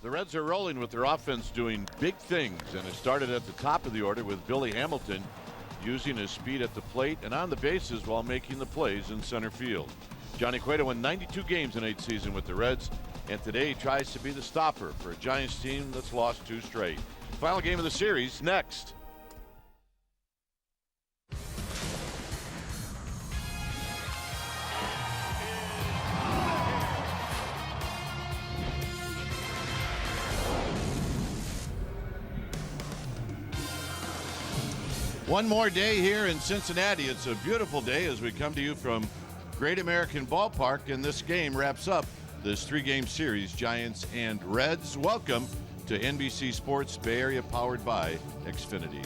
The Reds are rolling with their offense doing big things, and it started at the top of the order with Billy Hamilton using his speed at the plate and on the bases while making the plays in center field. Johnny Cueto won 92 games in 8 seasons with the Reds, and today he tries to be the stopper for a Giants team that's lost 2 straight. Final game of the series next. One more day here in Cincinnati. It's a beautiful day as we come to you from Great American Ballpark, and this game wraps up this 3-game series, Giants and Reds. Welcome to NBC Sports Bay Area, powered by Xfinity.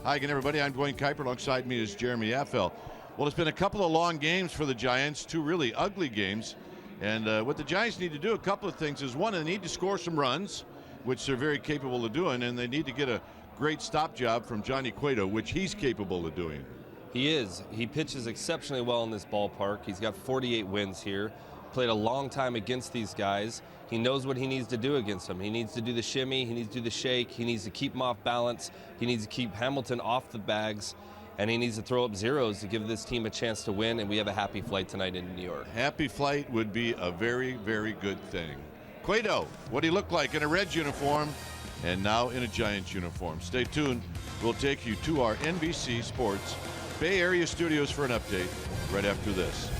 Hi again, everybody. I'm Dwayne Kuiper. Alongside me is Jeremy Affel. Well, it's been a couple of long games for the Giants, 2 really ugly games. And what the Giants need to do, a couple of things, is one, they need to score some runs, which they're very capable of doing, and they need to get a great stop job from Johnny Cueto, which he's capable of doing. He is. He pitches exceptionally well in this ballpark. He's got 48 wins here. Played a long time against these guys. He knows what he needs to do against them. He needs to do the shimmy. He needs to do the shake. He needs to keep him off balance. He needs to keep Hamilton off the bags. And he needs to throw up zeros to give this team a chance to win. And we have a happy flight tonight in New York. Happy flight would be a very, very good thing. Cueto, what do he look like in a Reds uniform? And now in a Giants uniform. Stay tuned. We'll take you to our NBC Sports Bay Area studios for an update right after this.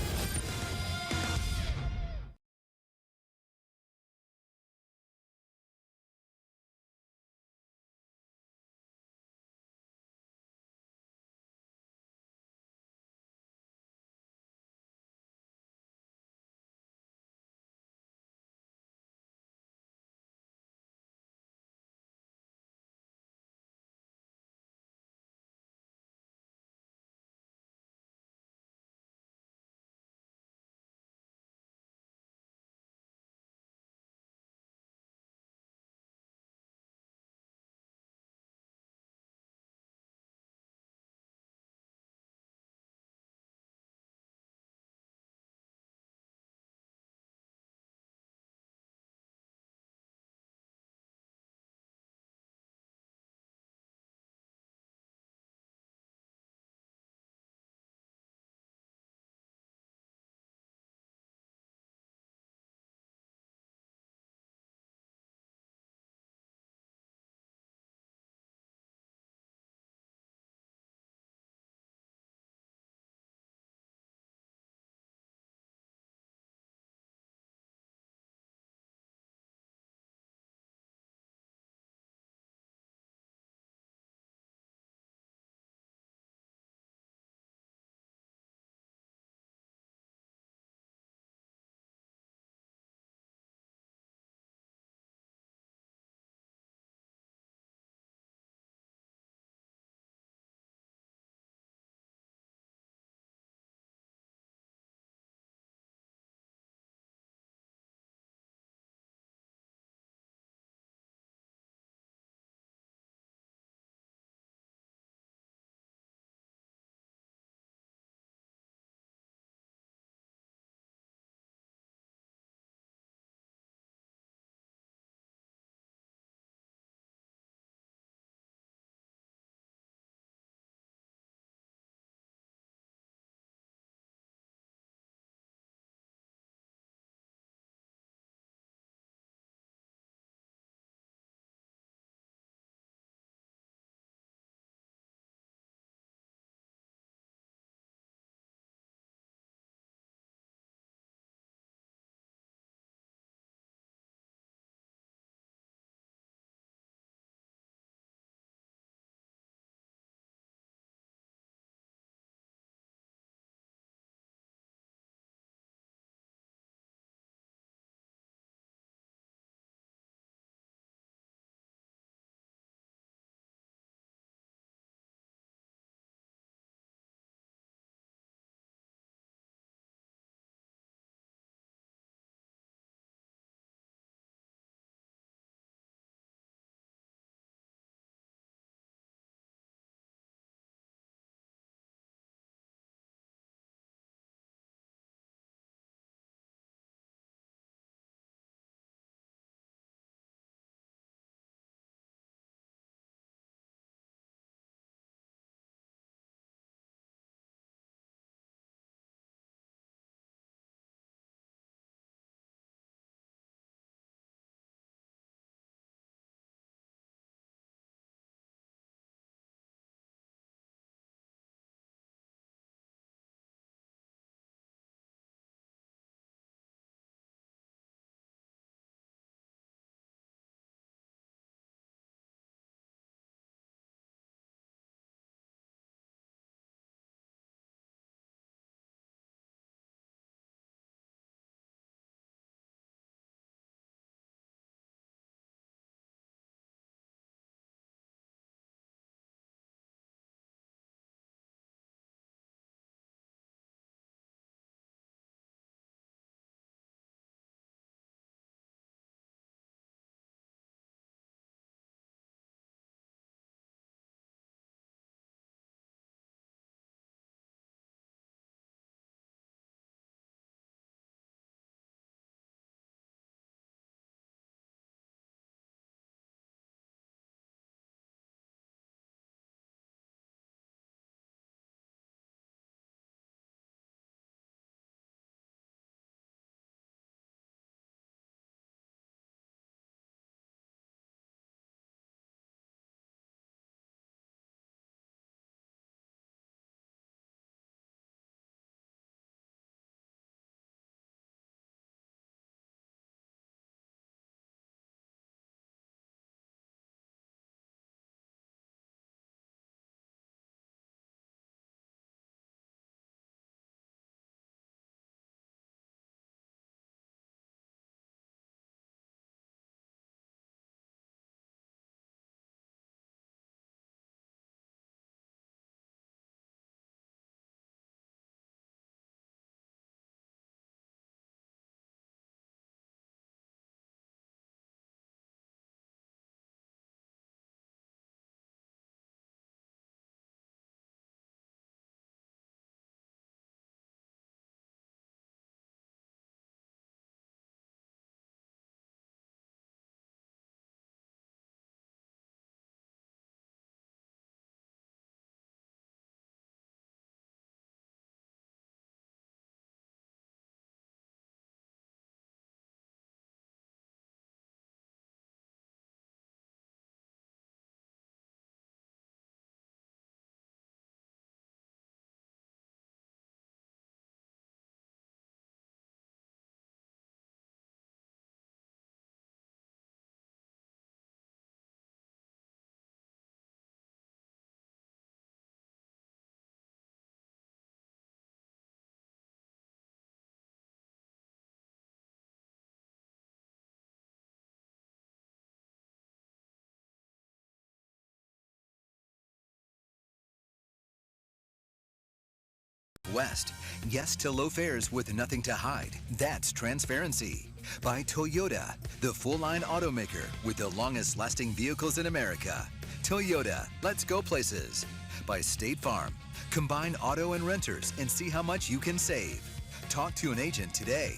West. Yes to low fares with nothing to hide. That's transparency. By Toyota, the full-line automaker with the longest-lasting vehicles in America. Toyota, let's go places. By State Farm, combine auto and renters and see how much you can save. Talk to an agent today.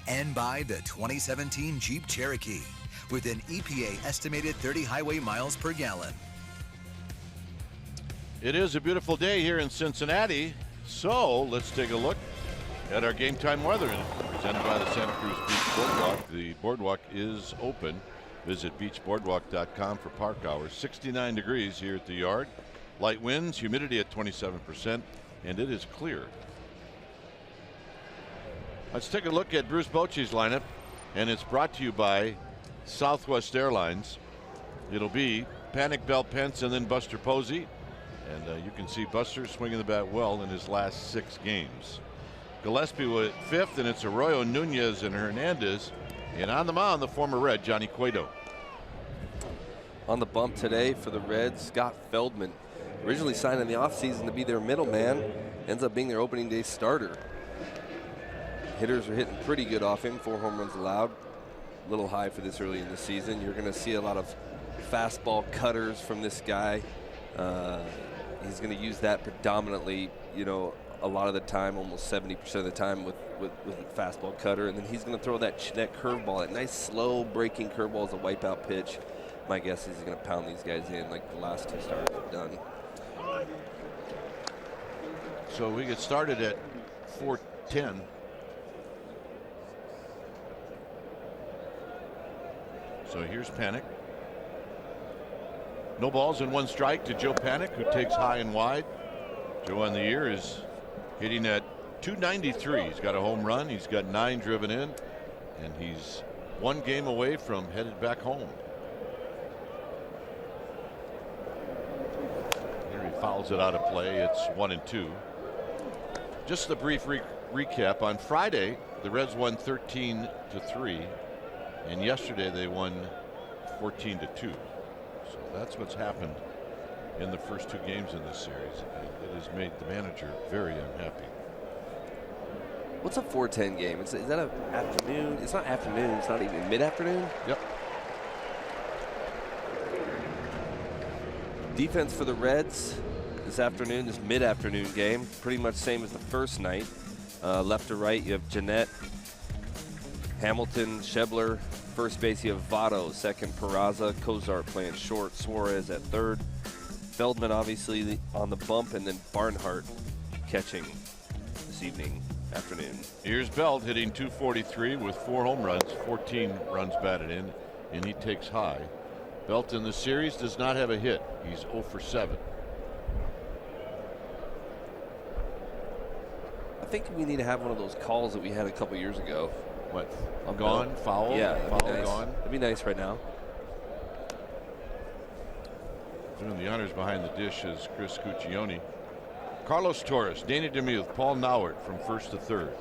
And by the 2017 Jeep Cherokee, with an EPA estimated 30 highway miles per gallon. It is a beautiful day here in Cincinnati, so let's take a look at our game time weather. Presented by the Santa Cruz Beach Boardwalk. The boardwalk is open. Visit beachboardwalk.com for park hours. 69 degrees here at the yard. Light winds, humidity at 27%, and it is clear. Let's take a look at Bruce Bochy's lineup, and it's brought to you by Southwest Airlines. It'll be Panic Bell Pence and then Buster Posey. And you can see Buster swinging the bat well in his last 6 games. Gillespie with 5th, and it's Arroyo, Nunez, and Hernandez. And on the mound, the former Red, Johnny Cueto. On the bump today for the Reds, Scott Feldman. Originally signed in the offseason to be their middleman, ends up being their opening day starter. Hitters are hitting pretty good off him, 4 home runs allowed. A little high for this early in the season. You're going to see a lot of fastball cutters from this guy. He's going to use that predominantly, you know, a lot of the time, almost 70% of the time with a fastball cutter. And then he's going to throw that curveball, that nice slow breaking curveball as a wipeout pitch. My guess is he's going to pound these guys in like the last 2 starters have done. So we get started at 4:10. So here's Panic. No balls and 1 strike to Joe Panic, who takes high and wide. Joe on the year is hitting at .293. He's got a home run. He's got 9 driven in, and he's 1 game away from headed back home. Here he fouls it out of play. It's 1-2. Just a brief recap. On Friday, the Reds won 13-3, and yesterday they won 14-2. So that's what's happened in the first 2 games in this series. It has made the manager very unhappy. What's a 4:10 game? Is that an afternoon? It's not afternoon. It's not even mid-afternoon? Yep. Defense for the Reds this afternoon, this mid-afternoon game. Pretty much same as the first night. Left to right, you have Jeanette, Hamilton, Schebler. First base, you have Votto. Second, Peraza. Cozart playing short. Suarez at third. Feldman obviously on the bump, and then Barnhart catching this afternoon. Here's Belt hitting .243 with 4 home runs, 14 runs batted in, and he takes high. Belt in the series does not have a hit. He's 0 for 7. I think we need to have one of those calls that we had a couple years ago. What? Gone? Foul? Yeah. Foul Nice. gone? That'd be nice right now. Doing the honors behind the dish is Chris Cuccione. Carlos Torres, Danny DeMuth, Paul Nowert from first to third.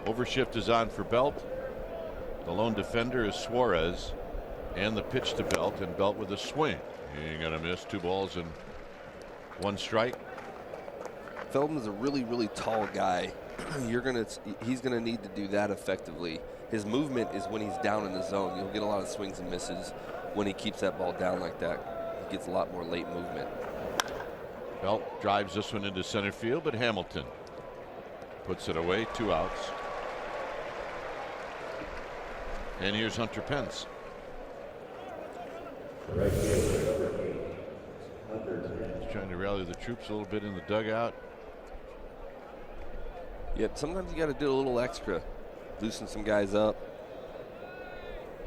Overshift is on for Belt. The lone defender is Suarez. And the pitch to Belt, and Belt with a swing. He ain't gonna miss. 2 balls and 1 strike. Feldman's a really, really tall guy. He's gonna need to do that effectively. His movement is when he's down in the zone. You'll get a lot of swings and misses when he keeps that ball down like that. He gets a lot more late movement. Belt drives this one into center field, but Hamilton puts it away. 2 outs. And here's Hunter Pence. He's trying to rally the troops a little bit in the dugout. Yeah, sometimes you got to do a little extra, loosen some guys up,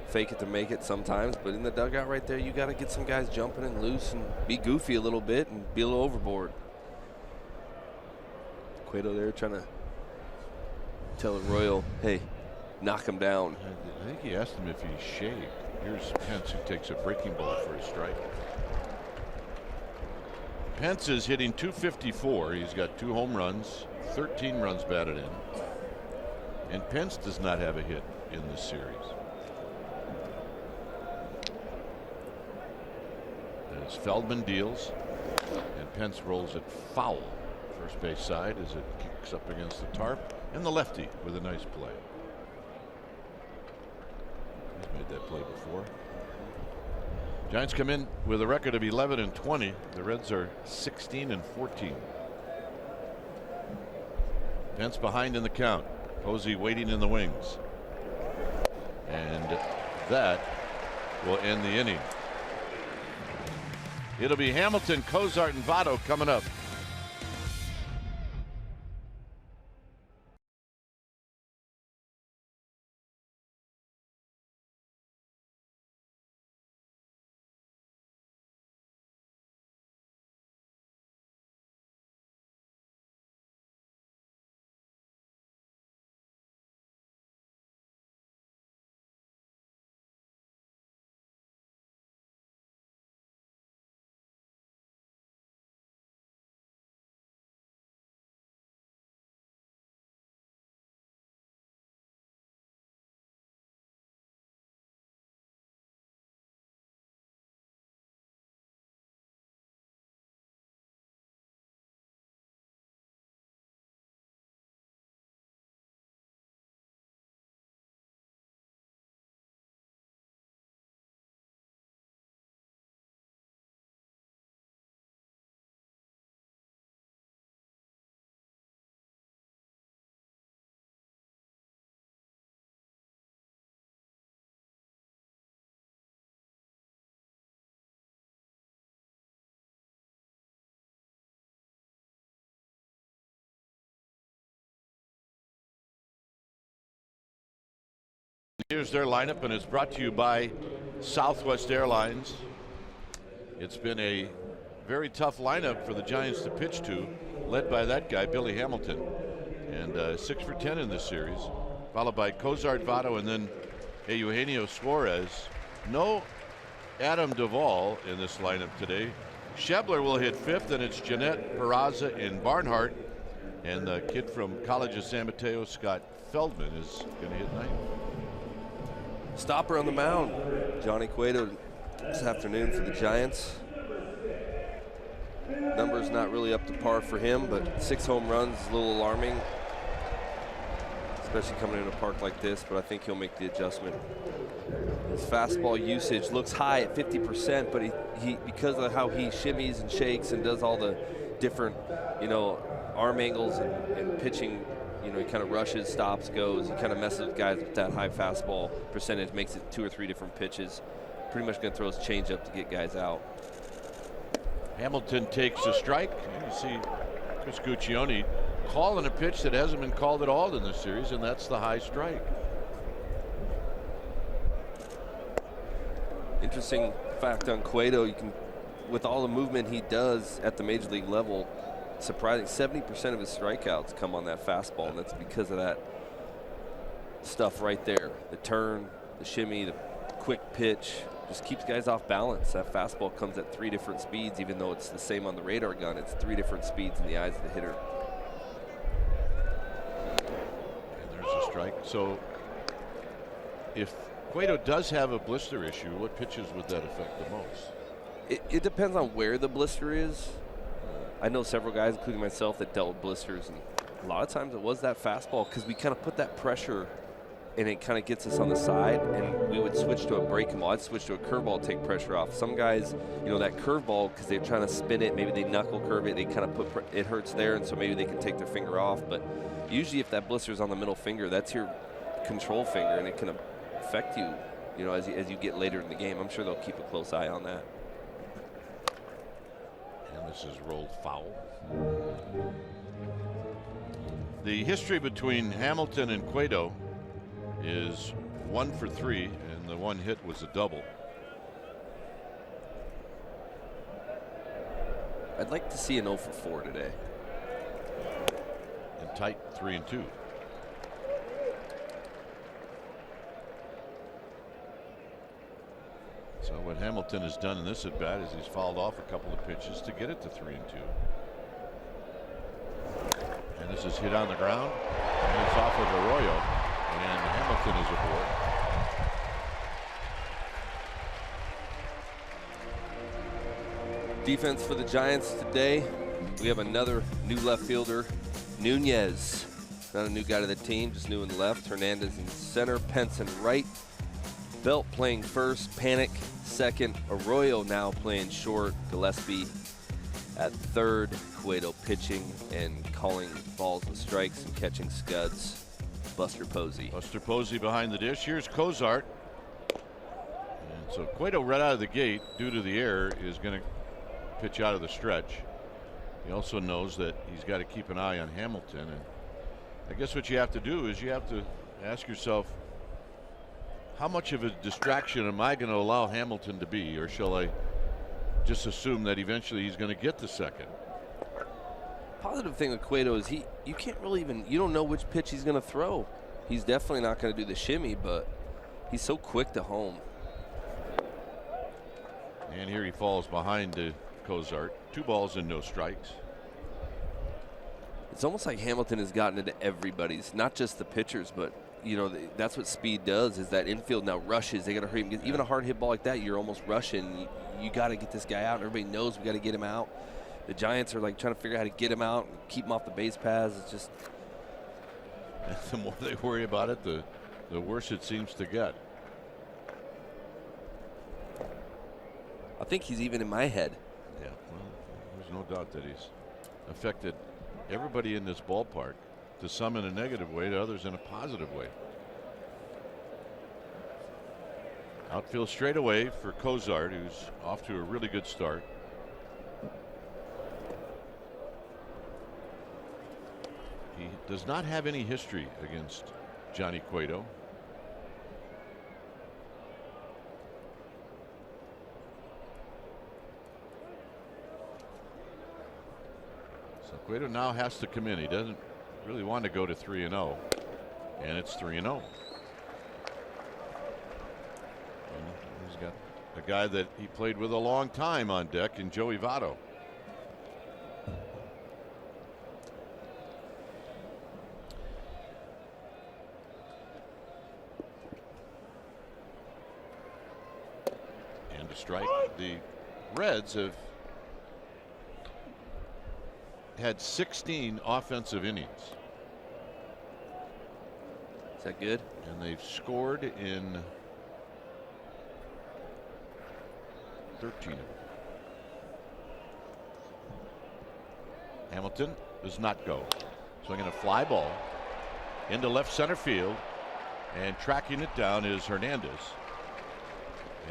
fake it to make it sometimes. But in the dugout right there, you got to get some guys jumping and loose and be goofy a little bit and be a little overboard. Cueto there trying to tell Arroyo, hey, knock him down. I think he asked him if he shaved. Here's Pence, who takes a breaking ball for a strike. Pence is hitting .254. He's got 2 home runs, 13 runs batted in. And Pence does not have a hit in this series. As Feldman deals, and Pence rolls it foul. First base side as it box up against the tarp, and the lefty with a nice play. He's made that play before. Giants come in with a record of 11-20. The Reds are 16-14. Pence behind in the count. Posey waiting in the wings. And that will end the inning. It'll be Hamilton, Cozart, and Votto coming up. Here's their lineup, and it's brought to you by Southwest Airlines. It's been a very tough lineup for the Giants to pitch to, led by that guy, Billy Hamilton. And 6 for 10 in this series, followed by Cozart, Votto, and then Eugenio Suarez. No Adam Duvall in this lineup today. Schebler will hit 5th, and it's Jeanette, Peraza, and Barnhart. And the kid from College of San Mateo, Scott Feldman, is going to hit 9th. Stopper on the mound, Johnny Cueto this afternoon for the Giants. Numbers not really up to par for him, but 6 home runs is a little alarming, especially coming in a park like this, but I think he'll make the adjustment. His fastball usage looks high at 50%, but he because of how he shimmies and shakes and does all the different, arm angles and pitching, he kind of rushes, stops, goes. He kind of messes with guys with that high fastball percentage, makes it 2 or 3 different pitches. Pretty much going to throw his changeup to get guys out. Hamilton takes a strike. You see Chris Guccione calling a pitch that hasn't been called at all in this series, and that's the high strike. Interesting fact on Cueto, with all the movement he does at the major league level, surprising 70% of his strikeouts come on that fastball, and that's because of that stuff right there. The turn, the shimmy, the quick pitch, just keeps guys off balance. That fastball comes at 3 different speeds, even though it's the same on the radar gun. It's 3 different speeds in the eyes of the hitter. And there's a strike. So if Cueto does have a blister issue, what pitches would that affect the most? It depends on where the blister is. I know several guys, including myself, that dealt with blisters, and a lot of times it was that fastball because we kind of put that pressure and it kind of gets us on the side, and we would switch to a breaking ball. I'd switch to a curveball to take pressure off. Some guys, that curveball, because they're trying to spin it, maybe they knuckle curve it, they kind of put it hurts there, and so maybe they can take their finger off. But usually if that blister is on the middle finger, that's your control finger, and it can affect you, as you get later in the game. I'm sure they'll keep a close eye on that. This is rolled foul. The history between Hamilton and Cueto is 1 for 3, and the one hit was a double. I'd like to see an 0 for 4 today. And tight 3-2. So what Hamilton has done in this at bat is he's fouled off a couple of pitches to get it to 3-2. And this is hit on the ground, and it's off of Arroyo, and Hamilton is aboard. Defense for the Giants today. We have another new left fielder Nunez, not a new guy to the team, just new in left. Hernandez in center, Pence in right. Belt playing first, Panic second. Arroyo now playing short. Gillespie at third. Cueto pitching and calling balls and strikes and catching scuds. Buster Posey. Buster Posey behind the dish. Here's Cozart. And so Cueto right out of the gate, due to the error, is going to pitch out of the stretch. He also knows that he's got to keep an eye on Hamilton. And I guess what you have to do is you have to ask yourself, how much of a distraction am I going to allow Hamilton to be, or shall I just assume that eventually he's going to get the second? Positive thing with Cueto is you can't really you don't know which pitch he's going to throw. He's definitely not going to do the shimmy, but he's so quick to home. And here he falls behind to Cozart. 2 balls and no strikes. It's almost like Hamilton has gotten into everybody's, not just the pitchers, but you know, that's what speed does, is that infield now rushes. They got to hurry him. Even a hard hit ball like that, you're almost rushing. You got to get this guy out. Everybody knows we got to get him out. The Giants are like trying to figure out how to get him out and keep him off the base paths. It's just, the more they worry about it, the worse it seems to get. I think he's even in my head. Yeah, well, there's no doubt that he's affected everybody in this ballpark, to some in a negative way, to others in a positive way. Outfield straightaway for Cozart, who's off to a really good start. He does not have any history against Johnny Cueto. So Cueto now has to come in. He doesn't really want to go to 3-0, and it's 3-0. He's got a guy that he played with a long time on deck in Joey Votto. And to strike. The Reds have had 16 offensive innings. Is that good? And they've scored in 13 of them. Hamilton does not go. Swinging a fly ball into left center field, and tracking it down is Hernandez.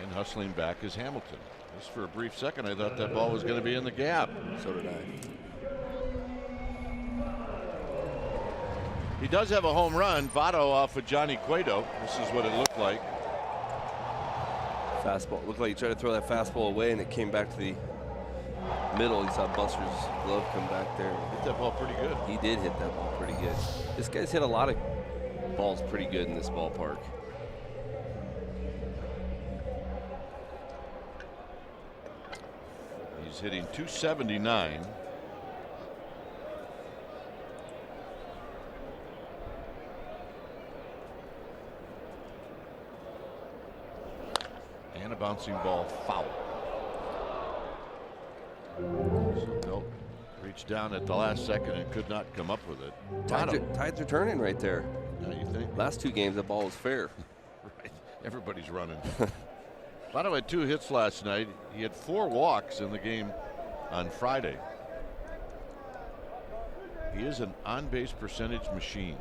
And hustling back is Hamilton. Just for a brief second, I thought that ball was going to be in the gap. So did I. He does have a home run. Votto off of Johnny Cueto. This is what it looked like. Fastball. Looked like he tried to throw that fastball away, and it came back to the middle. He saw Buster's glove come back there. Hit that ball pretty good. He did hit that ball pretty good. This guy's hit a lot of balls pretty good in this ballpark. He's hitting .279. And a bouncing ball foul. So Belt reached down at the last second and could not come up with it. Tides are turning right there. Now you think? Last 2 games, the ball was fair. Right. Everybody's running. Votto had 2 hits last night. He had 4 walks in the game on Friday. He is an on-base percentage machine.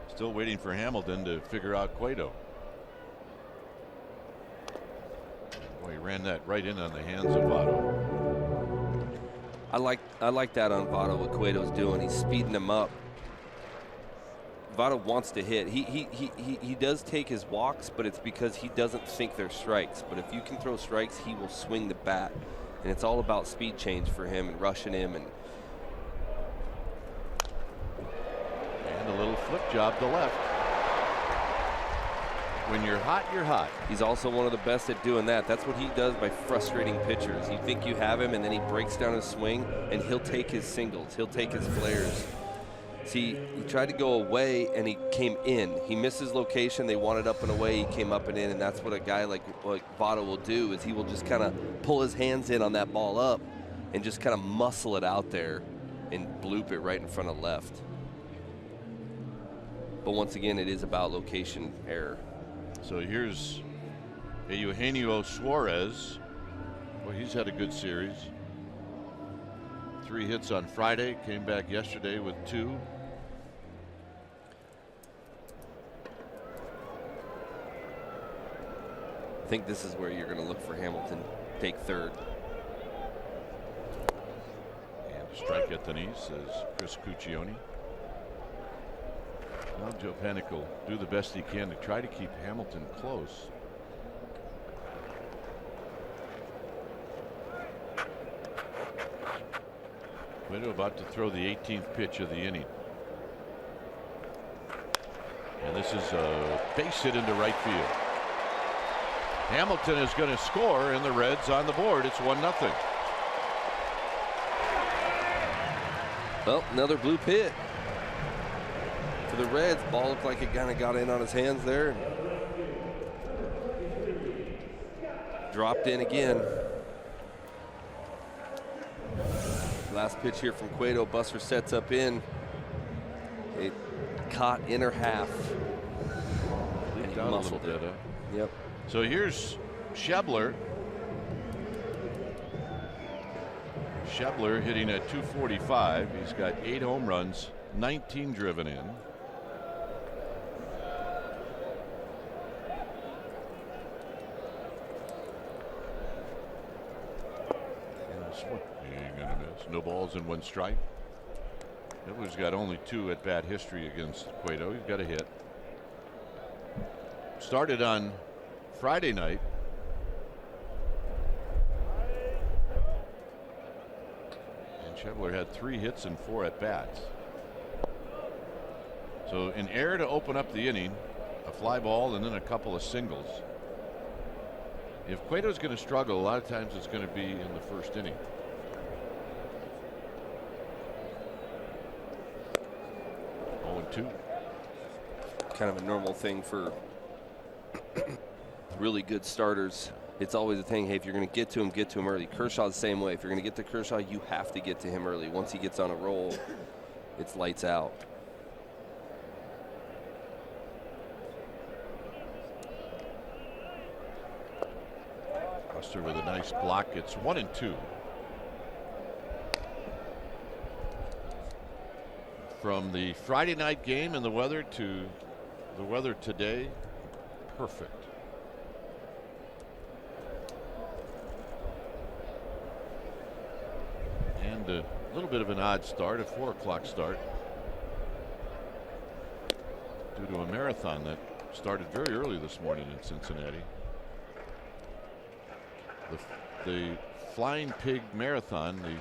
Still waiting for Hamilton to figure out Cueto. Boy, he ran that right in on the hands of Votto. I like that on Votto, what Cueto's doing. He's speeding him up. Votto wants to hit. He does take his walks, but it's because he doesn't think they're strikes. But if you can throw strikes, he will swing the bat. And it's all about speed change for him and rushing him. And a little flip job to left. When you're hot, you're hot. He's also one of the best at doing that. That's what he does by frustrating pitchers. You think you have him, and then he breaks down his swing, and he'll take his singles. He'll take his flares. See, he tried to go away, and he came in. He missed his location. They wanted up and away. He came up and in, and that's what a guy like Votto will do, is he will just kind of pull his hands in on that ball up and just kind of muscle it out there and bloop it right in front of left. But once again, it is about location error. So here's Eugenio Suarez. Well, he's had a good series. 3 hits on Friday, came back yesterday with 2. I think this is where you're going to look for Hamilton take third. And a strike at the knee, says Chris Cuccione. Now Joe Panik will do the best he can to try to keep Hamilton close. Cueto about to throw the 18th pitch of the inning. And this is a base hit into right field. Hamilton is going to score, and the Reds on the board. It's 1-0. Well, another blue hit for the Reds. Ball looked like it kind of got in on his hands there. Dropped in again. Last pitch here from Cueto. Buster sets up in. It caught inner half. And he muscled it. Yep. So here's Schebler. Schebler hitting at .245. He's got 8 home runs, 19 driven in. No balls and 1 strike. Schebler's got only 2 at-bat history against Cueto. He's got a hit. Started on Friday night. And Schebler had 3 hits and 4 at-bats. So an error to open up the inning, a fly ball, and then a couple of singles. If Cueto's going to struggle, a lot of times it's going to be in the first inning. 0-2. Kind of a normal thing for really good starters. It's always a thing, hey, if you're going to get to him early. Kershaw's the same way. If you're going to get to Kershaw, you have to get to him early. Once he gets on a roll, it's lights out. Buster with a nice block. It's 1-2. From the Friday night game and the weather to the weather today, perfect. And a little bit of an odd start, a 4 o'clock start, due to a marathon that started very early this morning in Cincinnati. The Flying Pig Marathon, the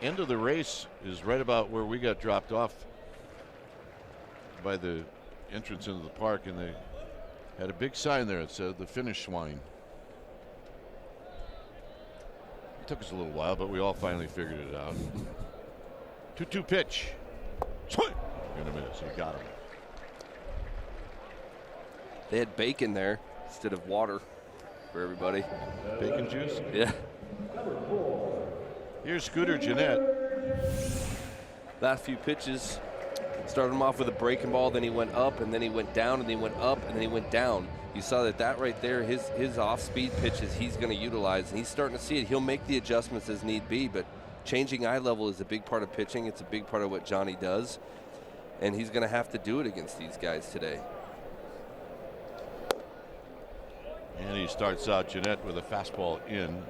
end of the race is right about where we got dropped off by the entrance into the park, and they had a big sign there that said the finish swine. It took us a little while, but we all finally figured it out. 2-2 pitch. Swing! In a minute, so he got him. They had bacon there instead of water for everybody. Bacon juice? Yeah. Here's Scooter Gennett. Last few pitches, started him off with a breaking ball, then he went up, and then he went down, and then he went up, and then he went down. You saw that right there, his off-speed pitches he's going to utilize, and he's starting to see it. He'll make the adjustments as need be, but changing eye level is a big part of pitching. It's a big part of what Johnny does, and he's going to have to do it against these guys today. And he starts out Gennett with a fastball in.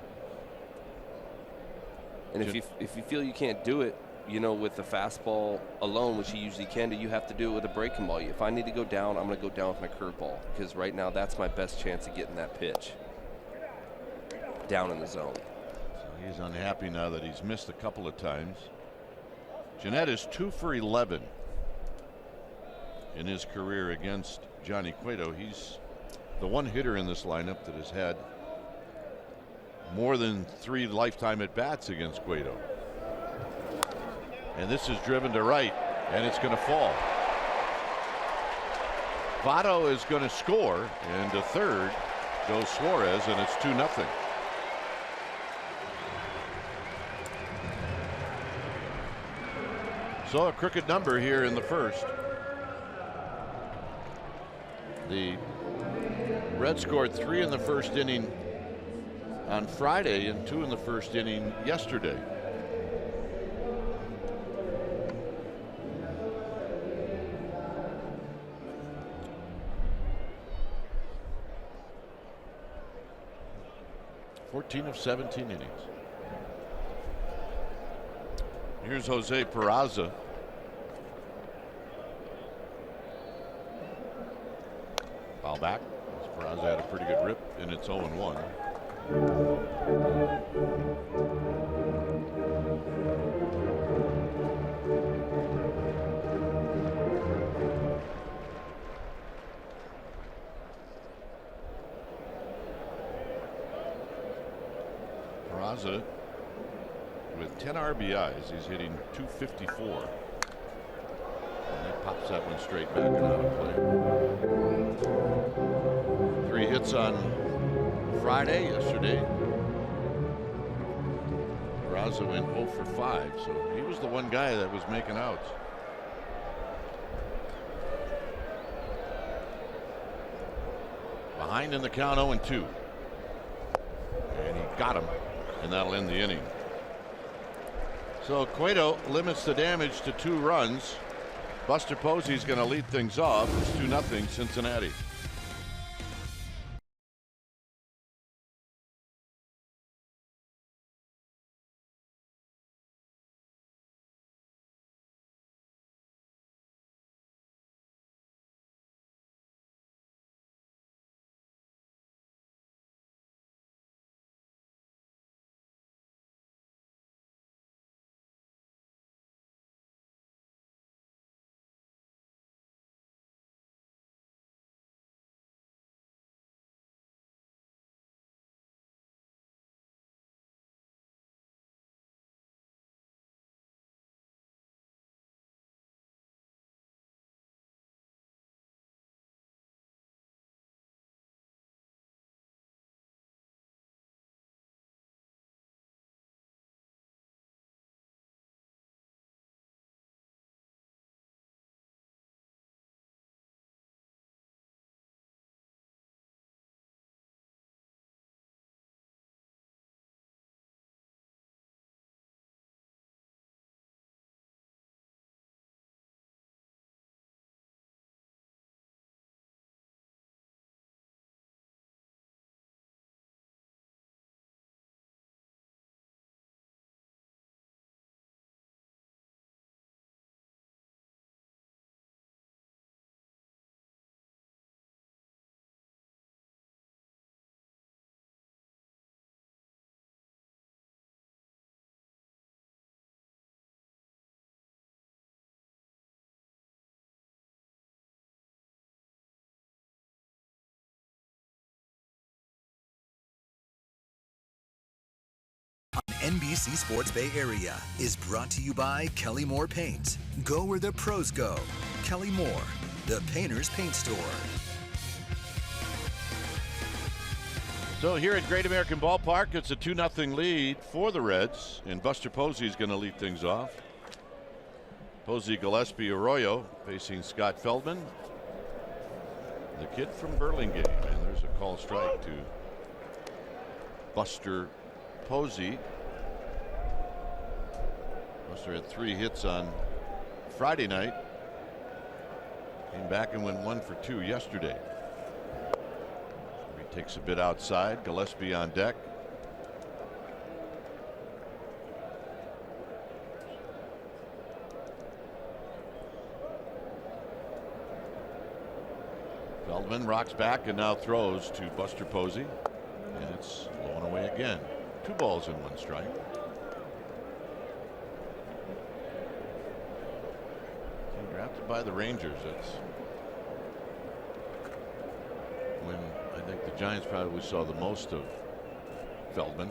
And if you feel you can't do it, you know, with the fastball alone, which you usually can do, you have to do it with a breaking ball. If I need to go down, I'm going to go down with my curveball, because right now that's my best chance of getting that pitch down in the zone. So he's unhappy now that he's missed a couple of times. Gennett is 2 for 11 in his career against Johnny Cueto. He's the one hitter in this lineup that has had more than 3 lifetime at bats against Cueto. And this is driven to right, and it's going to fall. Votto is going to score, and to third goes Suarez, and it's 2-0. So a crooked number here in the first. The Reds scored 3 in the first inning on Friday and 2 in the first inning yesterday. Of 17 innings. Here's Jose Peraza. Foul back. Peraza had a pretty good rip, and it's 0-1. Peraza with 10 RBIs. He's hitting .254. And he pops that one straight back and out of play. 3 hits on Friday yesterday. Peraza went 0 for 5, so he was the one guy that was making outs. Behind in the count, 0-2. And he got him. And that'll end the inning. So Cueto limits the damage to 2 runs. Buster Posey's going to lead things off. It's 2-0 Cincinnati. NBC Sports Bay Area is brought to you by Kelly Moore Paints. Go where the pros go. Kelly Moore, the painter's paint store. So here at Great American Ballpark, it's a 2-0 lead for the Reds, and Buster Posey is going to lead things off. Posey, Gillespie, Arroyo facing Scott Feldman, the kid from Burlingame, and there's a call strike to Buster Posey. Buster had 3 hits on Friday night. Came back and went 1 for 2 yesterday. He takes a bit outside. Gillespie on deck. Feldman rocks back and now throws to Buster Posey, and it's blown away again. 2 balls and 1 strike. Team drafted by the Rangers. That's when I think the Giants probably saw the most of Feldman.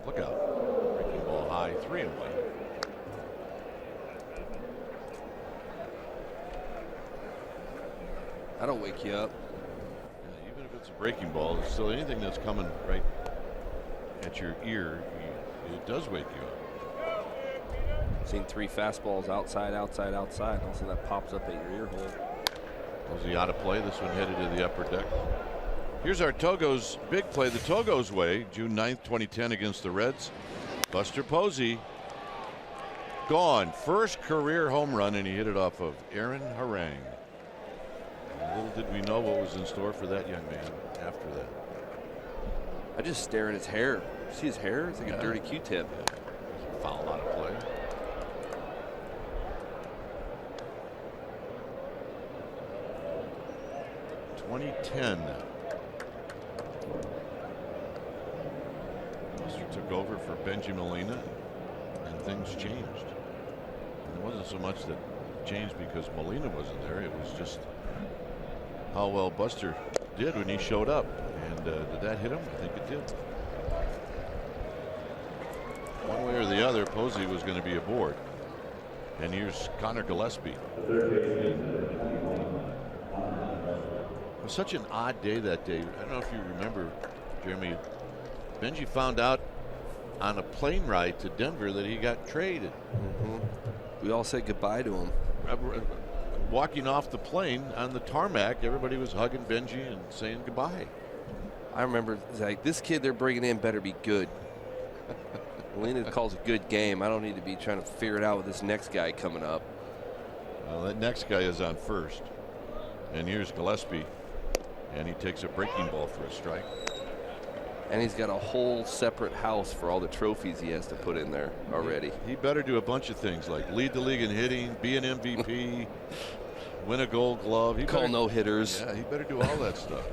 Look out. Breaking ball high, 3-1. That'll wake you up. Yeah, even if it's a breaking ball, it's still anything that's coming right at your ear, it does wake you up. Seen 3 fastballs outside, outside, outside. Also, that pops up at your ear hole. Posey out of play. This one headed to the upper deck. Here's our Togo's big play the Togo's way. June 9th, 2010 against the Reds. Buster Posey gone. First career home run, and he hit it off of Aaron Harang. Little did we know what was in store for that young man after that. I just stare at his hair. See his hair? It's like a dirty Q-tip. Foul out of play. '10. Buster took over for Benji Molina, and things changed. And it wasn't so much that changed because Molina wasn't there. It was just how well Buster did when he showed up. And did that hit him? I think it did. One way or the other, Posey was going to be aboard. And here's Conor Gillespie. It was such an odd day that day. I don't know if you remember, Jeremy. Benji found out on a plane ride to Denver that he got traded. We all said goodbye to him. Walking off the plane on the tarmac, everybody was hugging Benji and saying goodbye. I remember, like, this kid they're bringing in better be good. Molina calls a good game. I don't need to be trying to figure it out with this next guy coming up. Well, that next guy is on first. And here's Gillespie. And he takes a breaking ball for a strike. And he's got a whole separate house for all the trophies he has to put in there already. He better do a bunch of things like lead the league in hitting, be an MVP, win a Gold Glove. He call better, no hitters. Yeah, he better do all that stuff.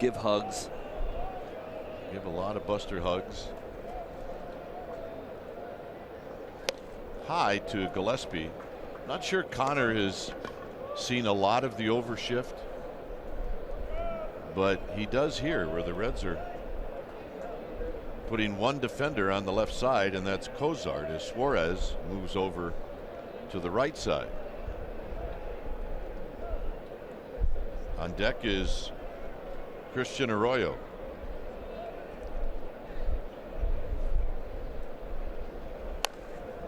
Give hugs. Give a lot of Buster hugs. High to Gillespie. Not sure Conor has seen a lot of the overshift, but he does here where the Reds are putting one defender on the left side, and that's Cozart as Suarez moves over to the right side. On deck is Christian Arroyo.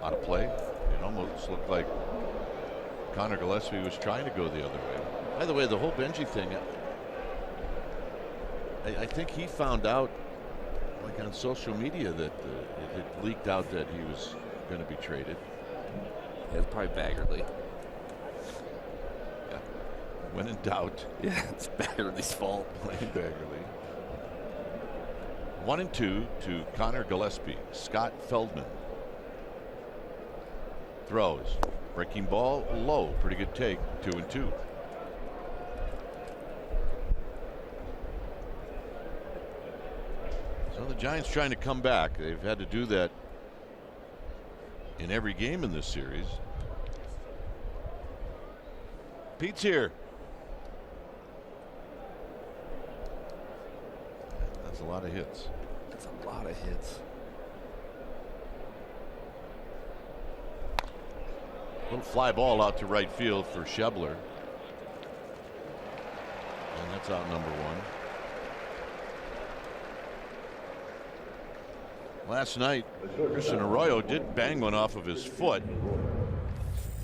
Out of play. It almost looked like Conor Gillespie was trying to go the other way. By the way, the whole Benji thing, I think he found out, like on social media, that it had leaked out that he was going to be traded. Yeah, it's probably Baggerly. Yeah. When in doubt. Yeah, it's Baggerly's fault. Blame Baggerly. 1-2 to Conor Gillespie. Scott Feldman. Throws. Breaking ball low. Pretty good take. 2-2. So the Giants trying to come back. They've had to do that in every game in this series. Pete's here. That's a lot of hits. That's a lot of hits. Little fly ball out to right field for Schebler. And that's out number 1. Last night, Christian Arroyo did bang one off of his foot,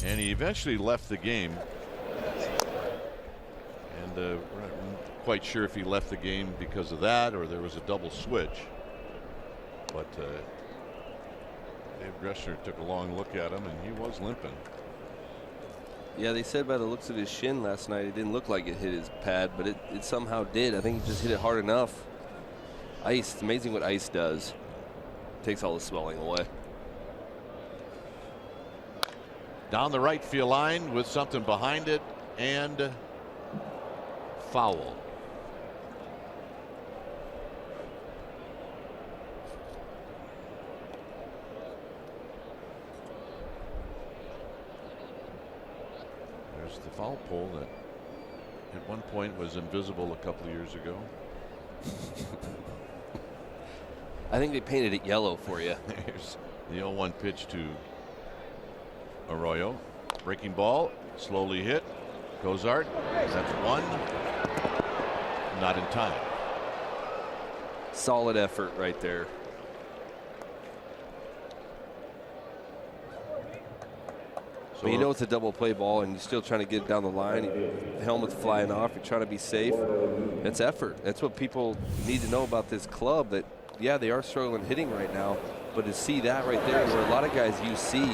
and he eventually left the game. And I'm not quite sure if he left the game because of that or there was a double switch. But Dave Gressner took a long look at him, and he was limping. Yeah, they said by the looks of his shin last night, it didn't look like it hit his pad, but it somehow did. I think he just hit it hard enough. Ice, it's amazing what ice does. Takes all the swelling away. Down the right field line with something behind it, and foul. There's the foul pole that at one point was invisible a couple of years ago. I think they painted it yellow for you. Here's the 0-1 pitch to Arroyo. Breaking ball, slowly hit. Cozart, that's one. Not in time. Solid effort right there. I mean, you know it's a double play ball, and you're still trying to get it down the line. The helmet's flying off. You're trying to be safe. It's effort. That's what people need to know about this club, that, yeah, they are struggling hitting right now, but to see that right there, where a lot of guys you see,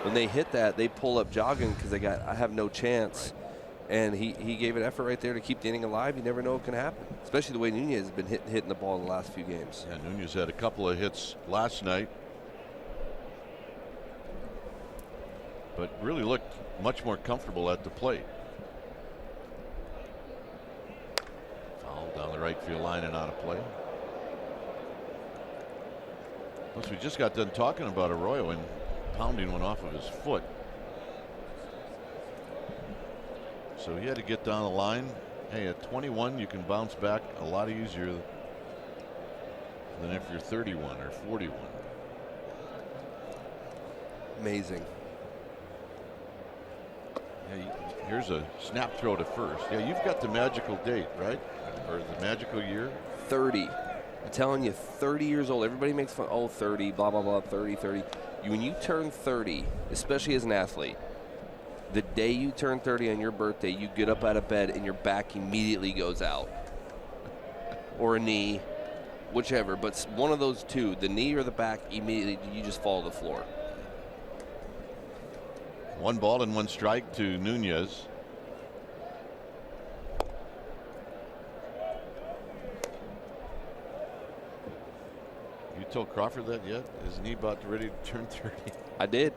when they hit that, they pull up jogging because I have no chance. And he gave an effort right there to keep the inning alive. You never know what can happen, especially the way Nunez has been hitting the ball in the last few games. Yeah, Nunez had a couple of hits last night, but really looked much more comfortable at the plate. Foul down the right field line and out of play. Plus, we just got done talking about Arroyo and pounding one off of his foot. So he had to get down the line. Hey, at 21, you can bounce back a lot easier than if you're 31 or 41. Amazing. Yeah, here's a snap throw to first. Yeah, you've got the magical date, right? Or the magical year? 30. I'm telling you, 30 years old. Everybody makes fun. Oh, 30, blah, blah, blah, 30, 30. When you turn 30, especially as an athlete, the day you turn 30 on your birthday, you get up out of bed and your back immediately goes out. Or a knee, whichever. But one of those two, the knee or the back, immediately you just fall to the floor. 1 ball and 1 strike to Nunez. You told Crawford that yet? Isn't he about ready to turn 30? I did.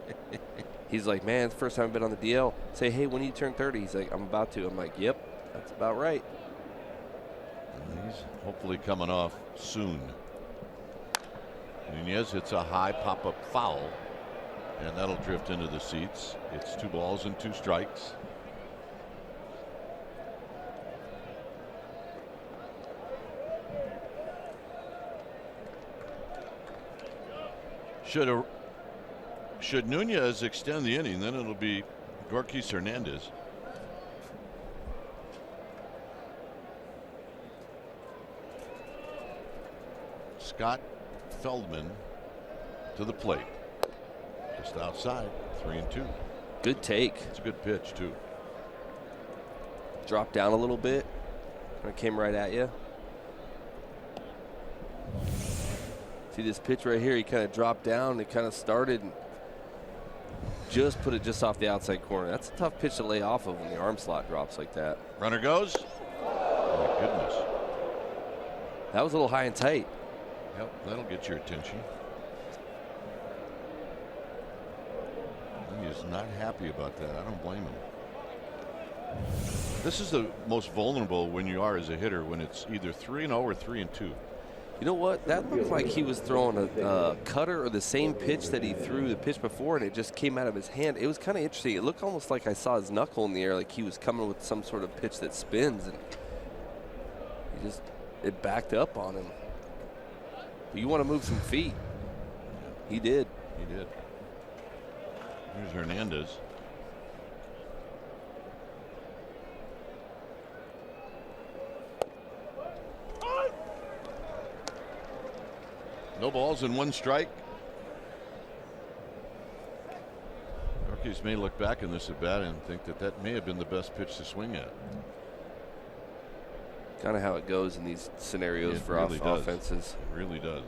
He's like, man, it's the first time I've been on the DL. Say, hey, when you turn 30? He's like, I'm about to. I'm like, yep, that's about right. And he's hopefully coming off soon. Nunez hits a high pop-up foul, and that'll drift into the seats. It's 2 balls and 2 strikes. Should Nunez extend the inning, then it'll be Gorkis Hernandez. Scott Feldman to the plate. Just outside, 3-2. Good take. It's a good pitch, too. Dropped down a little bit. It came right at you. See this pitch right here? He kind of dropped down. It kind of started and just put it just off the outside corner. That's a tough pitch to lay off of when the arm slot drops like that. Runner goes. Oh, my goodness. That was a little high and tight. Yep, that'll get your attention. He is not happy about that. I don't blame him. This is the most vulnerable when you are as a hitter, when it's either 3-0 or 3-2. You know what? That looked like he was throwing a cutter or the same pitch that he threw the pitch before, and it just came out of his hand. It was kind of interesting. It looked almost like I saw his knuckle in the air, like he was coming with some sort of pitch that spins, and it backed up on him. But you want to move some feet. He did. He did. Here's Hernandez. No balls and 1 strike. Rockies may look back in this at bat and think that may have been the best pitch to swing at. Kind of how it goes in these scenarios for really offenses. It really does.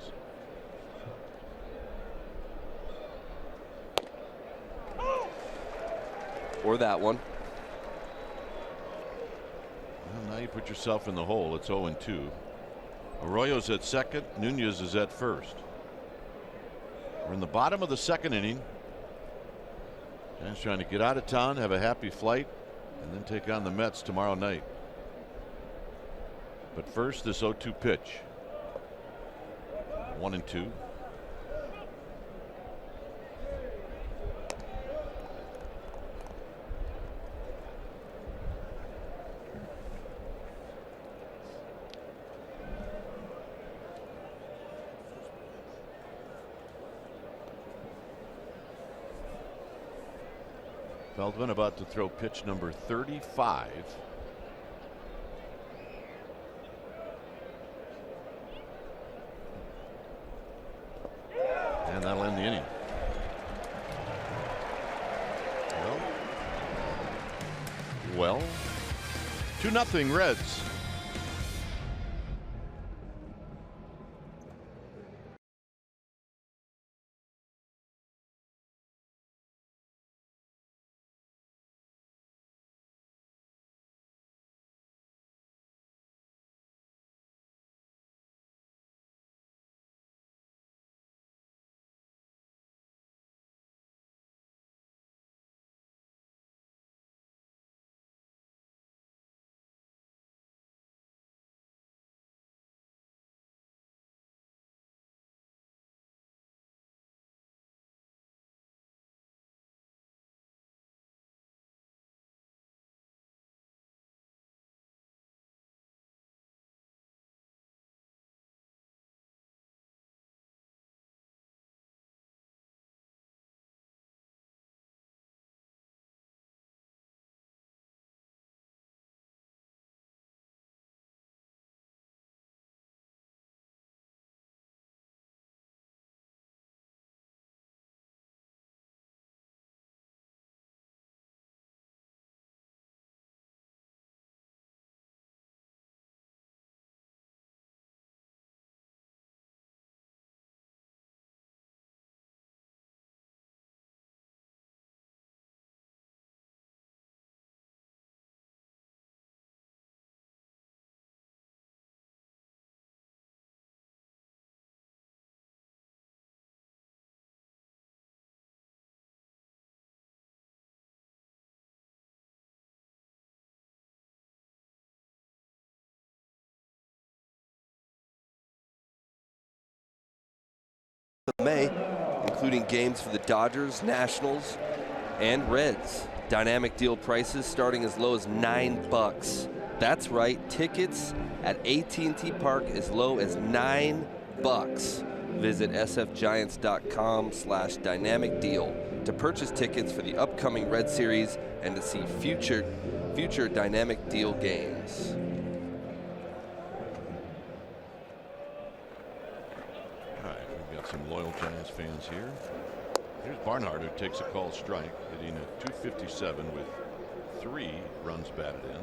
Or that one. Well, now you put yourself in the hole. It's 0-2. Arroyo's at second. Nunez is at first. We're in the bottom of the 2nd inning. Giants trying to get out of town, have a happy flight, and then take on the Mets tomorrow night. But first, this 0-2 pitch. 1-2. Feldman about to throw pitch number 35. And that'll end the inning. Well, well. 2-0 Reds. May, including games for the Dodgers, Nationals, and Reds. Dynamic deal prices starting as low as $9. That's right, tickets at AT&T Park as low as $9. Visit sfgiants.com/dynamic deal to purchase tickets for the upcoming Red Series and to see future dynamic deal games. Some loyal Giants fans here. Here's Barnhart, who takes a called strike, hitting at .257 with 3 runs batted in.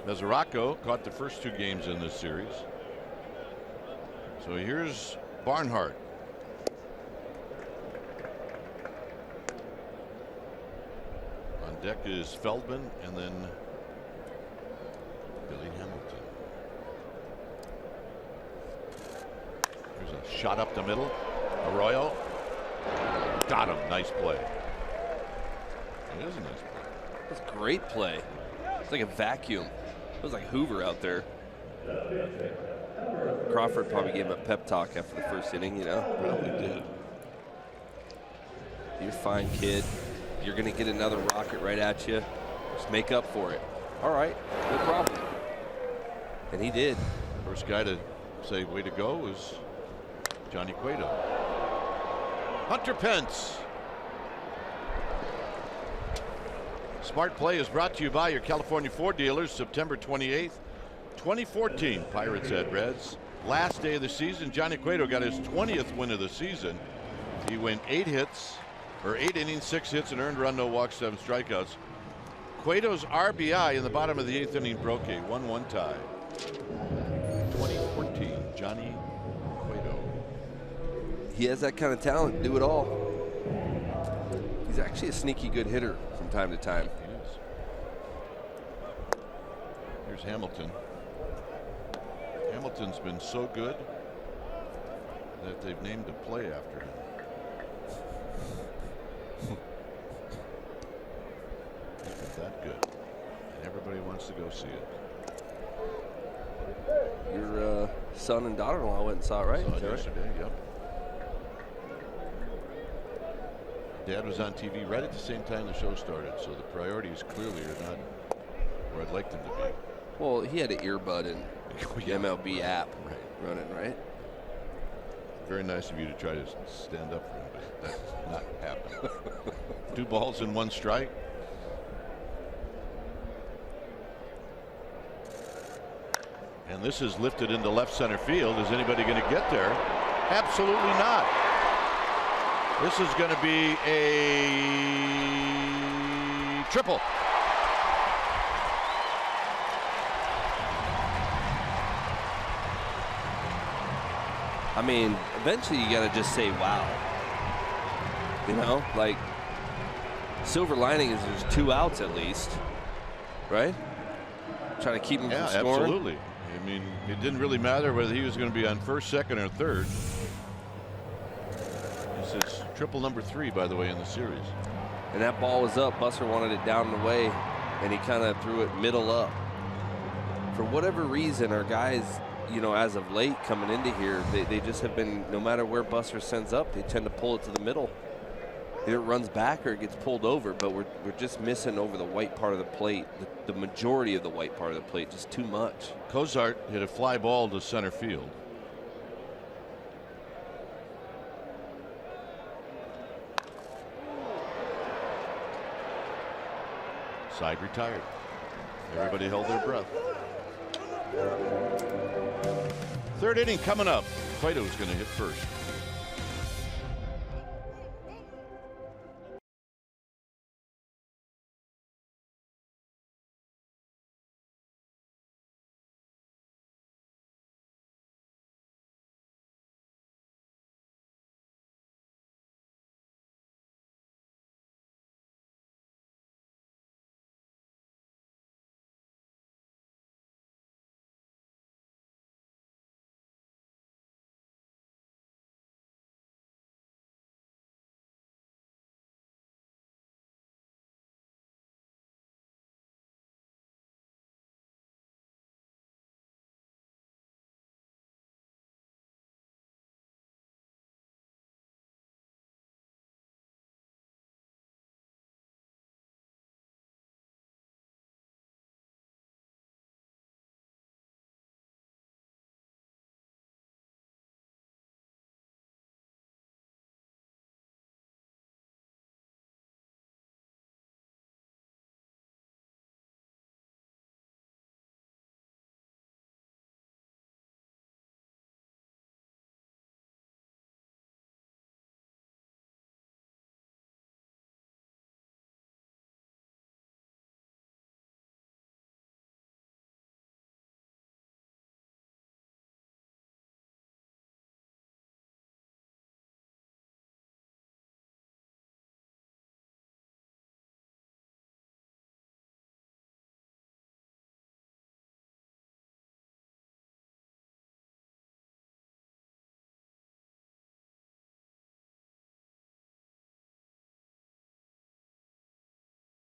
Mesoraco caught the first 2 games in this series. So here's Barnhart. On deck is Feldman and then Billy Hamilton. There's a shot up the middle. Arroyo got him. Nice play. It is a nice play. That's a great play. It's like a vacuum. It was like Hoover out there. Crawford probably gave him a pep talk after the first inning, you know. Probably did. You're fine, kid. You're going to get another rocket right at you. Just make up for it. All right, no problem. And he did. First guy to say way to go was Johnny Cueto. Hunter Pence. Smart Play is brought to you by your California Ford dealers. September 28th, 2014, Pirates at Reds. Last day of the season, Johnny Cueto got his 20th win of the season. He went 8 innings, 6 hits, and earned run, no walks, 7 strikeouts. Cueto's RBI in the bottom of the 8th inning broke a 1-1 tie. 2014, Johnny Cueto. He has that kind of talent, do it all. He's actually a sneaky good hitter from time to time. He is. Here's Hamilton. Hamilton's been so good that they've named a play after him. He's been that good, and everybody wants to go see it. Your son and daughter-in-law went and saw it, right? Saw it yesterday, yep. Dad was on TV right at the same time the show started, so the priorities clearly are not where I'd like them to be. Well, he had an earbud in the MLB app running, right? Very nice of you to try to stand up for him, but that's not happening. 2 balls and 1 strike. And this is lifted into left center field. Is anybody going to get there? Absolutely not. This is going to be a triple. I mean, eventually you got to just say, wow. You know, like, silver lining is there's 2 outs at least, right? Try to keep him from scoring. Absolutely. I mean, it didn't really matter whether he was going to be on first, second, or third. This is triple number 3, by the way, in the series. And that ball was up. Buster wanted it down and away, and he kind of threw it middle up. For whatever reason, our guys, you know, as of late coming into here, they just have been, no matter where Buster sends up, they tend to pull it to the middle. Either it runs back or it gets pulled over, but we're just missing over the white part of the plate, the majority of the white part of the plate, just too much. Cozart hit a fly ball to center field. Side retired. Everybody held their breath. Third inning coming up. Cueto's going to hit first.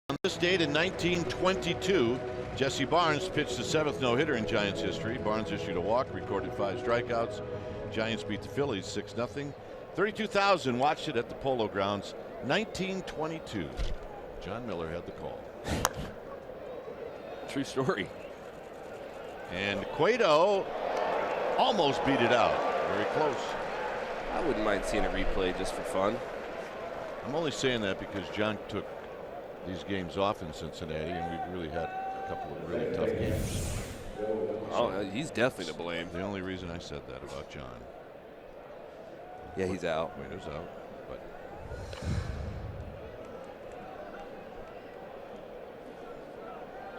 On this date in 1922, Jesse Barnes pitched the 7th no-hitter in Giants history. Barnes issued a walk, recorded 5 strikeouts. Giants beat the Phillies 6-0. 32,000 watched it at the Polo Grounds. 1922. John Miller had the call. True story. And Cueto almost beat it out. Very close. I wouldn't mind seeing a replay just for fun. I'm only saying that because John took these games off in Cincinnati, and we've really had a couple of really tough games. Oh, he's definitely to blame. The only reason I said that about John. Yeah, he's out. Cueto's out. But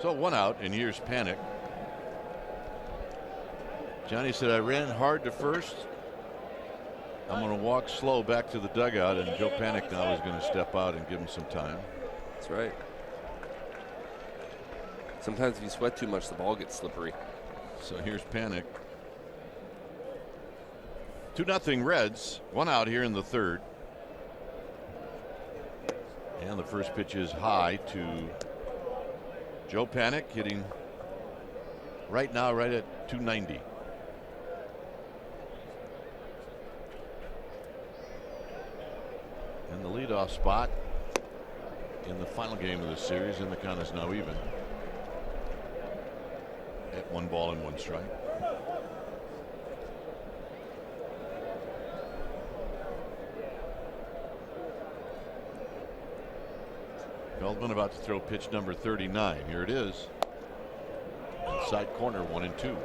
so 1 out, and here's Panic. Johnny said, I ran hard to first. I'm going to walk slow back to the dugout, and Joe Panic now is going to step out and give him some time. That's right. Sometimes if you sweat too much, the ball gets slippery. So here's Panic. 2-0 Reds. 1 out here in the third. And the first pitch is high to Joe Panic, hitting right now right at 290. And the leadoff spot in the final game of the series, and the count is now even at 1 ball and 1 strike. Feldman about to throw pitch number 39. Here it is. Inside corner, 1-2.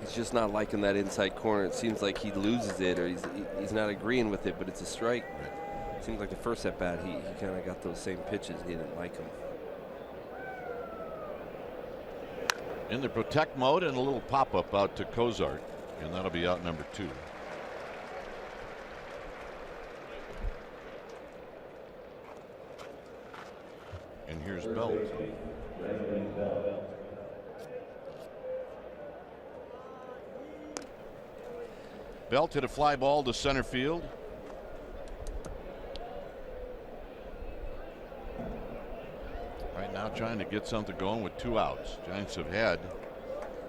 He's just not liking that inside corner. It seems like he loses it, or he's not agreeing with it, but it's a strike. It seems like the first at bat, he kind of got those same pitches. He didn't like them. In the protect mode, and a little pop up out to Cozart. and that'll be out number 2. And here's Belt. Belt hit a fly ball to center field. Right now trying to get something going with 2 outs. Giants have had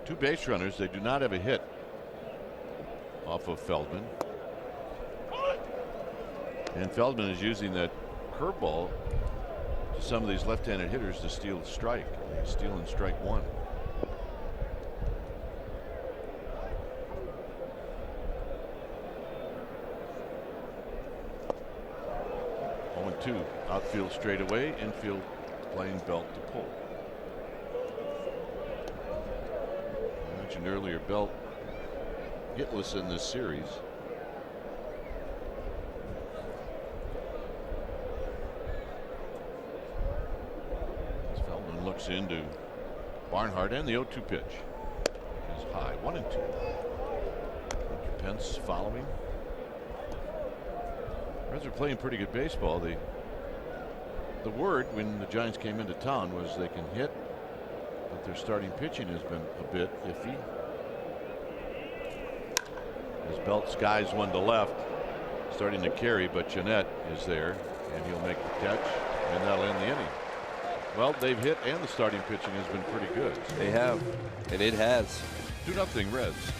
2 base runners. They do not have a hit off of Feldman. And Feldman is using that curveball to some of these left-handed hitters to steal the strike. He's stealing strike 1. 0-2. Outfield straight away. Infield playing Belt to pull. I mentioned earlier, Belt hitless in this series. As Feldman looks into Barnhart, and the 0-2 pitch is high. 1-2. Pence following. Reds are playing pretty good baseball. The word when the Giants came into town was they can hit, but their starting pitching has been a bit iffy. As Belt skies one to left, starting to carry, but Jeanette is there, and he'll make the catch, and that'll end the inning. Well, they've hit, and the starting pitching has been pretty good. They have, and it has. 2-0 Reds.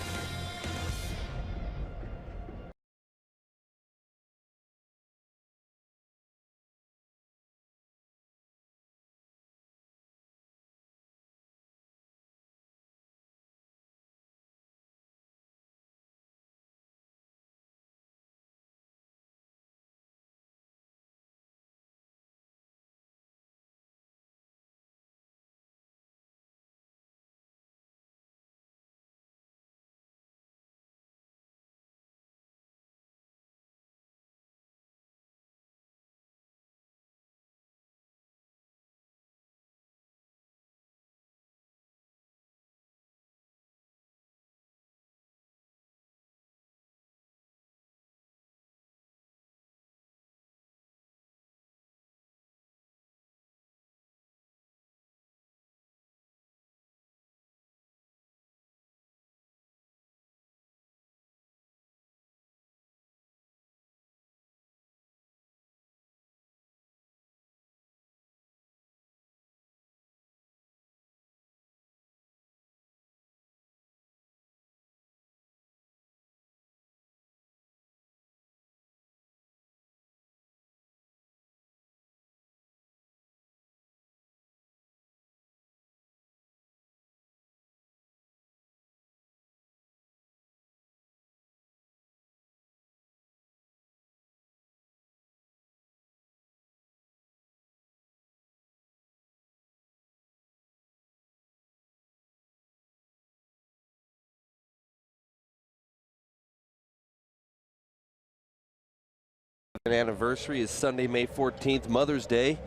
Anniversary is Sunday, May 14th, Mother's Day.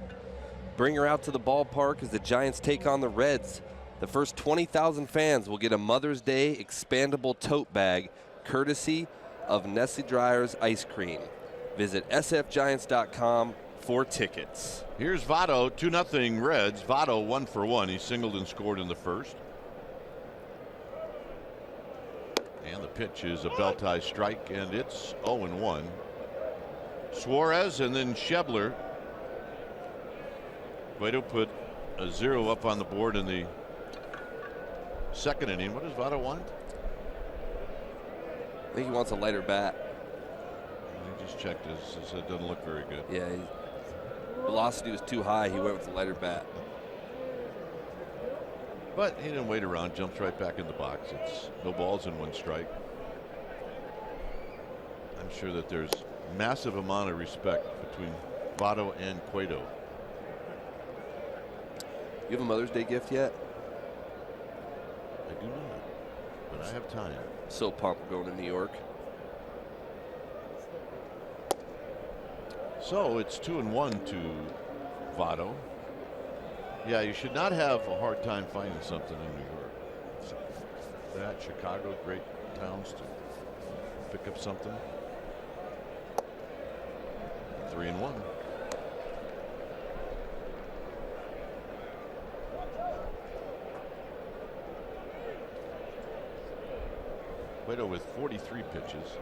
Bring her out to the ballpark as the Giants take on the Reds. The first 20,000 fans will get a Mother's Day expandable tote bag courtesy of Nestle Dryer's Ice Cream. Visit sfgiants.com for tickets. Here's Votto, 2-0 Reds. Votto 1 for 1. He singled and scored in the first. And the pitch is a belt high strike, and it's 0-1. Suarez and then Schebler. Cueto put a 0 up on the board in the second inning. What does Votto want? I think he wants a lighter bat. He just checked his. It doesn't look very good. Yeah, velocity was too high. He went with a lighter bat. But he didn't wait around. Jumps right back in the box. It's no balls and 1 strike. I'm sure that there's massive amount of respect between Votto and Cueto. You have a Mother's Day gift yet? I do not, but I have time. So pumped going to New York. So it's 2-1 to Votto. Yeah, you should not have a hard time finding something in New York. That Chicago, great pounds to pick up something. 3-1. Cueto with 43 pitches.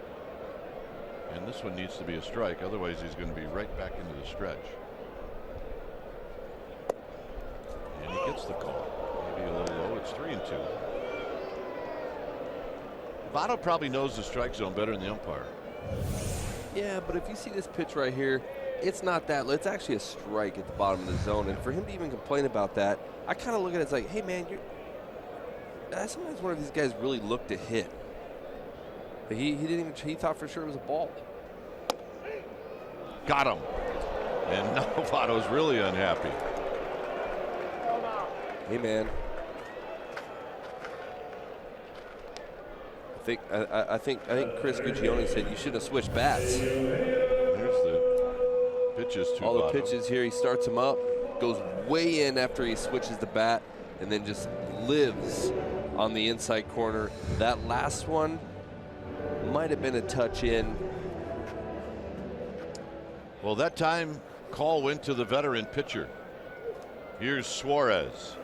And this one needs to be a strike. Otherwise, he's going to be right back into the stretch. And he gets the call. Maybe a little low. It's 3-2. Votto probably knows the strike zone better than the umpire. Yeah, but if you see this pitch right here, it's not that low. It's actually a strike at the bottom of the zone. And for him to even complain about that, I kind of look at it as like, hey, man, sometimes one of these guys really looked to hit. But he didn't even. He thought for sure it was a ball. Got him. And now Votto's really unhappy. Hey, man. I think Chris Guccione said you shouldn't have switched bats. Here's the pitches to all Votto. The pitches here. He starts them up, goes way in after he switches the bat, and then just lives on the inside corner. That last one might have been a touch in. Well, that time call went to the veteran pitcher. Here's Suarez.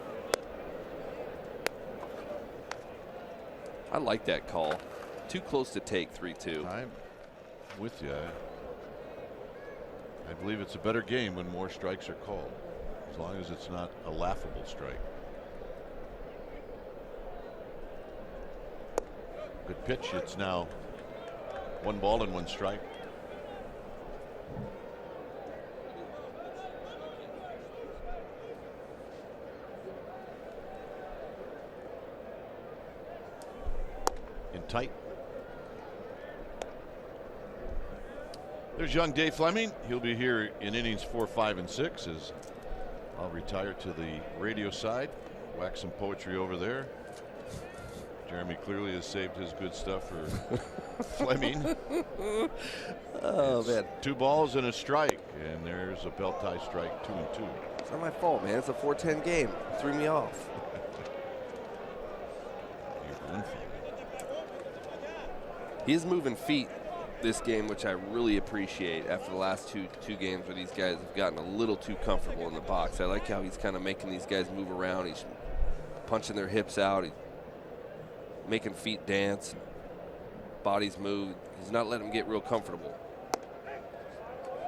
I like that call. Too close to take 3-2. I'm with you. I believe it's a better game when more strikes are called, as long as it's not a laughable strike. Good pitch. It's now 1 ball and 1 strike. In tight. There's young Dave Fleming. He'll be here in innings 4, 5, and 6 as I'll retire to the radio side. Wax some poetry over there. Jeremy clearly has saved his good stuff for Fleming. Oh, man. 2 balls and a strike, and there's a belt tie strike, 2-2. It's not my fault, man. It's a 4-10 game. It threw me off. He is moving feet this game, which I really appreciate after the last two games where these guys have gotten a little too comfortable in the box. I like how he's kind of making these guys move around. He's punching their hips out. He's making feet dance, bodies move. He's not letting them get real comfortable.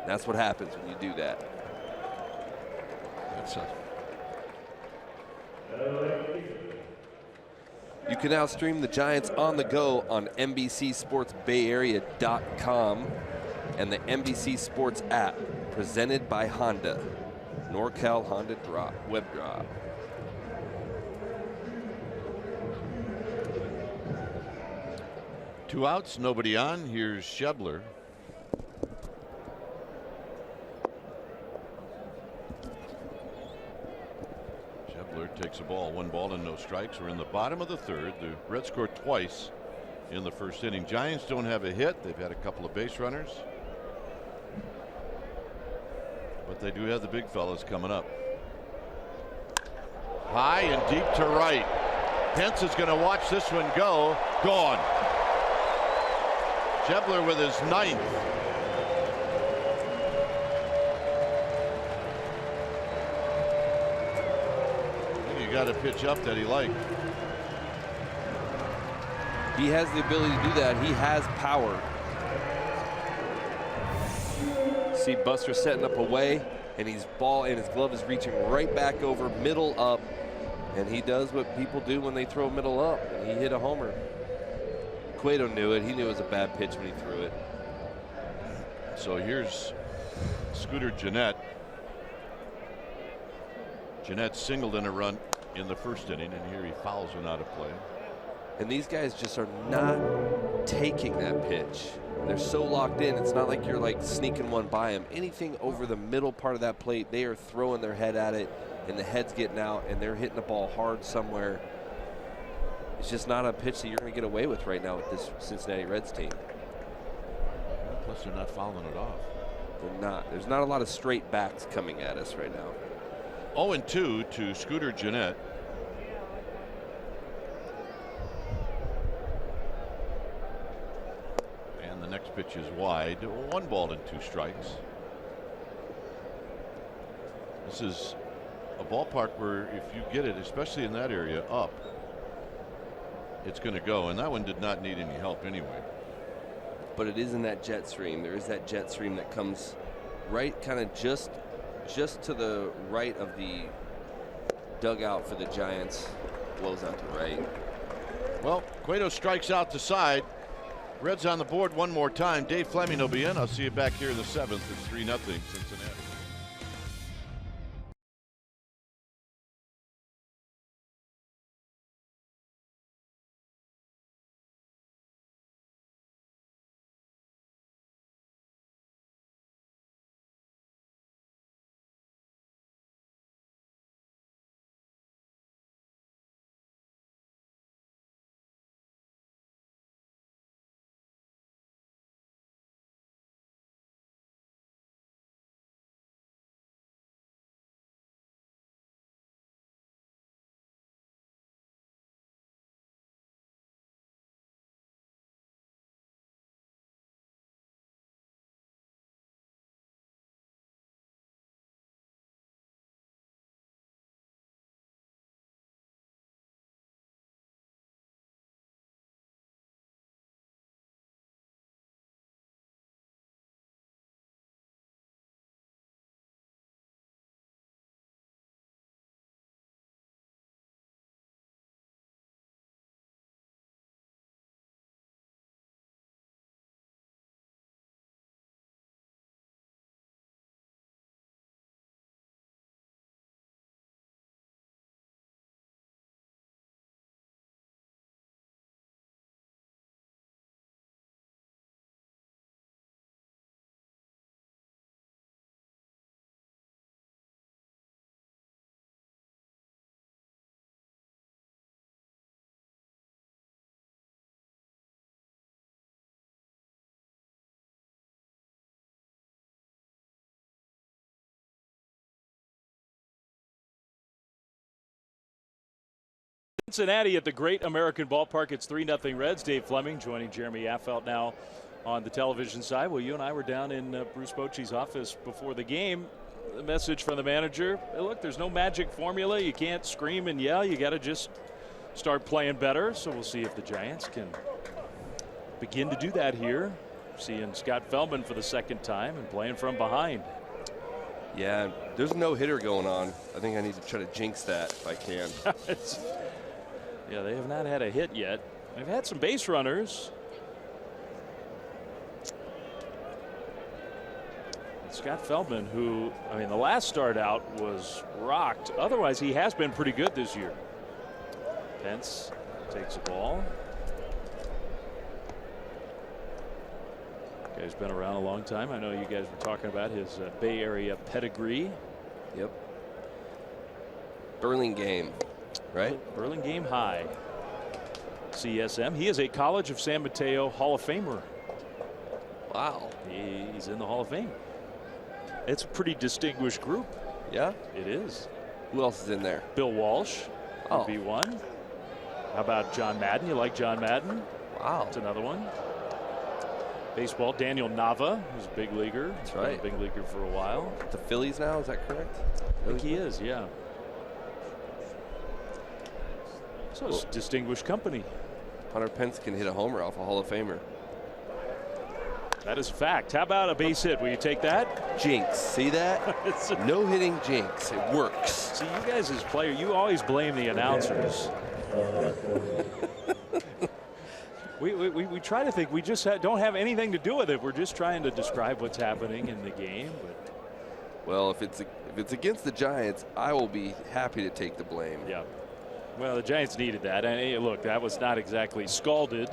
That's what happens when you do that. That's a You can now stream the Giants on the go on NBCSportsBayArea.com and the NBC Sports app, presented by Honda. NorCal Honda Web Drop. Two outs, nobody on. Here's Schebler. Takes a ball, 1 ball and no strikes. We're in the bottom of the 3rd. The Reds scored twice in the 1st inning. Giants don't have a hit. They've had a couple of base runners, but they do have the big fellas coming up. High and deep to right. Pence is going to watch this one go. Gone. Schebler with his 9th. Got a pitch up that he liked. He has the ability to do that. He has power. See Buster setting up away, and his glove is reaching right back over, middle up, and he does what people do when they throw middle up, and he hit a homer. Cueto knew it. He knew it was a bad pitch when he threw it. So here's Scooter Gennett. Gennett singled in a run in the 1st inning, and here he fouls one out of play. And these guys just are not taking that pitch. They're so locked in. It's not like you're like sneaking one by them. Anything over the middle part of that plate, they are throwing their head at it, and the head's getting out, and they're hitting the ball hard somewhere. It's just not a pitch that you're going to get away with right now with this Cincinnati Reds team. Plus, they're not fouling it off. They're not. There's not a lot of straight backs coming at us right now. 0-2 to Scooter Gennett. Next pitch is wide. 1 ball and 2 strikes. This is a ballpark where if you get it, especially in that area, up, it's going to go. And that one did not need any help anyway. But it is in that jet stream. There is that jet stream that comes right kind of just to the right of the dugout for the Giants. Blows out to right. Well, Cueto strikes out the side. Reds on the board one more time. Dave Fleming will be in. I'll see you back here in the 7th. It's 3-0 Cincinnati. Cincinnati at the Great American Ballpark. It's 3-0 Reds. Dave Fleming joining Jeremy Affelt now on the television side. Well, you and I were down in Bruce Bochy's office before the game. The message from the manager, hey, look, there's no magic formula. You can't scream and yell. You got to just start playing better. So we'll see if the Giants can begin to do that here. Seeing Scott Feldman for the 2nd time and playing from behind. Yeah, there's no hitter going on. I think I need to try to jinx that if I can. Yeah, they have not had a hit yet. They've had some base runners. Scott Feldman, who, I mean, the last start out was rocked. Otherwise, he has been pretty good this year. Pence takes a ball. Guy's been around a long time. I know you guys were talking about his Bay Area pedigree. Yep. Burlingame, right? Burlingame High. CSM. He is a College of San Mateo Hall of Famer. Wow. He's in the Hall of Fame. It's a pretty distinguished group. Yeah? It is. Who else is in there? Bill Walsh would be one. How about John Madden? You like John Madden? Wow. That's another one. Baseball, Daniel Nava, who's a big leaguer. That's right. Been a big leaguer for a while. The Phillies now, is that correct? I think he is, yeah. So it's a distinguished company. Hunter Pence can hit a homer off a Hall of Famer. That is a fact. How about a base hit? Will you take that? Jinx. See that? No hitting jinx. It works. See, you guys as players, you always blame the announcers. We try to think we just don't have anything to do with it. We're just trying to describe what's happening in the game. But well, if it's against the Giants, I will be happy to take the blame. Yeah. Well, the Giants needed that. And hey, look, that was not exactly scalded,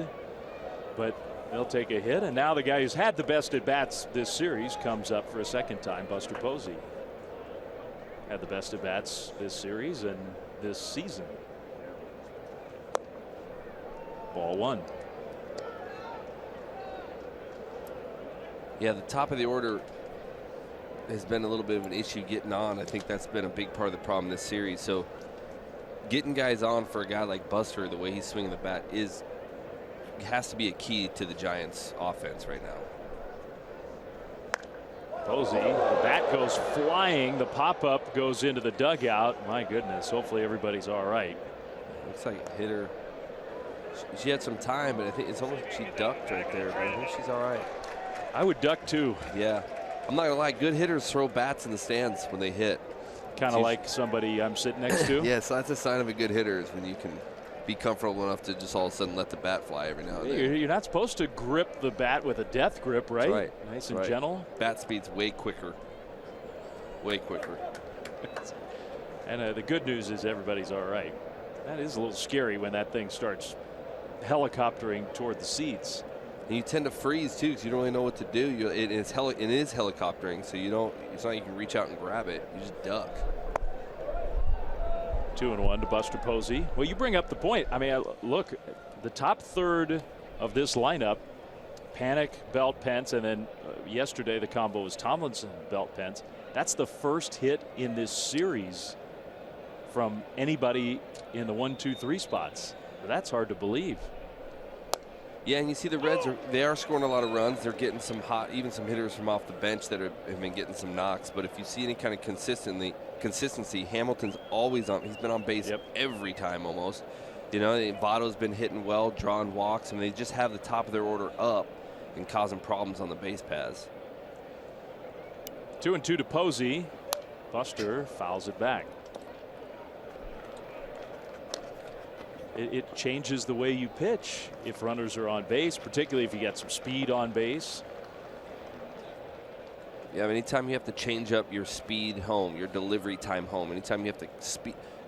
but they'll take a hit. And now the guy who's had the best at bats this series comes up for a 2nd time. Buster Posey had the best at bats this series and this season. Ball 1. Yeah, the top of the order has been a little bit of an issue getting on. I think that's been a big part of the problem this series. So getting guys on for a guy like Buster, the way he's swinging the bat, is has to be a key to the Giants' offense right now. Posey, the bat goes flying. The pop-up goes into the dugout. My goodness, hopefully everybody's all right. Looks like a hitter. She had some time, but I think it's almost she ducked right there. But I think she's all right. I would duck too. Yeah. I'm not going to lie. Good hitters throw bats in the stands when they hit. Kind of like somebody I'm sitting next to. Yeah, so that's a sign of a good hitter is when you can be comfortable enough to just all of a sudden let the bat fly every now and then. You're not supposed to grip the bat with a death grip, right? That's right. Nice and gentle. Bat speed's way quicker. Way quicker. And the good news is everybody's all right. That is a little scary when that thing starts helicoptering toward the seats. And you tend to freeze too because you don't really know what to do. It is helicoptering, so you don't. It's not like you can reach out and grab it. You just duck. 2-1 to Buster Posey. Well, you bring up the point. I mean, look, the top third of this lineup: Panic, Belt, Pence, and then yesterday the combo was Tomlinson, Belt, Pence. That's the first hit in this series from anybody in the 1, 2, 3 spots. That's hard to believe. Yeah, and you see the Reds they are scoring a lot of runs. They're getting some hot, even some hitters from off the bench that have been getting some knocks. But if you see any kind of consistency, Hamilton's always on. He's been on base every time almost. You know, Votto's been hitting well, drawing walks, and they just have the top of their order up and causing problems on the base paths. 2-2 to Posey. Buster fouls it back. It changes the way you pitch if runners are on base, particularly if you get some speed on base. Yeah, anytime you have to change up your speed home, your delivery time home, anytime you have to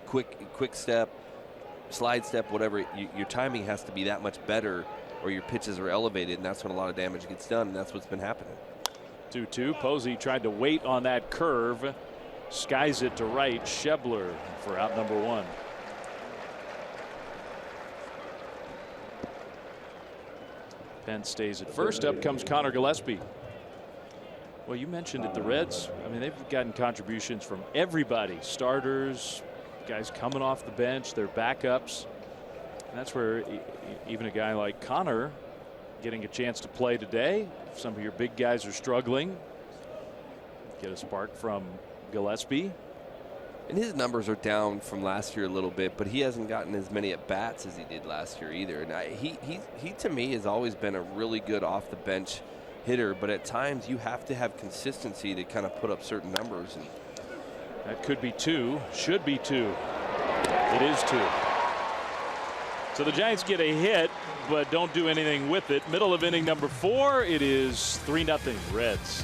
quick step, slide step, whatever, your timing has to be that much better or your pitches are elevated, and that's when a lot of damage gets done, and that's what's been happening. 2-2. Posey tried to wait on that curve, skies it to right. Schebler for out number 1. Penn stays at first. Up comes Conor Gillespie. Well, you mentioned it, the Reds. I mean, they've gotten contributions from everybody. Starters, guys coming off the bench, their backups. And that's where even a guy like Conor getting a chance to play today. If some of your big guys are struggling, get a spark from Gillespie. And his numbers are down from last year a little bit, but he hasn't gotten as many at bats as he did last year either. And he to me has always been a really good off the bench hitter, but at times you have to have consistency to kind of put up certain numbers. And that could be 2, should be 2. It is 2. So the Giants get a hit, but don't do anything with it. Middle of inning number 4, it is 3-0 Reds.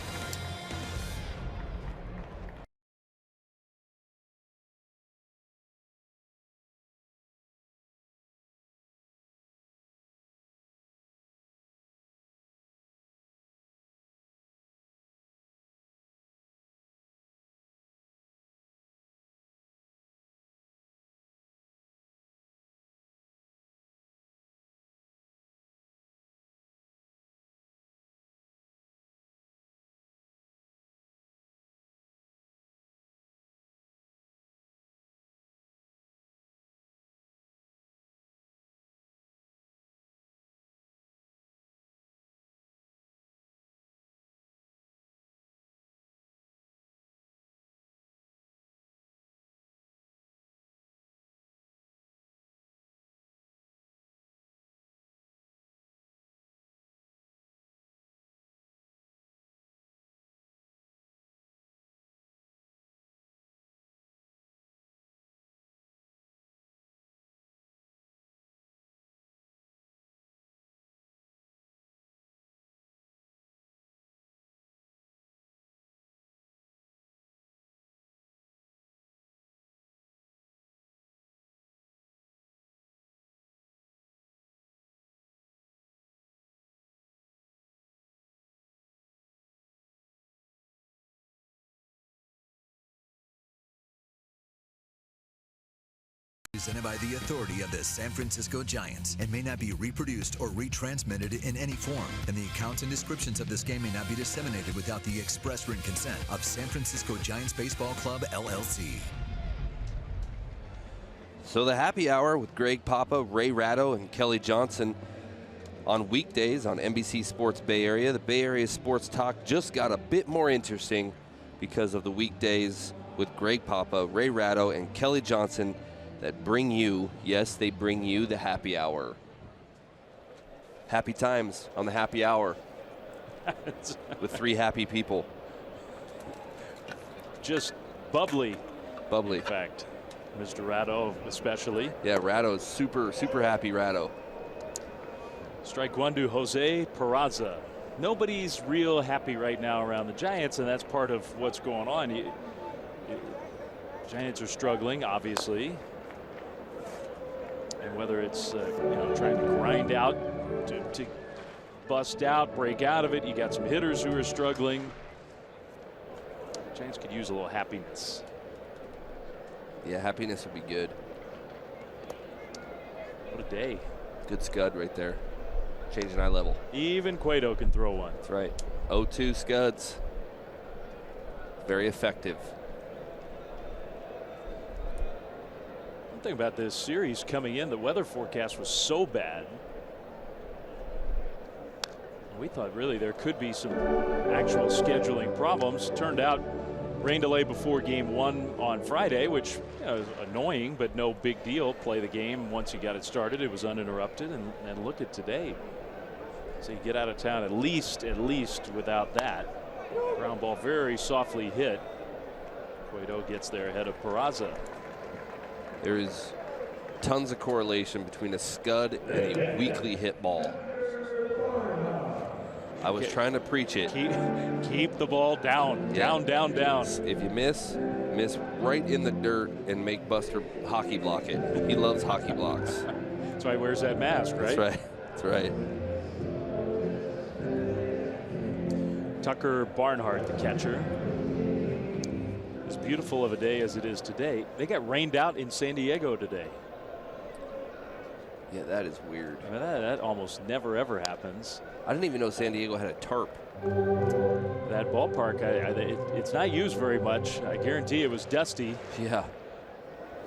Presented by the authority of the San Francisco Giants and may not be reproduced or retransmitted in any form. And the accounts and descriptions of this game may not be disseminated without the express written consent of San Francisco Giants Baseball Club, LLC. So the happy hour with Greg Papa, Ray Ratto, and Kelly Johnson on weekdays on NBC Sports Bay Area. The Bay Area Sports Talk just got a bit more interesting because of the weekdays with Greg Papa, Ray Ratto, and Kelly Johnson that bring you, yes, they bring you the happy hour. Happy times on the happy hour with three happy people. Just bubbly. Bubbly. In fact, Mr. Ratto especially. Yeah, Ratto's super happy Ratto. Strike one to Jose Peraza. Nobody's real happy right now around the Giants, and that's part of what's going on. Giants are struggling, obviously. And whether it's trying to grind out, to bust out, break out of it, you got some hitters who are struggling. Giants could use a little happiness. Yeah, happiness would be good. What a day. Good scud right there. Changing eye level. Even Cueto can throw one. That's right. 0-2 scuds. Very effective. One thing about this series coming in, the weather forecast was so bad. We thought really there could be some actual scheduling problems. Turned out rain delay before game one on Friday, which is annoying, but no big deal. Play the game once you got it started. It was uninterrupted, and look at today. So you get out of town at least without that. Ground ball very softly hit. Cueto gets there ahead of Peraza. There is tons of correlation between a scud and a weakly hit ball. I was trying to preach it. Keep the ball down, down. If you miss right in the dirt and make Buster hockey block it. He loves hockey blocks. That's why he wears that mask, right? That's right. That's right. Tucker Barnhart, the catcher. As beautiful of a day as it is today, they got rained out in San Diego today. Yeah, that is weird. I mean, that almost never ever happens. I didn't even know San Diego had a tarp. That ballpark, it's not used very much. I guarantee it was dusty. Yeah.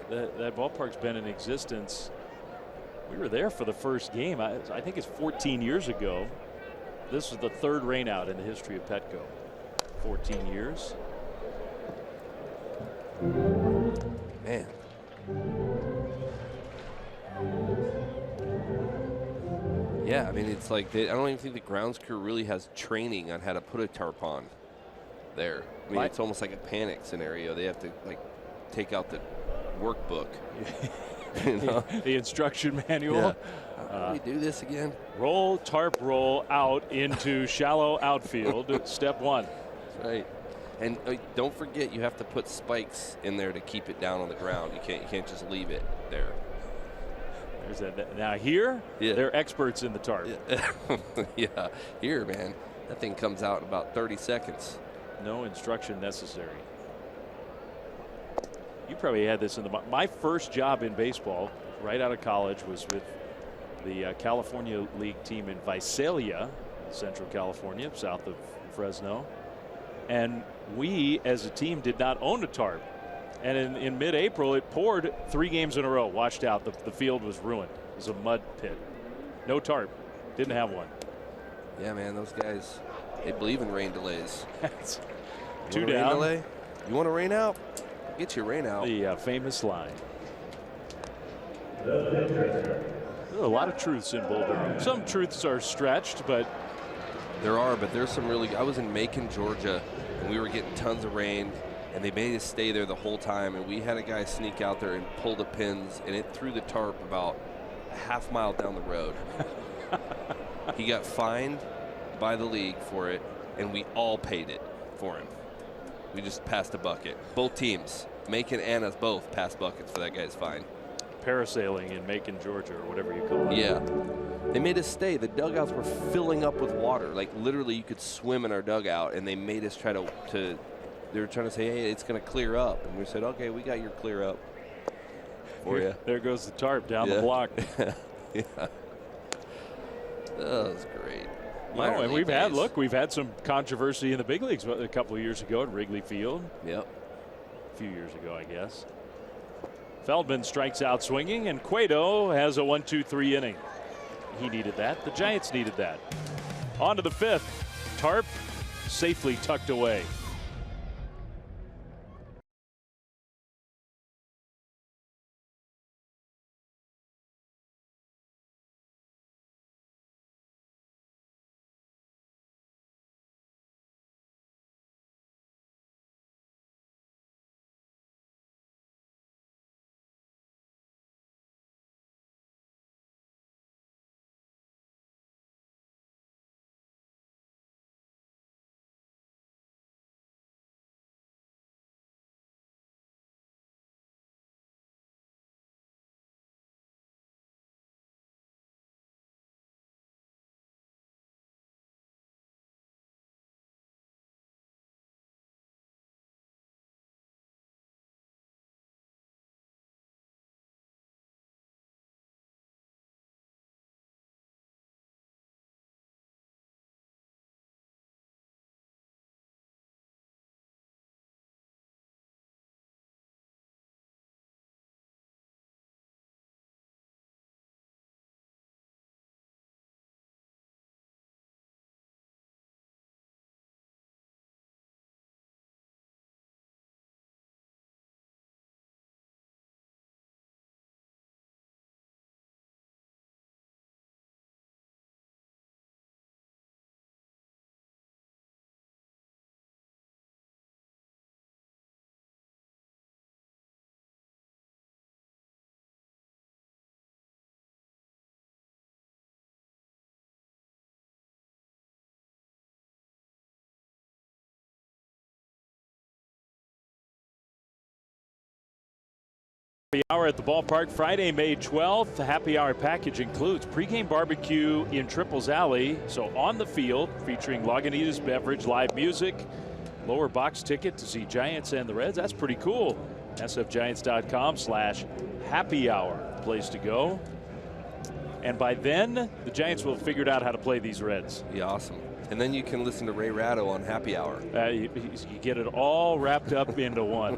That ballpark's been in existence. We were there for the first game. I think it's 14 years ago. This is the third rainout in the history of Petco. 14 years. Man. Yeah, I mean, it's like I don't even think the grounds crew really has training on how to put a tarp on there. I mean, it's almost like a panic scenario. They have to take out the workbook. The instruction manual. Yeah. How do we do this again? Roll, tarp, roll out into shallow outfield. Step one. That's right. And don't forget, you have to put spikes in there to keep it down on the ground. You can't just leave it there. There's that. Now here, they're experts in the tarp. Yeah. Here, man, that thing comes out in about 30 seconds. No instruction necessary. You probably had this in my first job in baseball, right out of college, was with the California League team in Visalia, Central California, south of Fresno. And we, as a team, did not own a tarp. And in mid-April, it poured 3 games in a row, washed out. The field was ruined. It was a mud pit. No tarp. Didn't have one. Yeah, man, those guys, they believe in rain delays. 2 down. Rain delay? You want to rain out? Get your rain out. The famous line. There are a lot of truths in Bull Durham. Some truths are stretched, but there's some really. I was in Macon, Georgia, and we were getting tons of rain, and they made us stay there the whole time. And we had a guy sneak out there and pull the pins, and it threw the tarp about a half mile down the road. He got fined by the league for it, and we all paid it for him. We just passed a bucket. Both teams, Macon and us both, passed buckets for that guy's fine. Parasailing in Macon, Georgia, or whatever you call it. Yeah. They made us stay. The dugouts were filling up with water. Like, literally, you could swim in our dugout, and they made us try to they were trying to say, hey, it's going to clear up. And we said, okay, we got your clear up for you. There goes the tarp down the block. Yeah. That was great. And we've had some controversy in the big leagues a couple of years ago at Wrigley Field. Yep. A few years ago, I guess. Feldman strikes out swinging, and Cueto has a 1-2-3 inning. he needed that. The Giants needed that. On to the 5th. Tarp safely tucked away. Happy hour at the ballpark Friday, May 12th. The happy hour package includes pregame barbecue in Triples Alley. So on the field, featuring Lagunitas beverage, live music, lower box ticket to see Giants and the Reds. That's pretty cool. sfgiants.com/happy hour. Place to go. And by then, the Giants will have figured out how to play these Reds. Yeah, awesome. And then you can listen to Ray Ratto on happy hour. You get it all wrapped up into one.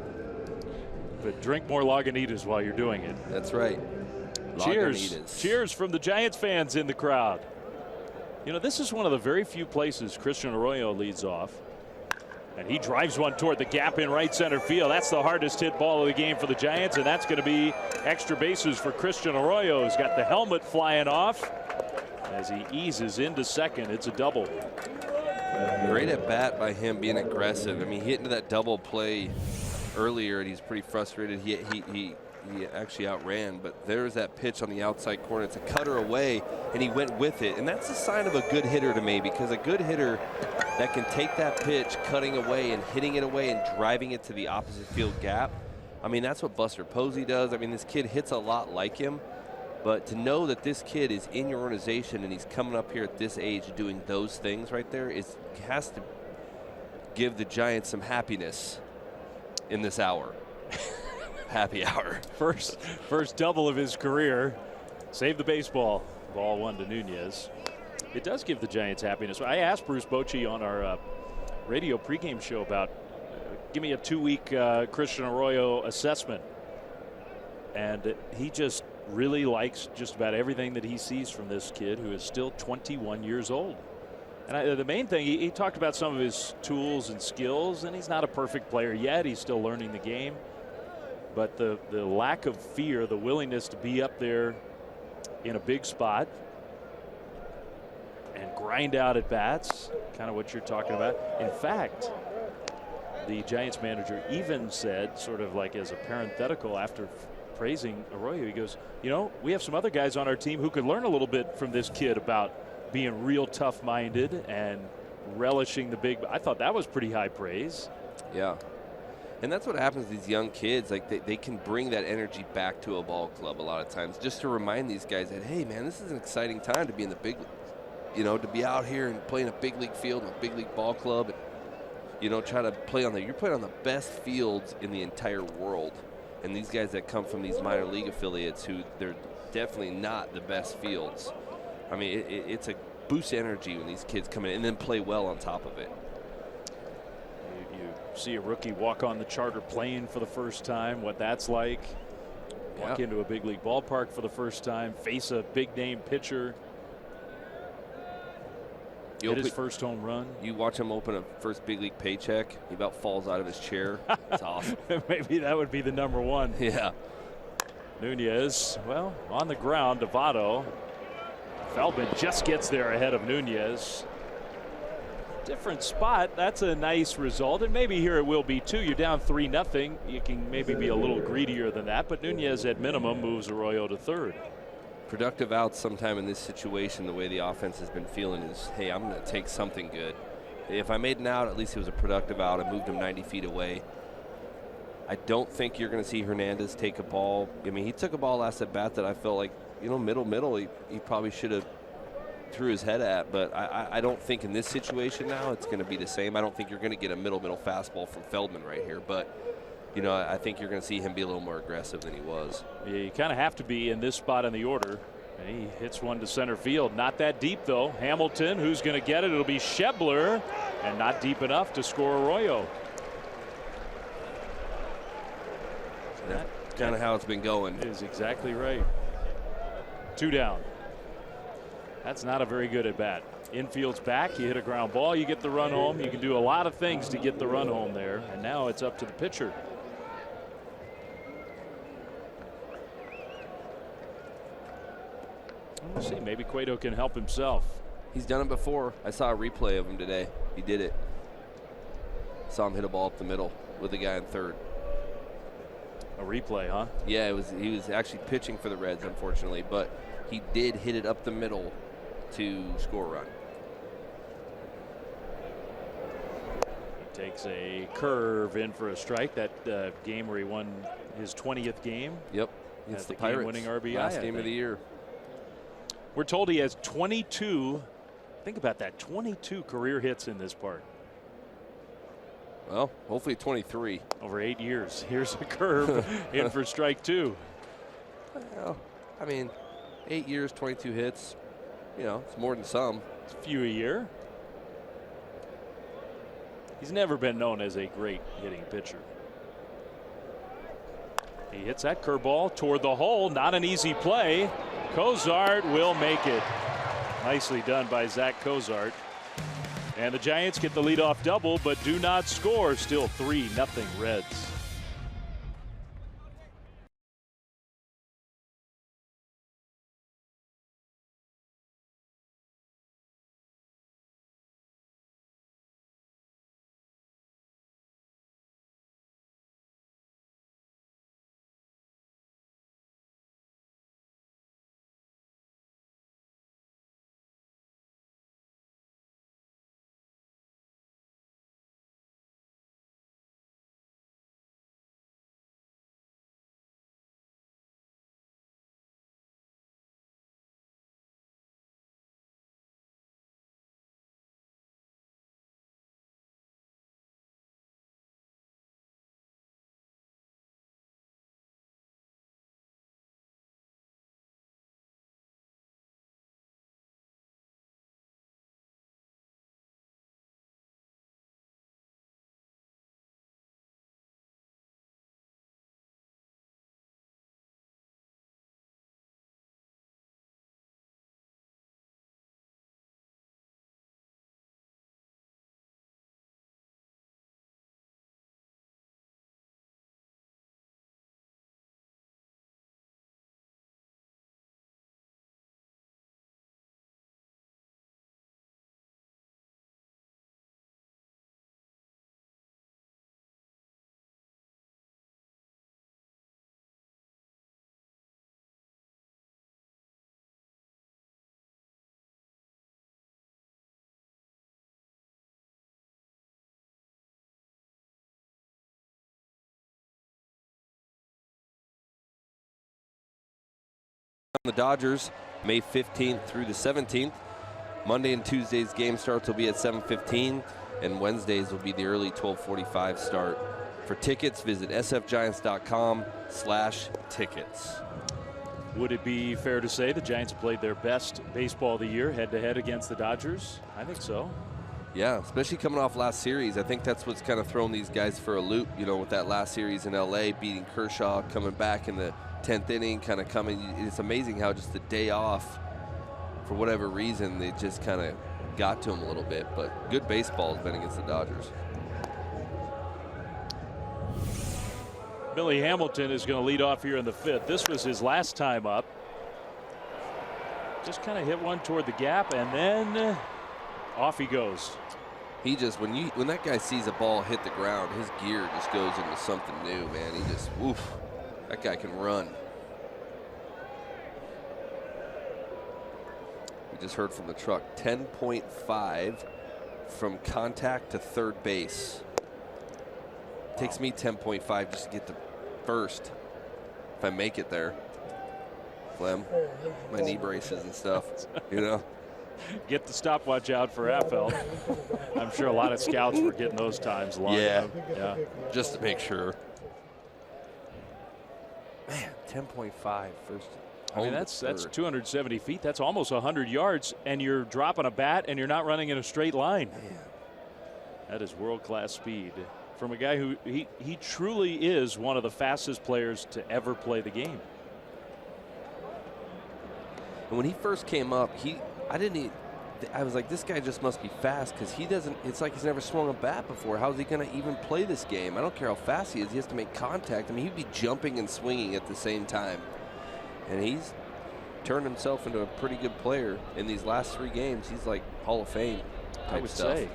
But drink more Lagunitas while you're doing it. That's right. Cheers. Lagunitas. Cheers from the Giants fans in the crowd. You know, this is one of the very few places Christian Arroyo leads off. And he drives one toward the gap in right center field. That's the hardest hit ball of the game for the Giants, and that's going to be extra bases for Christian Arroyo. He's got the helmet flying off as he eases into second. It's a double. Great at bat by him, being aggressive. I mean, he hit into that double play earlier, and he's pretty frustrated. He actually outran, but there's that pitch on the outside corner. It's a cutter away, and he went with it. And that's a sign of a good hitter to me, because a good hitter that can take that pitch, cutting away and hitting it away and driving it to the opposite field gap. I mean, that's what Buster Posey does. I mean, this kid hits a lot like him. But to know that this kid is in your organization and he's coming up here at this age doing those things right there has to give the Giants some happiness in this hour. Happy hour. First double of his career. Save the baseball. Ball one to Nunez. It does give the Giants happiness. I asked Bruce Bochy on our radio pregame show about give me a 2-week Christian Arroyo assessment. And he just really likes just about everything that he sees from this kid, who is still 21 years old. And the main thing, he talked about some of his tools and skills, and he's not a perfect player yet. He's still learning the game. But the lack of fear, the willingness to be up there in a big spot and grind out at bats, kind of what you're talking about. In fact, the Giants manager even said, sort of like as a parenthetical after praising Arroyo, he goes, you know, we have some other guys on our team who could learn a little bit from this kid about being real tough-minded and relishing the big. I thought that was pretty high praise. Yeah. And that's what happens to these young kids. Like they can bring that energy back to a ball club a lot of times, just to remind these guys that, hey, man, this is an exciting time to be in the big, you know, to be out here and playing a big league field and a big league ball club. And, you know, try to play on you're playing on the best fields in the entire world. And these guys that come from these minor league affiliates, who they're definitely not the best fields. I mean, it's a boost of energy when these kids come in and then play well on top of it. You see a rookie walk on the charter plane for the first time, what that's like. Walk into a big league ballpark for the first time, face a big name pitcher. Hit his first home run. You watch him open a first big league paycheck, he about falls out of his chair. It's awesome. Maybe that would be the number one. Yeah. Nunez, well, on the ground, Devado. Feldman just gets there ahead of Nunez. Different spot. That's a nice result, and maybe here it will be too. You're down 3-0. You can maybe be a little greedier than that, but Nunez at minimum moves Arroyo to third. Productive outs sometime in this situation, the way the offense has been feeling is, hey, I'm going to take something good. If I made an out, at least it was a productive out. I moved him 90 feet away. I don't think you're going to see Hernandez take a ball. I mean, he took a ball last at bat that I felt like, middle, he probably should have threw his head at, but I don't think in this situation now it's going to be the same. I don't think you're going to get a middle fastball from Feldman right here, but I think you're going to see him be a little more aggressive than he was. Yeah, you kind of have to be in this spot in the order. And he hits one to center field. Not that deep, though. Hamilton, who's going to get it? It'll be Schebler, and not deep enough to score Arroyo. That's kind of how it's been going. Is exactly right. 2 down. That's not a very good at bat. Infield's back. You hit a ground ball. You get the run home. You can do a lot of things to get the run home there. And now it's up to the pitcher. We'll see. Maybe Cueto can help himself. He's done it before. I saw a replay of him today. He did it. Saw him hit a ball up the middle with a guy in third. A replay, huh? Yeah, he was actually pitching for the Reds, unfortunately, but he did hit it up the middle to score a run. He takes a curve in for a strike. That game where he won his 20th game. Yep. It's the Pirates. Winning RBI. Last game of the year. We're told he has 22. Think about that. 22 career hits in this park. Well, hopefully 23. Over 8 years. Here's a curve in for strike 2. Well, I mean, 8 years, 22 hits. It's more than some. It's a few a year. He's never been known as a great hitting pitcher. He hits that curveball toward the hole. Not an easy play. Cozart will make it. Nicely done by Zach Cozart. And the Giants get the leadoff double, but do not score. Still 3-0 Reds. The Dodgers, May 15th through the 17th. Monday and Tuesday's game starts will be at 7:15, and Wednesdays will be the early 12:45 start. For tickets, visit sfgiants.com/tickets. Would it be fair to say the Giants played their best baseball of the year head-to-head against the Dodgers? I think so. Yeah, especially coming off last series. I think that's what's kind of thrown these guys for a loop, with that last series in L.A., beating Kershaw, coming back in the 10th inning, kind of coming. It's amazing how just the day off, for whatever reason, they just kind of got to him a little bit, but good baseball has been against the Dodgers. Billy Hamilton is going to lead off here in the 5th. This was his last time up. Just kind of hit one toward the gap, and then off he goes. He just, when that guy sees a ball hit the ground, his gear just goes into something new, man. He just, woof, that guy can run. We just heard from the truck, 10.5 from contact to third base. Takes me 10.5 just to get to first, if I make it there. Flem, my knee braces and stuff, you know. Get the stopwatch out for FL. I'm sure a lot of scouts were getting those times lined up. Yeah, just to make sure. Man, 10.5 first. I mean, that's 270 feet. That's almost 100 yards, and you're dropping a bat, and you're not running in a straight line. Man. That is world-class speed from a guy who he truly is one of the fastest players to ever play the game. And when he first came up, I was like, this guy just must be fast, because he doesn't, it's like he's never swung a bat before. How's he going to even play this game? I don't care how fast he is. He has to make contact. I mean, he'd be jumping and swinging at the same time. And he's turned himself into a pretty good player in these last 3 games. He's like Hall of Fame type I would stuff. say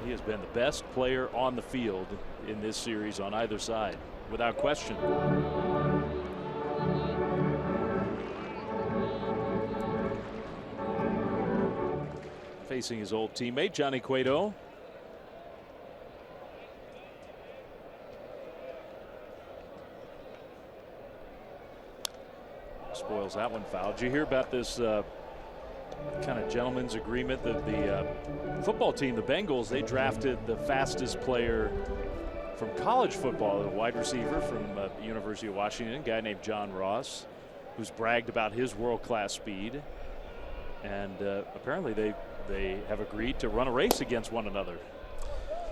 he has been the best player on the field in this series on either side, without question. Facing his old teammate Johnny Cueto. Spoils that one foul. Did you hear about this kind of gentleman's agreement that the football team, the Bengals, they drafted the fastest player from college football, a wide receiver from the University of Washington, a guy named John Ross, who's bragged about his world-class speed. And apparently they have agreed to run a race against one another,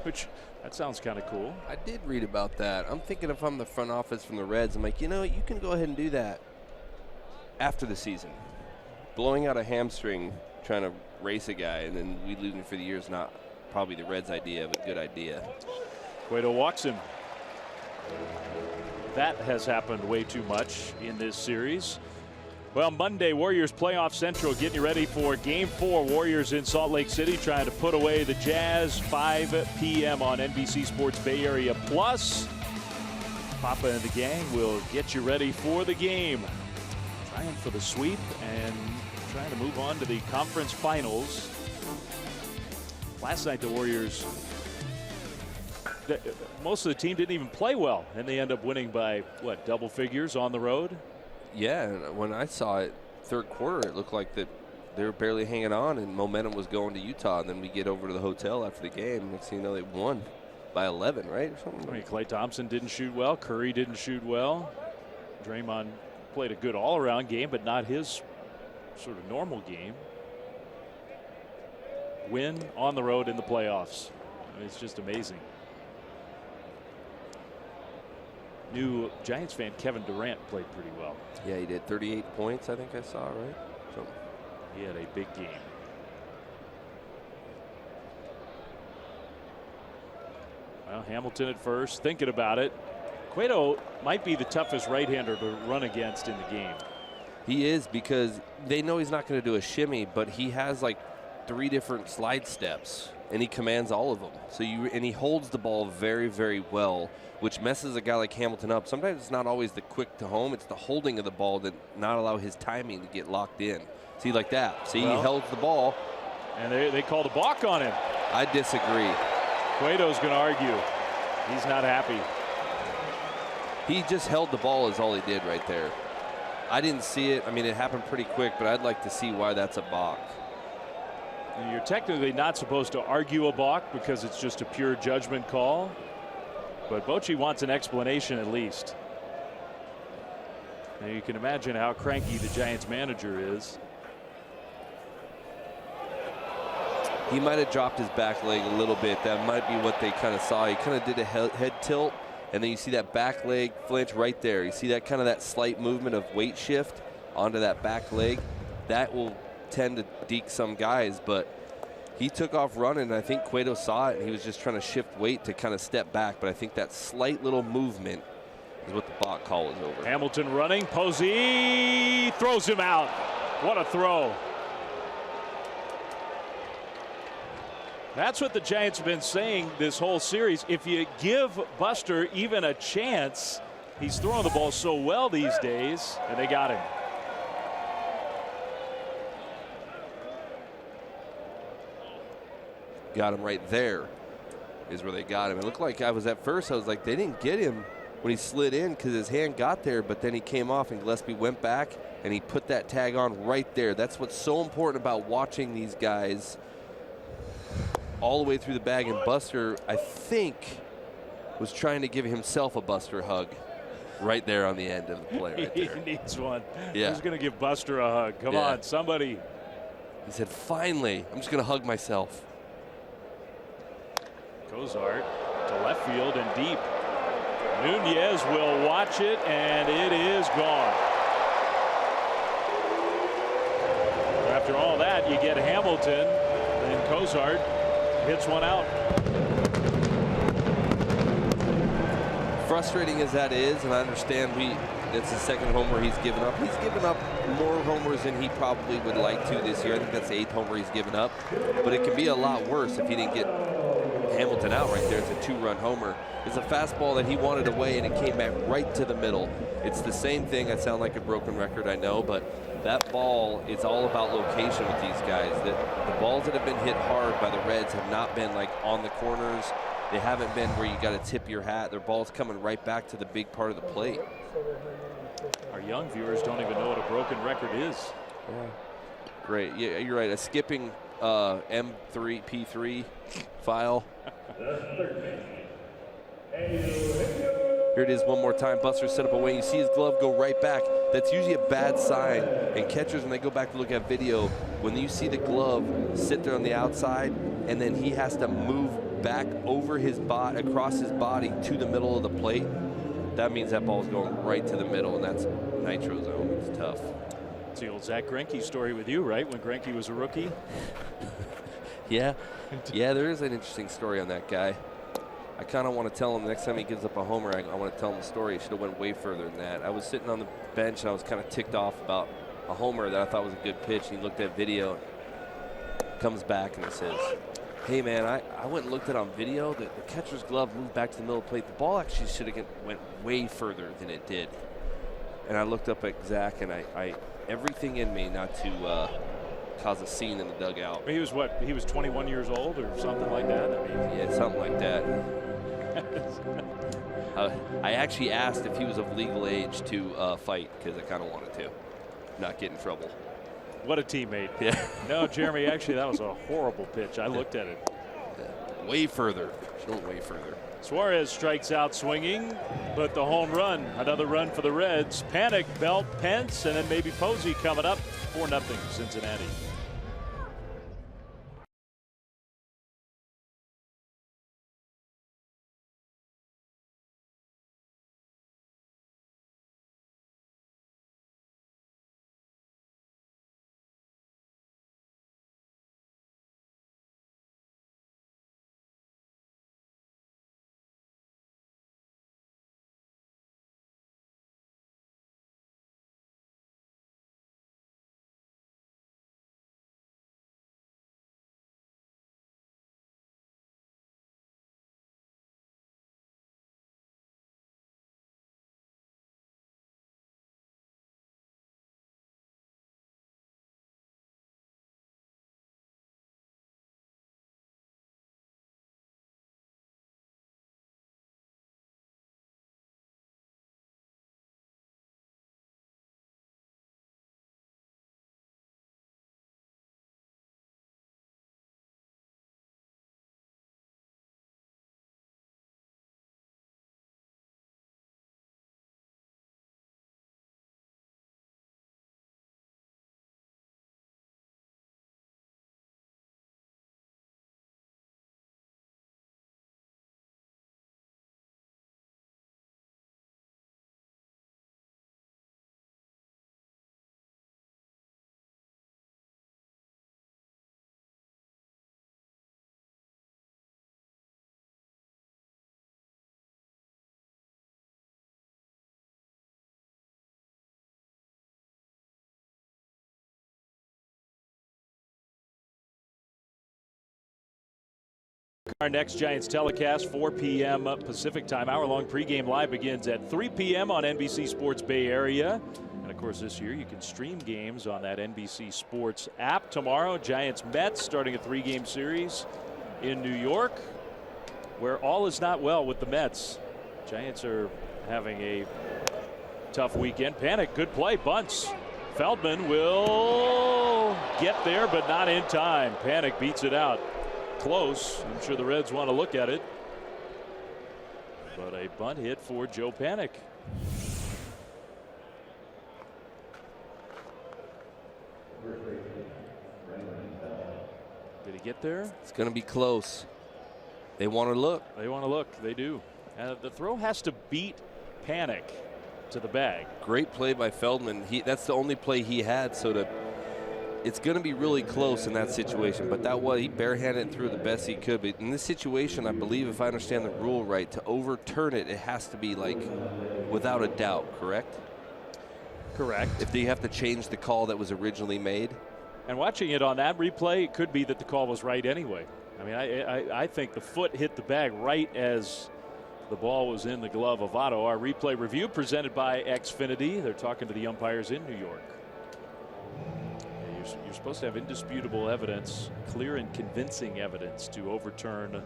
which that sounds kind of cool. I did read about that. I'm thinking if I'm the front office from the Reds, I'm like, you know, you can go ahead and do that after the season. Blowing out a hamstring trying to race a guy and then we lose him for the year is not probably the Reds' idea of a good idea. Cueto walks him. That has happened way too much in this series. Well, Monday, Warriors Playoff Central getting you ready for Game 4. Warriors in Salt Lake City trying to put away the Jazz. 5 p.m. on NBC Sports Bay Area Plus. Papa and the gang will get you ready for the game. Trying for the sweep and trying to move on to the conference finals. Last night, the Warriors, most of the team didn't even play well, and they end up winning by, what, double figures on the road? Yeah, and when I saw it third quarter, it looked like that they were barely hanging on and momentum was going to Utah. And then we get over to the hotel after the game. Next thing you know, they won by 11, right? Or something. I mean, Klay Thompson didn't shoot well. Curry didn't shoot well. Draymond played a good all-around game, but not his sort of normal game. Win on the road in the playoffs. I mean, it's just amazing. New Giants fan Kevin Durant played pretty well. Yeah, he did. 38 points, I think I saw, right? Something. He had a big game. Well, Hamilton at first, thinking about it. Cueto might be the toughest right-hander to run against in the game. He is, because they know he's not going to do a shimmy, but he has like 3 different slide steps, and he commands all of them. So and he holds the ball very, very well, which messes a guy like Hamilton up. Sometimes it's not always the quick to home, it's the holding of the ball that not allow his timing to get locked in. See, like that. See, well, he held the ball. And they called a balk on him. I disagree. Cueto's going to argue. He's not happy. He just held the ball is all he did right there. I didn't see it. I mean, it happened pretty quick, but I'd like to see why that's a balk. You're technically not supposed to argue a balk because it's just a pure judgment call. But Bochy wants an explanation at least. Now you can imagine how cranky the Giants manager is. He might have dropped his back leg a little bit. That might be what they kind of saw. He kind of did a head tilt, and then you see that back leg flinch right there. You see that kind of that slight movement of weight shift onto that back leg. That will tend to deke some guys, but he took off running, and I think Cueto saw it, and he was just trying to shift weight to kind of step back. But I think that slight little movement is what the balk call was over. Hamilton running. Posey throws him out. What a throw. That's what the Giants have been saying this whole series. If you give Buster even a chance, he's throwing the ball so well these days, and they got him. Got him right there is where they got him. It looked like I was like, they didn't get him when he slid in because his hand got there, but then he came off and Gillespie went back and he put that tag on right there. That's what's so important about watching these guys all the way through the bag. And Buster, I think, was trying to give himself a Buster hug right there on the end of the play right there. He needs one. Yeah. Who's going to give Buster a hug? Come on, somebody. He said, finally, I'm just going to hug myself. Cozart to left field and deep. Nunez will watch it, and it is gone. After all that, you get Hamilton, and Cozart hits one out. Frustrating as that is, and I understand that's the second homer he's given up. He's given up more homers than he probably would like to this year. I think that's the 8th homer he's given up. But it can be a lot worse if he didn't get Hamilton out right there. It's a 2-run homer. It's a fastball that he wanted away, and it came back right to the middle. It's the same thing. I sound like a broken record, I know, but that ball is all about location with these guys. The balls that have been hit hard by the Reds have not been like on the corners. They haven't been where you got to tip your hat. Their ball's coming right back to the big part of the plate. Our young viewers don't even know what a broken record is. Yeah. Great. Yeah, you're right. A skipping M3, P3 file. Here it is one more time. Buster set up away. You see his glove go right back. That's usually a bad sign. And catchers, when they go back to look at video, when you see the glove sit there on the outside and then he has to move back over his body, across his body to the middle of the plate, that means that ball is going right to the middle, and that's nitro zone. It's tough. It's the old Zach Greinke story with you, right? When Greinke was a rookie. Yeah, there is an interesting story on that guy. I kind of want to tell him next time he gives up a homer, I want to tell him the story. He should have went way further than that. I was sitting on the bench, and I was kind of ticked off about a homer that I thought was a good pitch, and he looked at video, comes back, and he says, hey, man, I went and looked at it on video. The catcher's glove moved back to the middle of the plate. The ball actually should have went way further than it did. And I looked up at Zach, and I everything in me not to cause a scene in the dugout. He was what? He was 21 years old or something like that? I mean, yeah, something like that. I actually asked if he was of legal age to fight because I kind of wanted to not get in trouble. What a teammate. Yeah. No, Jeremy, actually, that was a horrible pitch. I looked at it. Yeah. Way further. She went way further. Suarez strikes out swinging, but the home run, another run for the Reds. Panic, Belt, Pence, and then maybe Posey coming up. 4-0 Cincinnati. Our next Giants telecast, 4 p.m. Pacific time. Hour-long pregame live begins at 3 p.m. on NBC Sports Bay Area. And, of course, this year you can stream games on that NBC Sports app. Tomorrow, Giants-Mets starting a 3-game series in New York, where all is not well with the Mets. Giants are having a tough weekend. Panic, good play, bunts. Feldman will get there, but not in time. Panic beats it out. Close. I'm sure the Reds want to look at it. But a bunt hit for Joe Panic. Did he get there? It's going to be close. They want to look. They want to look. They do. The throw has to beat Panic to the bag. Great play by Feldman. That's the only play he had, so it's going to be really close in that situation. But he barehanded it through the best he could. But in this situation, I believe, if I understand the rule right, to overturn it, it has to be like without a doubt, correct? Correct. If they have to change the call that was originally made. And watching it on that replay, it could be that the call was right anyway. I mean, I think the foot hit the bag right as the ball was in the glove of Otto. Our replay review presented by Xfinity. They're talking to the umpires in New York. You're supposed to have indisputable evidence, clear and convincing evidence, to overturn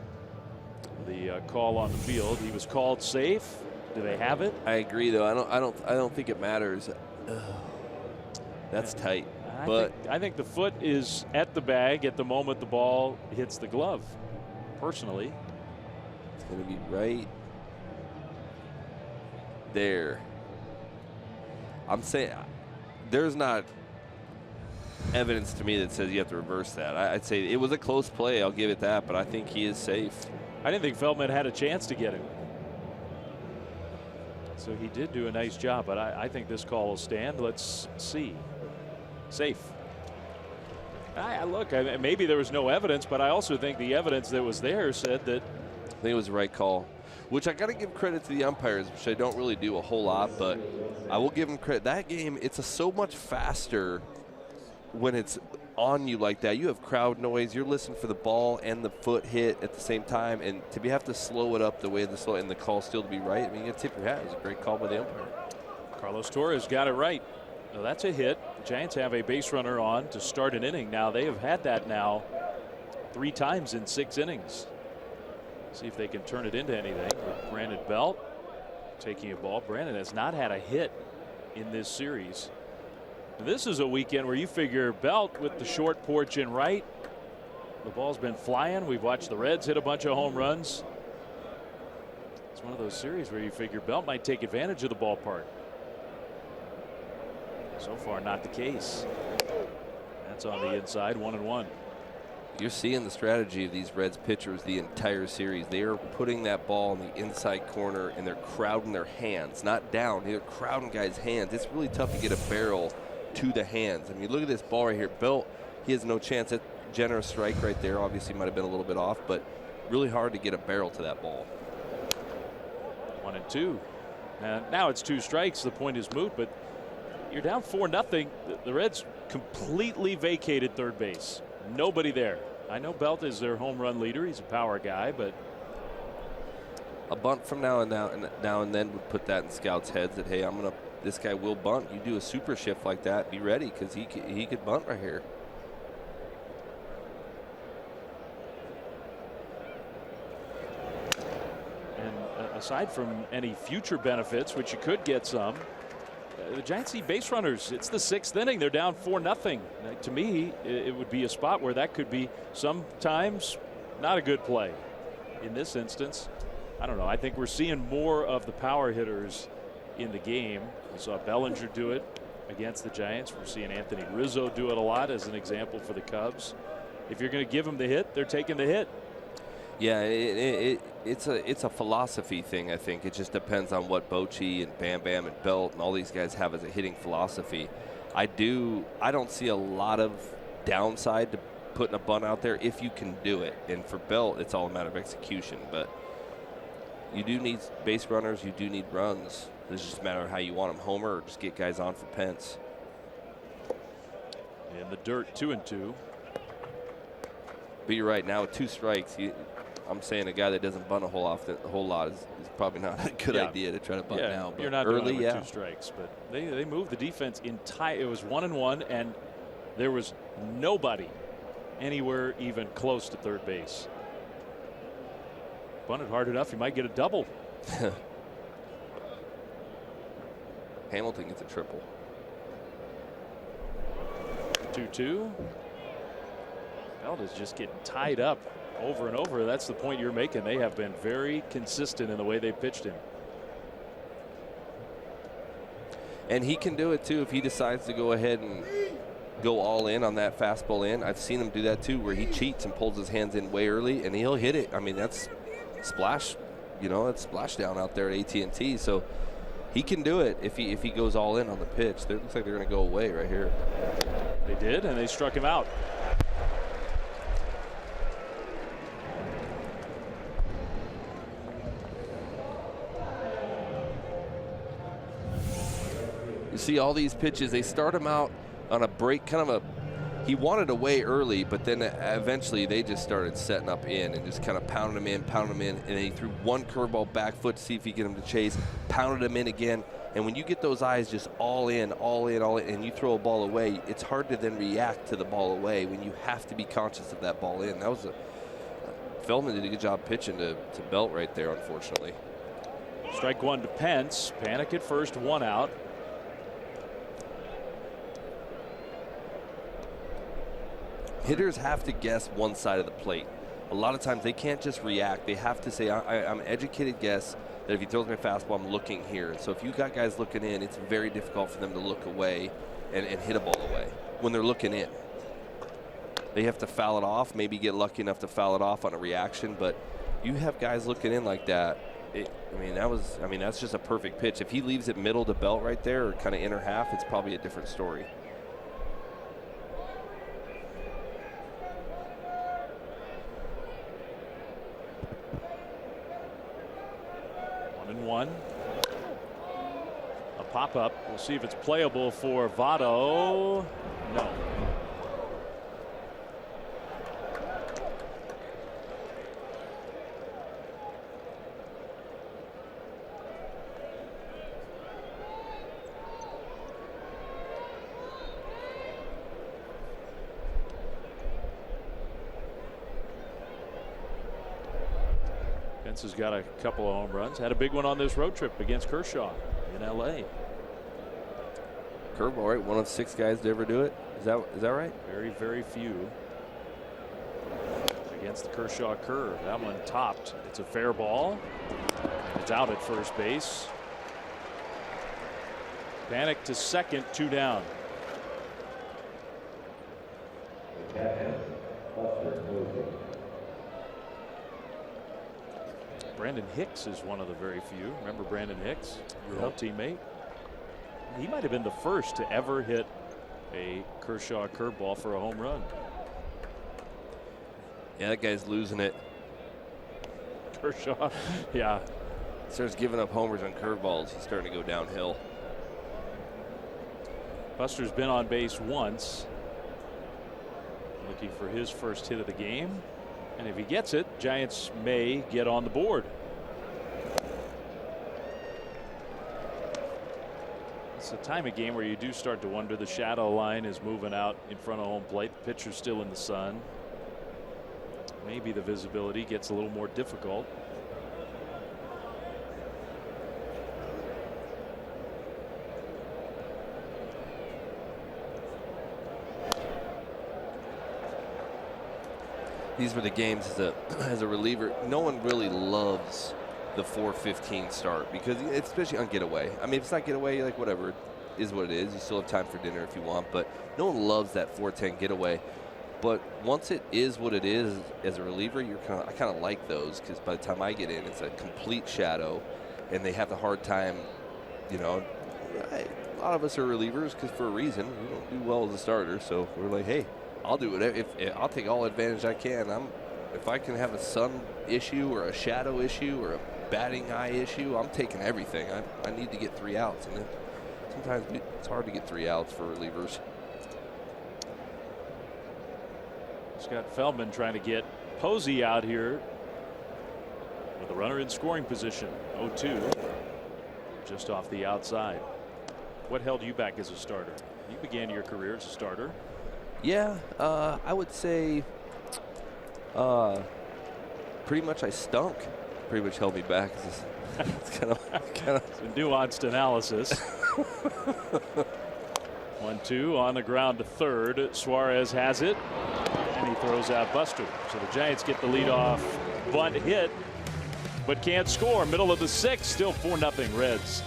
the call on the field. He was called safe. Do they have it? I agree, though. I don't think it matters. That's tight. I think the foot is at the bag at the moment the ball hits the glove. Personally, it's going to be right there. I'm saying there's not evidence to me that says you have to reverse that. I'd say it was a close play. I'll give it that, but I think he is safe. I didn't think Feldman had a chance to get him. So he did do a nice job, but I think this call will stand. Let's see. Safe. Look, maybe there was no evidence, but I also think the evidence that was there said that. I think it was the right call, which I got to give credit to the umpires, which I don't really do a whole lot, but I will give them credit. That game, it's so much faster when it's on you like that. You have crowd noise. You're listening for the ball and the foot hit at the same time, and to have to slow it up the way and the call still to be right. I mean, you got to tip your hat. It was a great call by the umpire. Carlos Torres got it right. Now that's a hit. The Giants have a base runner on to start an inning. Now they have had that now 3 times in 6 innings. See if they can turn it into anything. With Brandon Belt taking a ball. Brandon has not had a hit in this series. This is a weekend where you figure Belt with the short porch in right. The ball's been flying. We've watched the Reds hit a bunch of home runs. It's one of those series where you figure Belt might take advantage of the ballpark. So far, not the case. That's on the inside, 1-1. You're seeing the strategy of these Reds pitchers the entire series. They are putting that ball in the inside corner, and they're crowding their hands, not down. They're crowding guys' hands. It's really tough to get a barrel to the hands. I mean, look at this ball right here. Belt, he has no chance. That generous strike right there obviously might have been a little bit off, but really hard to get a barrel to that ball. 1-2. Now it's 2 strikes. The point is moot, but you're down 4-0. The Reds completely vacated third base. Nobody there. I know Belt is their home run leader. He's a power guy, but a bunt from now and then would put that in scouts' heads that, hey, this guy will bunt. You do a super shift like that, be ready, because he could bunt right here. And aside from any future benefits, which you could get some, the Giants need base runners. It's the 6th inning. They're down 4-0. To me, it would be a spot where that could be sometimes not a good play. In this instance, I don't know. I think we're seeing more of the power hitters in the game. We saw Bellinger do it against the Giants. We're seeing Anthony Rizzo do it a lot as an example for the Cubs. If you're going to give them the hit, they're taking the hit. Yeah, it's a philosophy thing, I think. It just depends on what Bochy and Bam Bam and Belt and all these guys have as a hitting philosophy. I don't see a lot of downside to putting a bunt out there if you can do it. And for Belt, it's all a matter of execution. But you do need base runners. You do need runs. It's just a matter of how you want them, homer or just get guys on for Pence. In the dirt, 2-2. But you're right. Now with 2 strikes, I'm saying a guy that doesn't bunt a whole lot is probably not a good idea to try to bunt now. But you're not early, doing it with 2 strikes, but they moved the defense it was 1-1, and there was nobody anywhere even close to third base. Bunted hard enough, you might get a double. Hamilton gets a triple. 2-2. Belt is just getting tied up over and over. That's the point you're making. They have been very consistent in the way they pitched him. And he can do it too if he decides to go ahead and go all in on that fastball in. I've seen him do that too, where he cheats and pulls his hands in way early, and he'll hit it. I mean, that's splash, that's splash down out there at AT&T. So he can do it if he goes all in on the pitch. It looks like they're going to go away right here. They did, and they struck him out. You see all these pitches, they start him out on a break, he wanted away early, but then eventually they just started setting up in and just kind of pounding him in, and then he threw one curveball back foot to see if he could get him to chase, pounded him in again. And when you get those eyes just all in, and you throw a ball away, it's hard to then react to the ball away when you have to be conscious of that ball in. That was Feldman did a good job pitching to Belt right there, unfortunately. Strike 1 to Pence. Panic at first, 1 out. Hitters have to guess one side of the plate. A lot of times they can't just react. They have to say, I'm an educated guess that if he throws my fastball, I'm looking here. And so if you got guys looking in, it's very difficult for them to look away and hit a ball away when they're looking in. They have to foul it off, maybe get lucky enough to foul it off on a reaction. But you have guys looking in like that. That's just a perfect pitch. If he leaves it middle to Belt right there, or kind of inner half, it's probably a different story. One. A pop-up. We'll see if it's playable for Votto. No. Pence has got a couple of home runs. Had a big one on this road trip against Kershaw in L.A. Curveball, right? One of 6 guys to ever do it. Is that right? Very, very few. Against the Kershaw curve. That one topped. It's a fair ball. It's out at first base. Panic to second, 2 down. Brandon Hicks is one of the very few. Remember Brandon Hicks, your old teammate? He might have been the first to ever hit a Kershaw curveball for a home run. Yeah, that guy's losing it. Kershaw, yeah. Starts giving up homers on curveballs. He's starting to go downhill. Buster's been on base once. Looking for his first hit of the game. And if he gets it, Giants may get on the board. It's a time of game where you do start to wonder. The shadow line is moving out in front of home plate. The pitcher's still in the sun. Maybe the visibility gets a little more difficult. These were the games as a reliever. No one really loves the 4:15 start because, especially on getaway. I mean, if it's not getaway, like whatever, it is what it is. You still have time for dinner if you want, but no one loves that 4:10 getaway. But once it is what it is as a reliever, I kind of like those because by the time I get in, it's a complete shadow, and they have a hard time. A lot of us are relievers because for a reason we don't do well as a starter, so we're like, hey, I'll do it. I'll take all advantage I can. If I can have a sun issue or a shadow issue or a batting eye issue, I'm taking everything. I need to get 3 outs, and sometimes it's hard to get 3 outs for relievers. Scott Feldman trying to get Posey out here The runner in scoring position. 0-2. Just off the outside. What held you back as a starter? You began your career as a starter. Yeah, I would say pretty much I stunk. Pretty much held me back. It's kind of Some nuanced analysis. 1-2 on the ground to third. Suarez has it, and he throws out Buster. So the Giants get the leadoff bunt hit, but can't score. Middle of the sixth, still 4-0 Reds.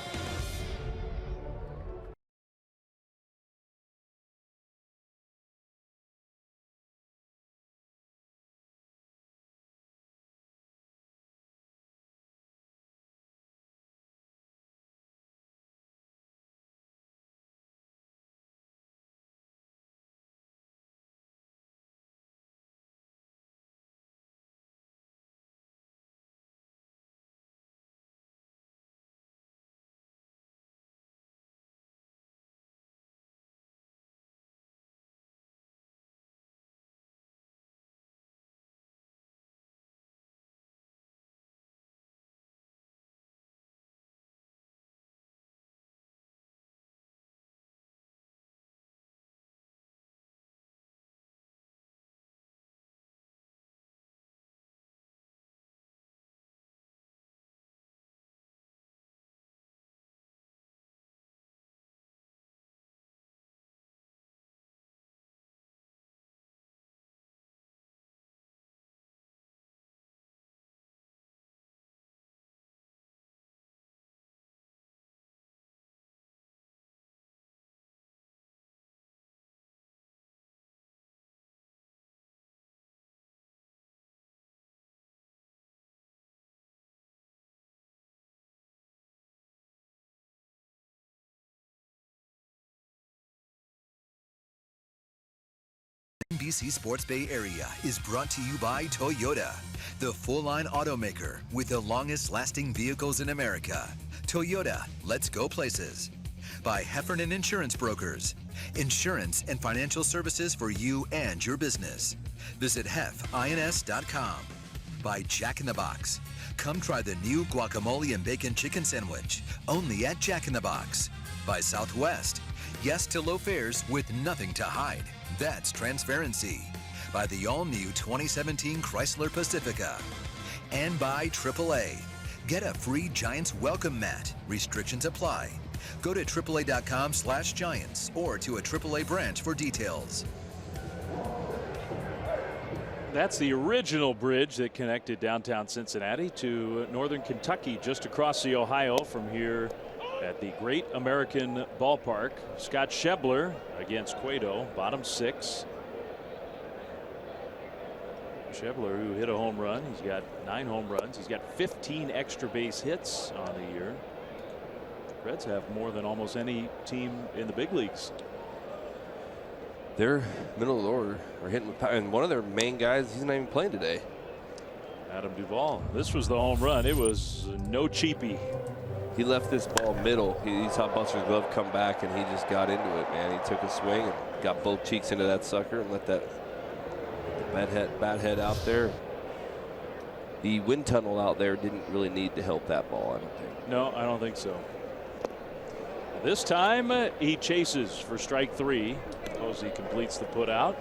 NBC Sports Bay Area is brought to you by Toyota, the full-line automaker with the longest-lasting vehicles in America. Toyota, let's go places. By Heffernan Insurance Brokers, insurance and financial services for you and your business. Visit hefins.com. By Jack in the Box. Come try the new guacamole and bacon chicken sandwich, only at Jack in the Box. By Southwest. Yes to low fares with nothing to hide. That's transparency. By the all-new 2017 Chrysler Pacifica. And by AAA. Get a free Giants welcome mat. Restrictions apply. Go to AAA.com/Giants or to a AAA branch for details. That's the original bridge that connected downtown Cincinnati to northern Kentucky, just across the Ohio from here at the Great American Ballpark. Scott Schebler against Cueto, bottom six. Schebler, who hit a home run, he's got 9 home runs. He's got 15 extra base hits on the year. Reds have more than almost any team in the big leagues. They're middle of the order. Are hitting with power, and one of their main guys, he's not even playing today. Adam Duvall. This was the home run. It was no cheapie. He left this ball middle. He saw Buster's glove come back, and he just got into it, man. He took a swing and got both cheeks into that sucker and let that bat head out there. The wind tunnel out there didn't really need to help that ball, I don't think. No, I don't think so. This time he chases for strike 3. Posey completes the put out.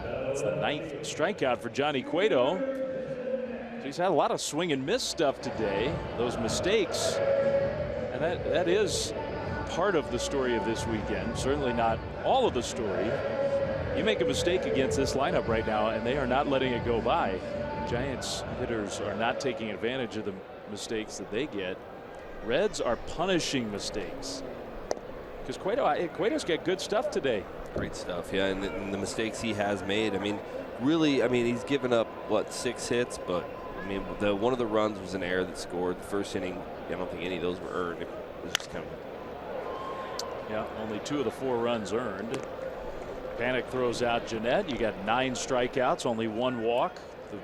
That's the 9th strikeout for Johnny Cueto. He's had a lot of swing and miss stuff today. Those mistakes, and that is part of the story of this weekend. Certainly not all of the story. You make a mistake against this lineup right now, and they are not letting it go by. Giants hitters are not taking advantage of the mistakes that they get. Reds are punishing mistakes. Because Cueto's got good stuff today. Great stuff, yeah, and the mistakes he has made. I mean, really, he's given up, what, 6 hits, but one of the runs was an error that scored. The first inning, I don't think any of those were earned. It was just kind of. Yeah, only 2 of the 4 runs earned. Panic throws out Jeanette. You got 9 strikeouts, only 1 walk.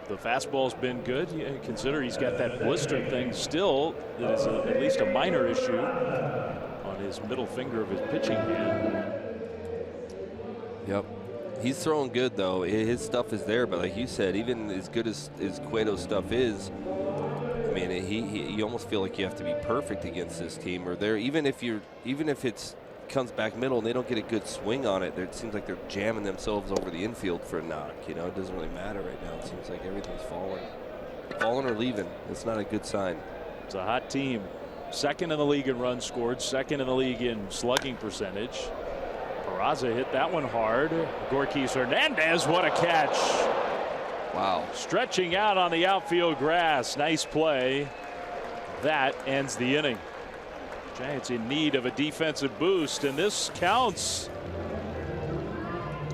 The fastball's been good. You consider he's got that blister thing still that is at least a minor issue on his middle finger of his pitching hand. Yep. He's throwing good, though. His stuff is there, but like you said, even as good as Cueto's stuff is, I mean, you almost feel like you have to be perfect against this team, or even if it's comes back middle and they don't get a good swing on it, it seems like they're jamming themselves over the infield for a knock. You know, it doesn't really matter right now. It seems like everything's falling or leaving. It's not a good sign. It's a hot team. Second in the league in runs scored, second in the league in slugging percentage. Peraza hit that one hard. Gorkis Hernandez, what a catch. Wow. Stretching out on the outfield grass. Nice play. That ends the inning. Giants in need of a defensive boost, and this counts.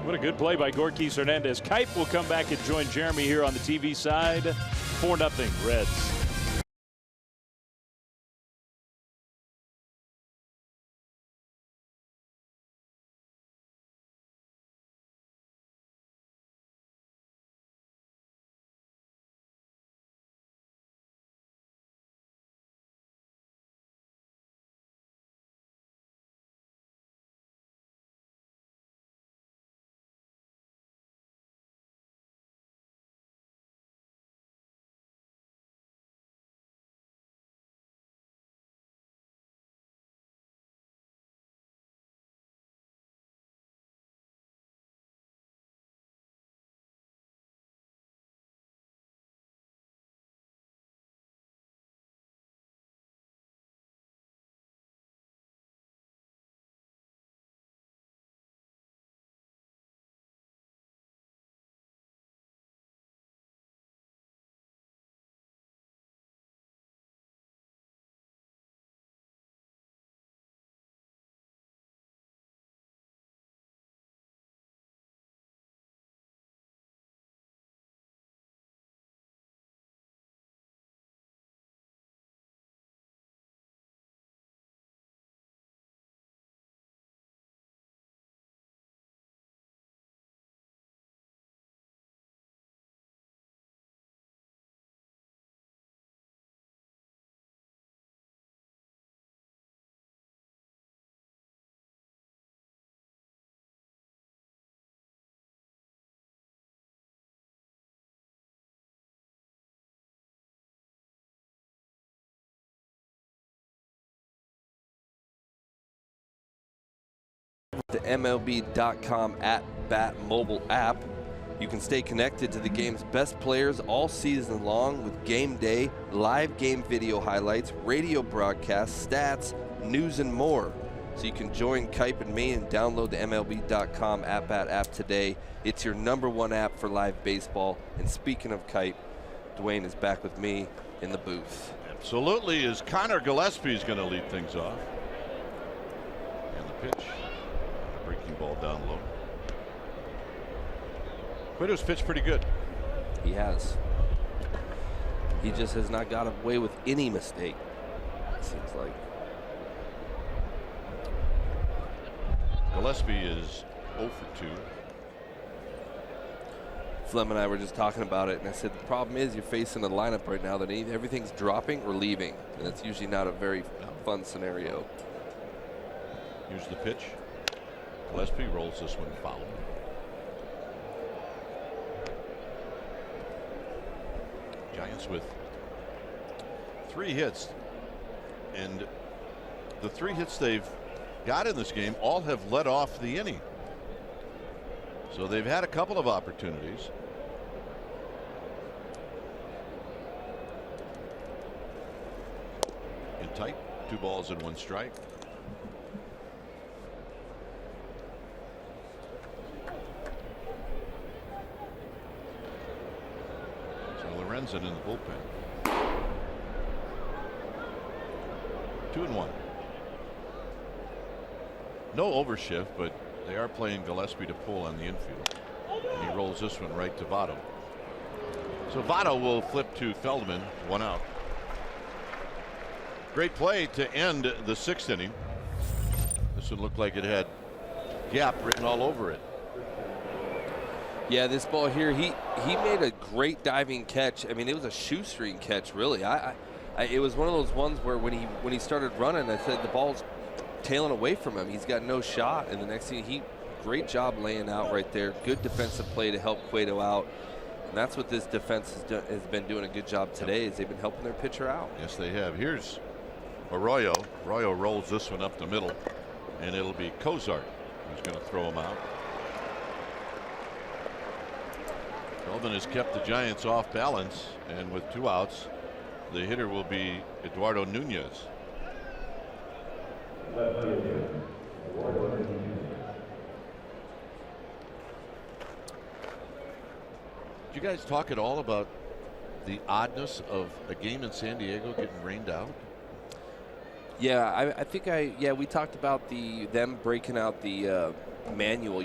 What a good play by Gorkis Hernandez. Kite will come back and join Jeremy here on the TV side. 4-0 Reds. The MLB.com @bat mobile app. You can stay connected to the game's best players all season long with game day, live game video highlights, radio broadcasts, stats, news, and more. So you can join Kipe and me and download the MLB.com @bat app today. It's your #1 app for live baseball. And speaking of Kipe, Dwayne is back with me in the booth. Absolutely, as Conor Gillespie is going to lead things off. And the pitch. Breaking ball down low. Cueto's pitched pretty good. He has. He just has not got away with any mistake, it seems like. Gillespie is 0 for 2. Flem and I were just talking about it, and I said the problem is you're facing a lineup right now that everything's dropping or leaving, and that's usually not a very fun scenario. Here's the pitch. Gillespie rolls this one foul. Giants with 3 hits, and the 3 hits they've got in this game all have led off the inning. So they've had a couple of opportunities. In tight, 2 balls and 1 strike. In the bullpen. 2-1. No overshift, but they are playing Gillespie to pull on the infield. And he rolls this one right to Votto. So Votto will flip to Feldman, 1 out. Great play to end the 6th inning. This one looked like it had gap written all over it. Yeah, this ball here, he made a great diving catch. I mean, it was a shoestring catch, really. It was one of those ones where when he started running, I said the ball's tailing away from him. He's got no shot, and the next thing he great job laying out right there. Good defensive play to help Cueto out. And that's what this defense has been doing a good job today, is they've been helping their pitcher out. Yes, they have. Here's Arroyo. Arroyo rolls this one up the middle, and it'll be Cozart who's going to throw him out. Melvin has kept the Giants off balance, and with 2 outs, the hitter will be Eduardo Nunez. Did you guys talk at all about the oddness of a game in San Diego getting rained out? Yeah, I think we talked about them breaking out the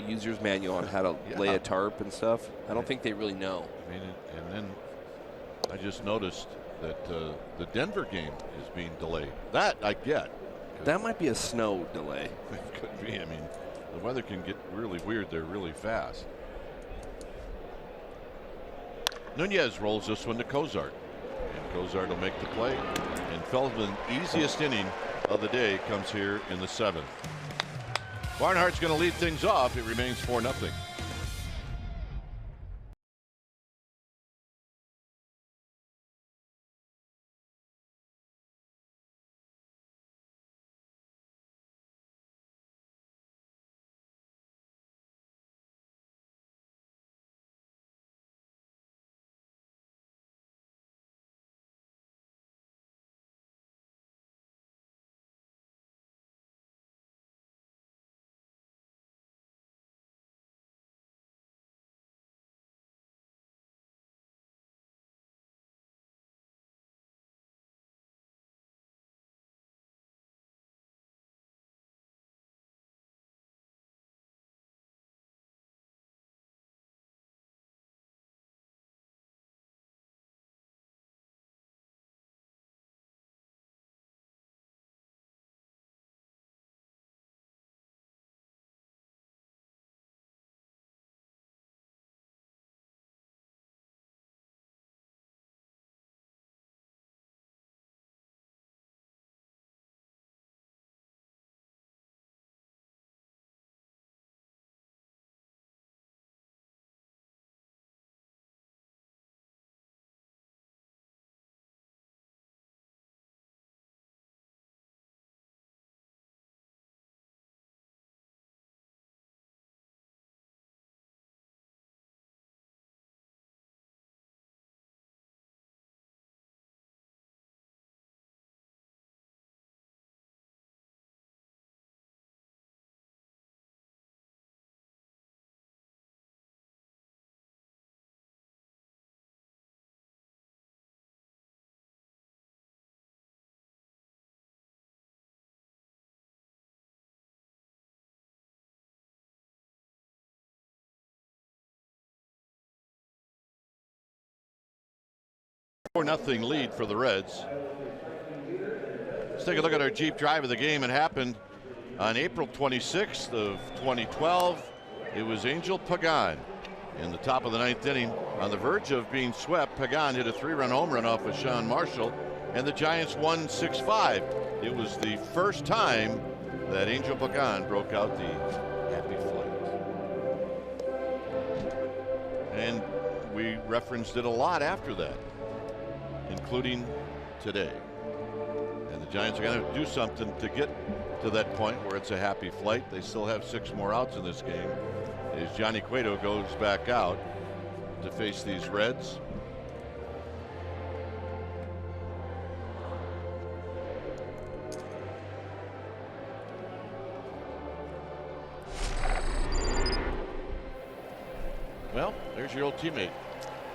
user's manual on how to lay a tarp and stuff. I don't think they really know. I mean, and then I just noticed that the Denver game is being delayed. That I get. That might be a snow delay. It could be. I mean, the weather can get really weird there really fast. Nunez rolls this one to Cozart, and Cozart will make the play. And Feldman's easiest inning of the day comes here in the 7th. Barnhart's going to lead things off. It remains 4-0. Nothing lead for the Reds. Let's take a look at our Jeep drive of the game. It happened on April 26th of 2012. It was Angel Pagan in the top of the 9th inning. On the verge of being swept, Pagan hit a 3-run home run off of Sean Marshall, and the Giants won 6-5. It was the first time that Angel Pagan broke out the happy flight. And we referenced it a lot after that, including today. And the Giants are going to do something to get to that point where it's a happy flight. They still have 6 more outs in this game as Johnny Cueto goes back out to face these Reds. Well, there's your old teammate.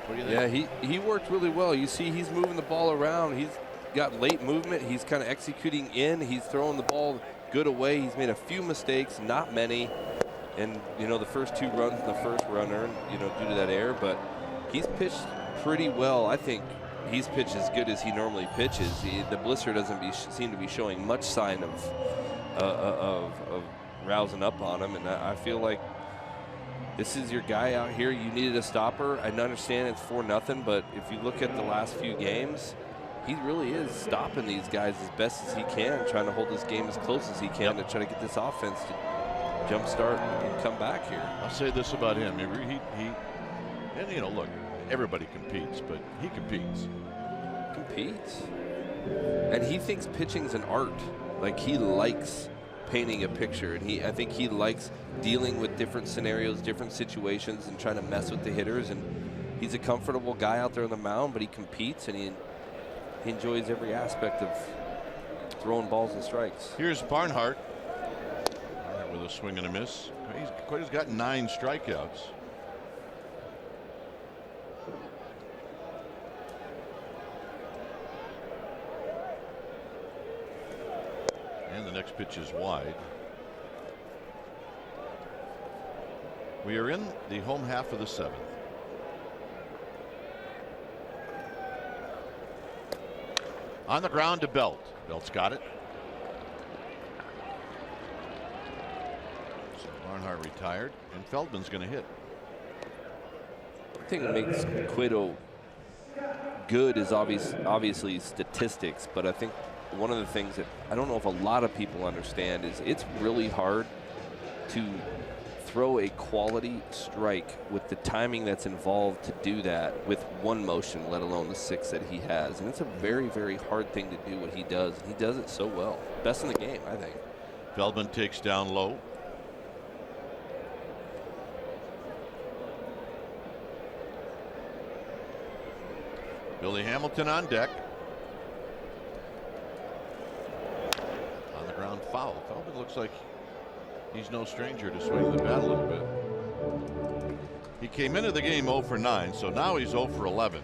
What do you think? Yeah, he worked really well. You see he's moving the ball around. He's got late movement. He's kind of executing in. He's throwing the ball good away. He's made a few mistakes, not many. And, you know, the first 2 runs in the first run earned, you know, due to that error. But he's pitched pretty well. I think he's pitched as good as he normally pitches. The blister doesn't seem to be showing much sign of rousing up on him. And I feel like this is your guy out here. You needed a stopper. I understand it's 4-0, but if you look at the last few games, he really is stopping these guys as best as he can, trying to hold this game as close as he can to try to get this offense jumpstart and come back here. I'll say this about him. And you know, look, everybody competes, but he competes. Competes. And he thinks pitching's an art. Like, he likes painting a picture, and I think he likes dealing with different scenarios, different situations, and trying to mess with the hitters. And he's a comfortable guy out there on the mound, but he competes, and he enjoys every aspect of throwing balls and strikes. Here's Barnhart with a swing and a miss. Cueto's got 9 strikeouts. And the next pitch is wide. We are in the home half of the 7th. On the ground to Belt. Belt's got it. So Barnhart retired, and Feldman's going to hit. The thing that makes Cueto good is obviously statistics, but I think one of the things that I don't know if a lot of people understand is it's really hard to throw a quality strike with the timing that's involved to do that with one motion, let alone the 6 that he has. And it's a very, very hard thing to do what he does. And he does it so well. Best in the game, I think. Feldman takes down low. Billy Hamilton on deck. On the ground foul. Feldman looks like he's no stranger to swinging the bat a little bit. He came into the game 0 for 9, so now he's 0 for 11.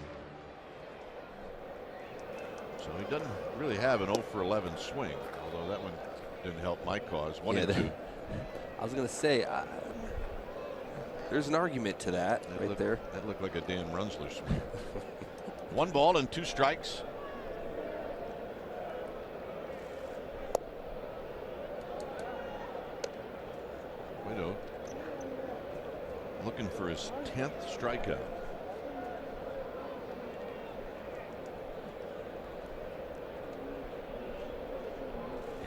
So he doesn't really have an 0 for 11 swing, although that one didn't help my cause. 1 and 2. I was going to say, there's an argument to that right there. That looked like a Dan Runsler swing. 1 ball and 2 strikes. Cueto looking for his 10th strikeout.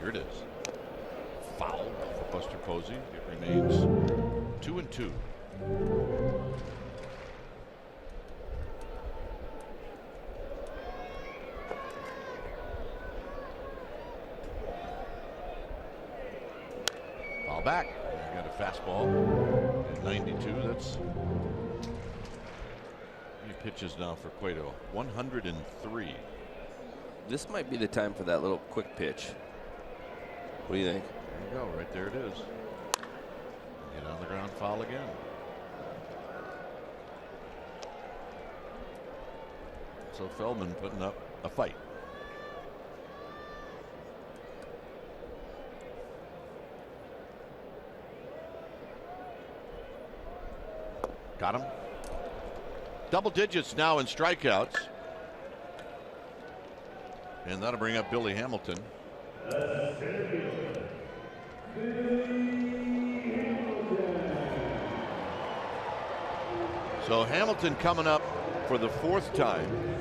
Here it is. Foul for Buster Posey. It remains 2 and 2. Foul back. Got a fastball at 92. That's many pitches now for Cueto. 103. This might be the time for that little quick pitch. What do you think? There you go. Right there it is. Get on the ground foul again. So Feldman putting up a fight. Got him. Double digits now in strikeouts. And that'll bring up Billy Hamilton. So Hamilton coming up for the 4th time.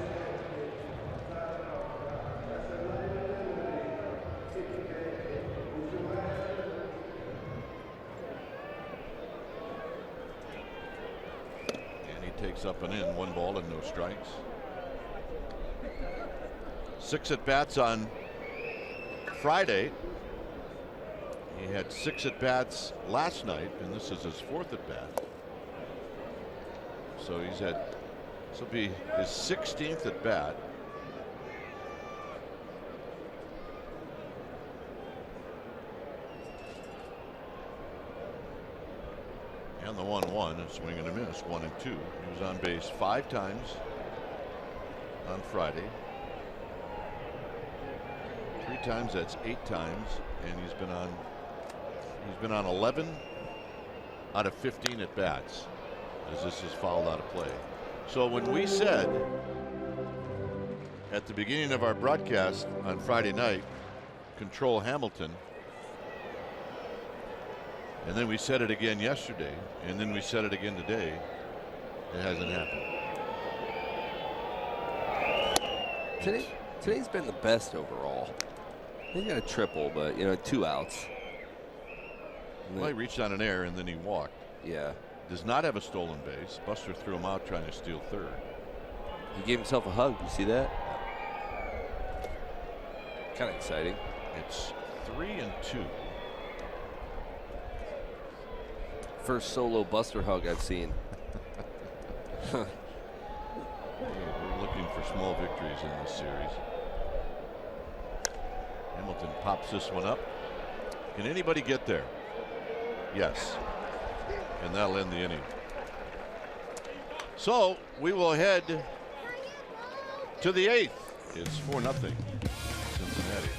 Takes up and in. 1 ball and no strikes. 6 at bats on Friday. He had 6 at bats last night, and this is his 4th at bat. So he's had, this will be his 16th at bat. And the 1-1, a swing and a miss, 1 and 2. He was on base 5 times on Friday. 3 times, that's 8 times, and he's been on 11 out of 15 at bats as this is fouled out of play. So when we said at the beginning of our broadcast on Friday night, control Hamilton, and then we said it again yesterday, and then we said it again today, it hasn't happened. Today's been the best overall. He got a triple, but 2 outs. Well, he reached on an error and then he walked. Yeah. Does not have a stolen base. Buster threw him out trying to steal third. He gave himself a hug. You see that? Kind of exciting. It's 3-2. First solo Buster hug I've seen. We're looking for small victories in this series. Hamilton pops this one up. Can anybody get there? Yes. And that'll end the inning. So we will head to the 8th. It's 4-0 Cincinnati.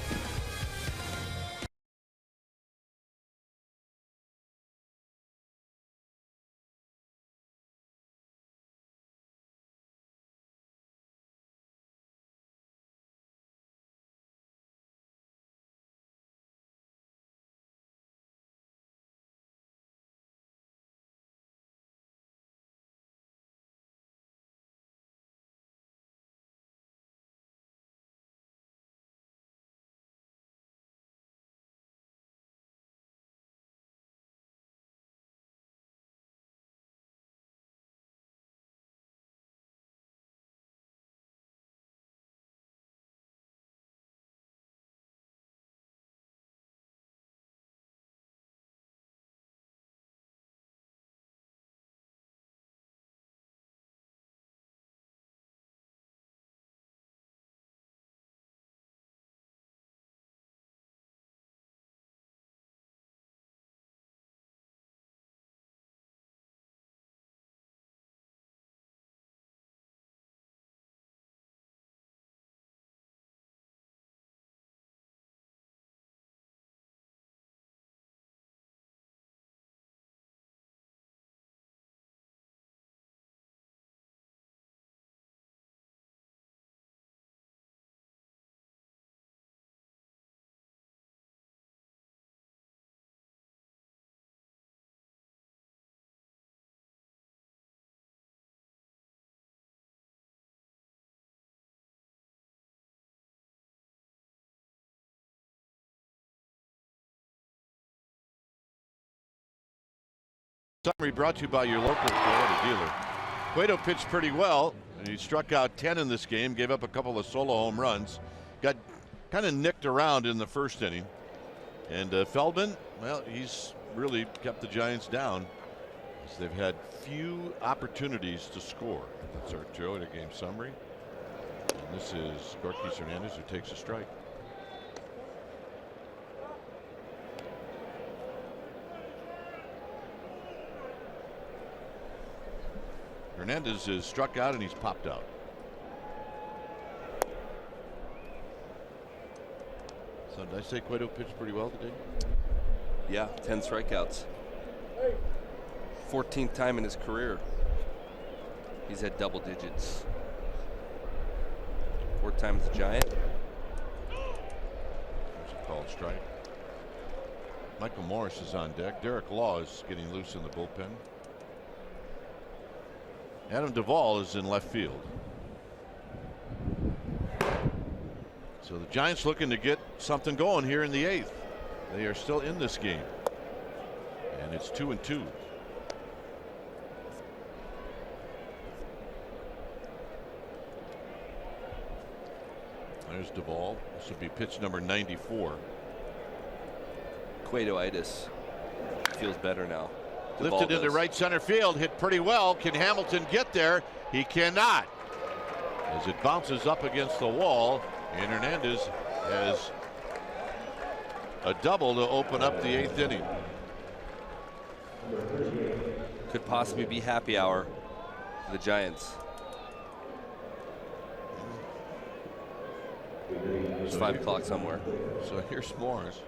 Summary brought to you by your local Toyota dealer. Cueto pitched pretty well, and he struck out 10 in this game, gave up a couple of solo home runs, got kind of nicked around in the first inning. And Feldman, well, he's really kept the Giants down as they've had few opportunities to score. That's our Toyota game summary. And this is Gorky Hernandez who takes a strike. Hernandez is struck out and he's popped out. So did I say Cueto pitched pretty well today? Yeah, 10 strikeouts. 14th time in his career he's had double digits. 4th time as a Giant. There's a called strike. Michael Morris is on deck. Derek Law is getting loose in the bullpen. Adam Duvall is in left field. So the Giants looking to get something going here in the 8th. They are still in this game. And it's 2-2. There's Duvall. This would be pitch number 94. Cueto-itis. Feels better now. Lifted into right center field, hit pretty well. Can Hamilton get there? He cannot. As it bounces up against the wall, and Hernandez has a double to open up the 8th inning. Could possibly be happy hour for the Giants. It's 5 o'clock somewhere. So here's Morris.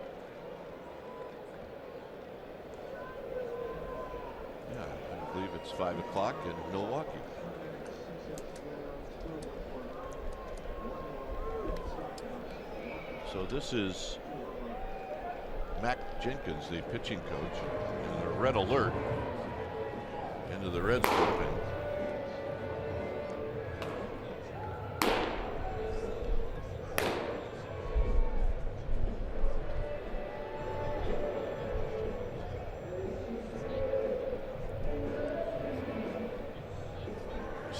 Yeah, I believe it's 5 o'clock in Milwaukee. So this is Mac Jenkins, the pitching coach, and a red alert into the Reds bullpen.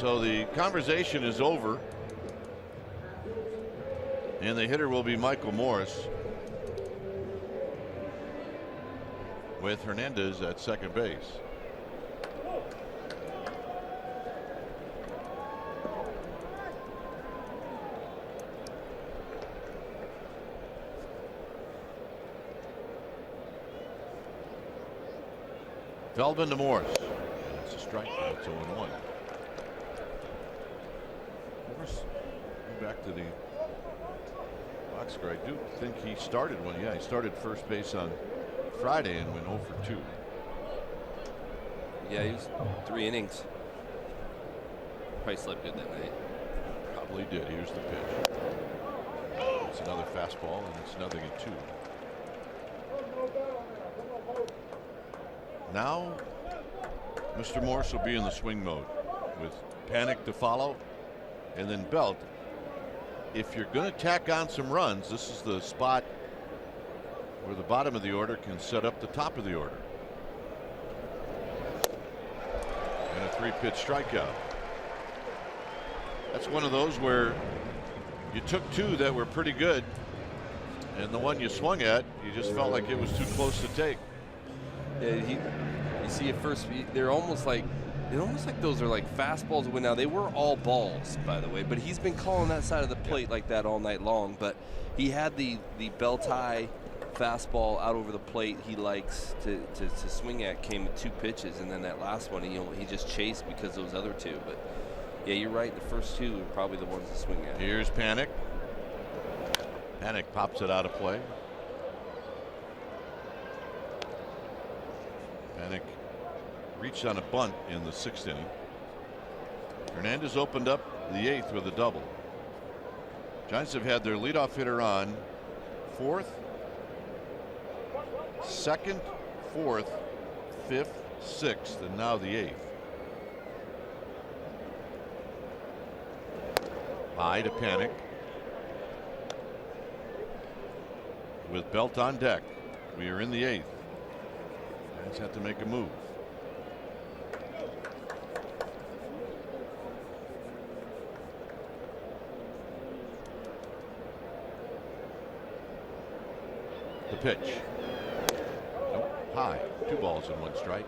So the conversation is over. And the hitter will be Michael Morse, with Hernandez at second base. Feldman to Morse. It's a strike. It's 0-1. Morse, back to the box score. I do think he started one. Yeah, he started first base on Friday and went 0 for 2. Yeah, he was 3 innings. Probably slept good that night. Probably did. Here's the pitch. It's another fastball, and it's 0-2. Now, Mr. Morse will be in the swing mode with Panic to follow, and then Belt. If you're going to tack on some runs, this is the spot where the bottom of the order can set up the top of the order. And a 3-pitch strikeout. That's one of those where you took 2 that were pretty good, and the one you swung at, you just felt like it was too close to take. Yeah, you see at first, they're almost like those are like fastballs. Now they were all balls, by the way, but he's been calling that side of the plate like that all night long. But he had the belt high fastball out over the plate he likes to swing at, came with 2 pitches, and then that last one he just chased because those other 2. But yeah, you're right, the first 2 are probably the ones to swing at. Here's Panic. Panic pops it out of play. Panic reached on a bunt in the 6th inning. Hernandez opened up the 8th with a double. Giants have had their leadoff hitter on 4th, 2nd, 4th, 5th, 6th, and now the 8th. High to Panic. With Belt on deck. We are in the 8th. Giants have to make a move. The pitch. Nope. High. 2 balls and 1 strike.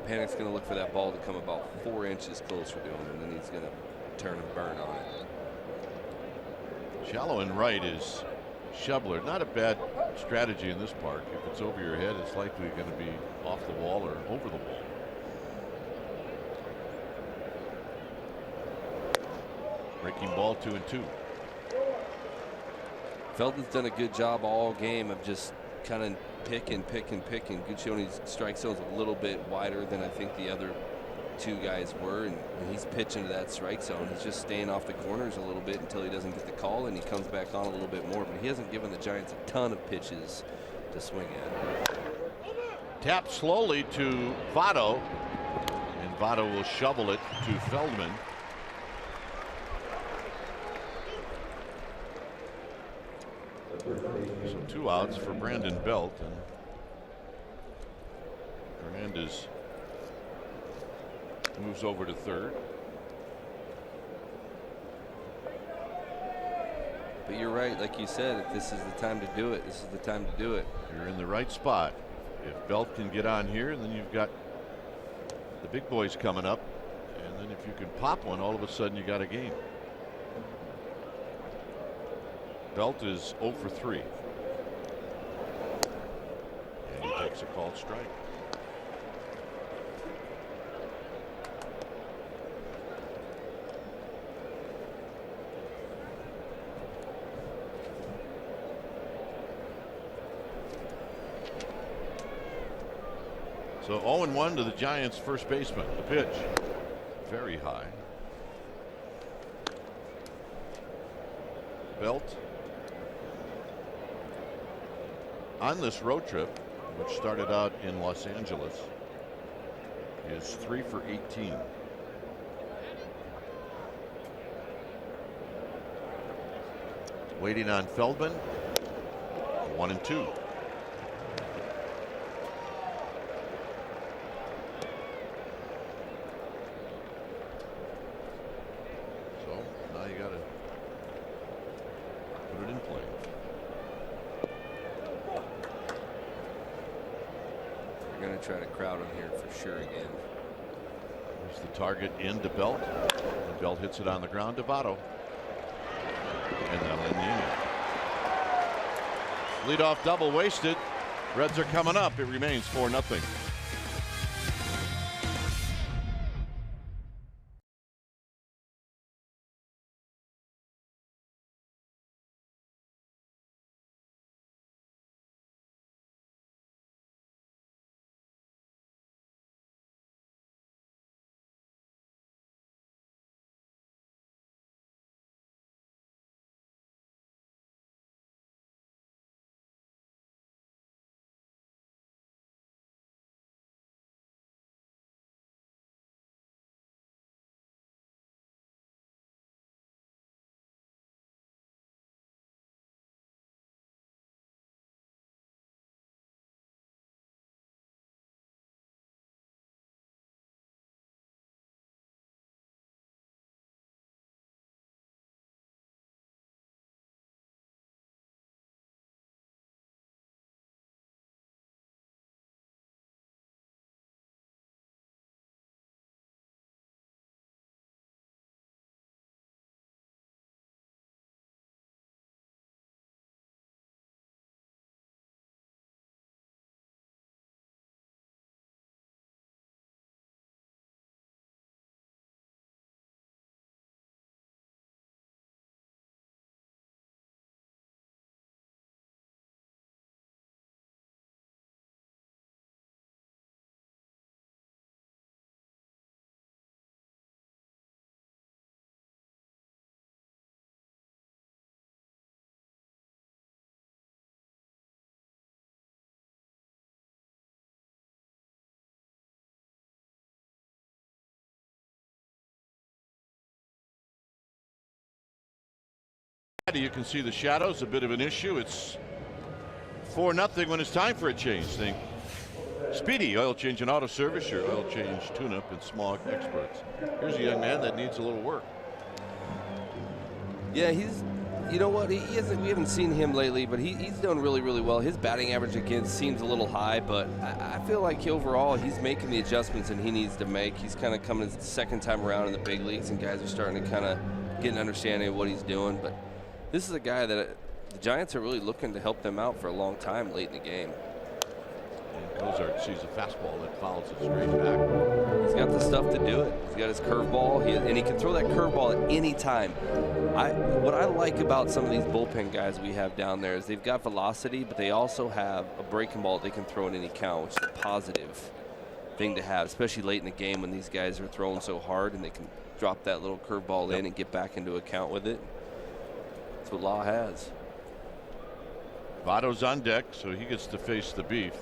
Panic's going to look for that ball to come about 4 inches closer to him, and then he's going to turn and burn on it. Shallow and right is Schebler. Not a bad strategy in this park. If it's over your head, it's likely going to be off the wall or over the wall. Breaking ball 2-2. Feldman's done a good job all game of just kind of picking. Guccione's strike zone's a little bit wider than I think the other 2 guys were, and when he's pitching to that strike zone, he's just staying off the corners a little bit until he doesn't get the call, and he comes back on a little bit more. But he hasn't given the Giants a ton of pitches to swing at. Tap slowly to Votto, and Votto will shovel it to Feldman. So 2 outs for Brandon Belt, and Hernandez moves over to 3rd. But you're right, like you said, if this is the time to do it, this is the time to do it. You're in the right spot. If Belt can get on here, then you've got the big boys coming up, and then if you can pop one, all of a sudden you got a game. Belt is 0 for 3. And he takes a called strike. So 0-1 to the Giants' first baseman. The pitch. Very high. Belt on this road trip, which started out in Los Angeles, is 3 for 18. Waiting on Feldman. 1-2. going to try to crowd him here for sure again. There's the target into Belt. And Belt hits it on the ground to Votto. And that'll end the inning. Leadoff double wasted. Reds are coming up. It remains 4-0. You can see the shadows, a bit of an issue. It's 4-0 when it's time for a change. Think Speedy Oil Change and Auto Service, your oil change, tune-up, and smog experts. Here's a young man that needs a little work. Yeah, you know what? We haven't seen him lately, but he's done really, really well. His batting average again seems a little high, but I feel like overall he's making the adjustments that he needs to make. He's kind of coming his second time around in the big leagues, and guys are starting to kind of get an understanding of what he's doing. But this is a guy that the Giants are really looking to help them out for a long time late in the game. And Cozart sees a fastball that fouls it straight back. He's got the stuff to do it. He's got his curveball, and he can throw that curveball at any time. What I like about some of these bullpen guys we have down there is they've got velocity, but they also have a breaking ball they can throw at any count, which is a positive thing to have, especially late in the game when these guys are throwing so hard and they can drop that little curveball in and get back into a count with it. That's what Law has. Votto's on deck, so he gets to face the beef.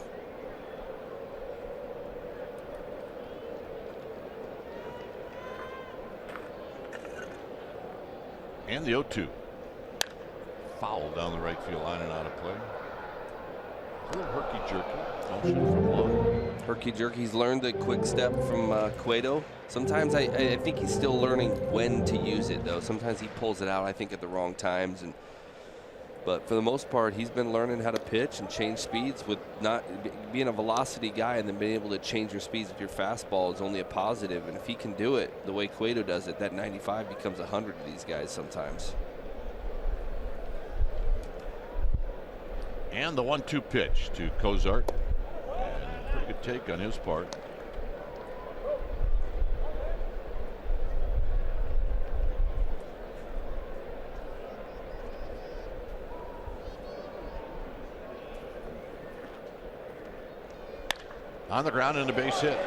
And the 0-2. Foul down the right field line and out of play. A little herky-jerky. Motion from Law. Herky-jerky. He's learned the quick step from Cueto. Sometimes I think he's still learning when to use it, though. Sometimes he pulls it out, I think, at the wrong times. But for the most part, he's been learning how to pitch and change speeds with not being a velocity guy, and then being able to change your speeds with your fastball is only a positive. And if he can do it the way Cueto does it, that 95 becomes 100 to these guys sometimes. And the 1-2 pitch to Cozart. And pretty good take on his part. On the ground and a base hit.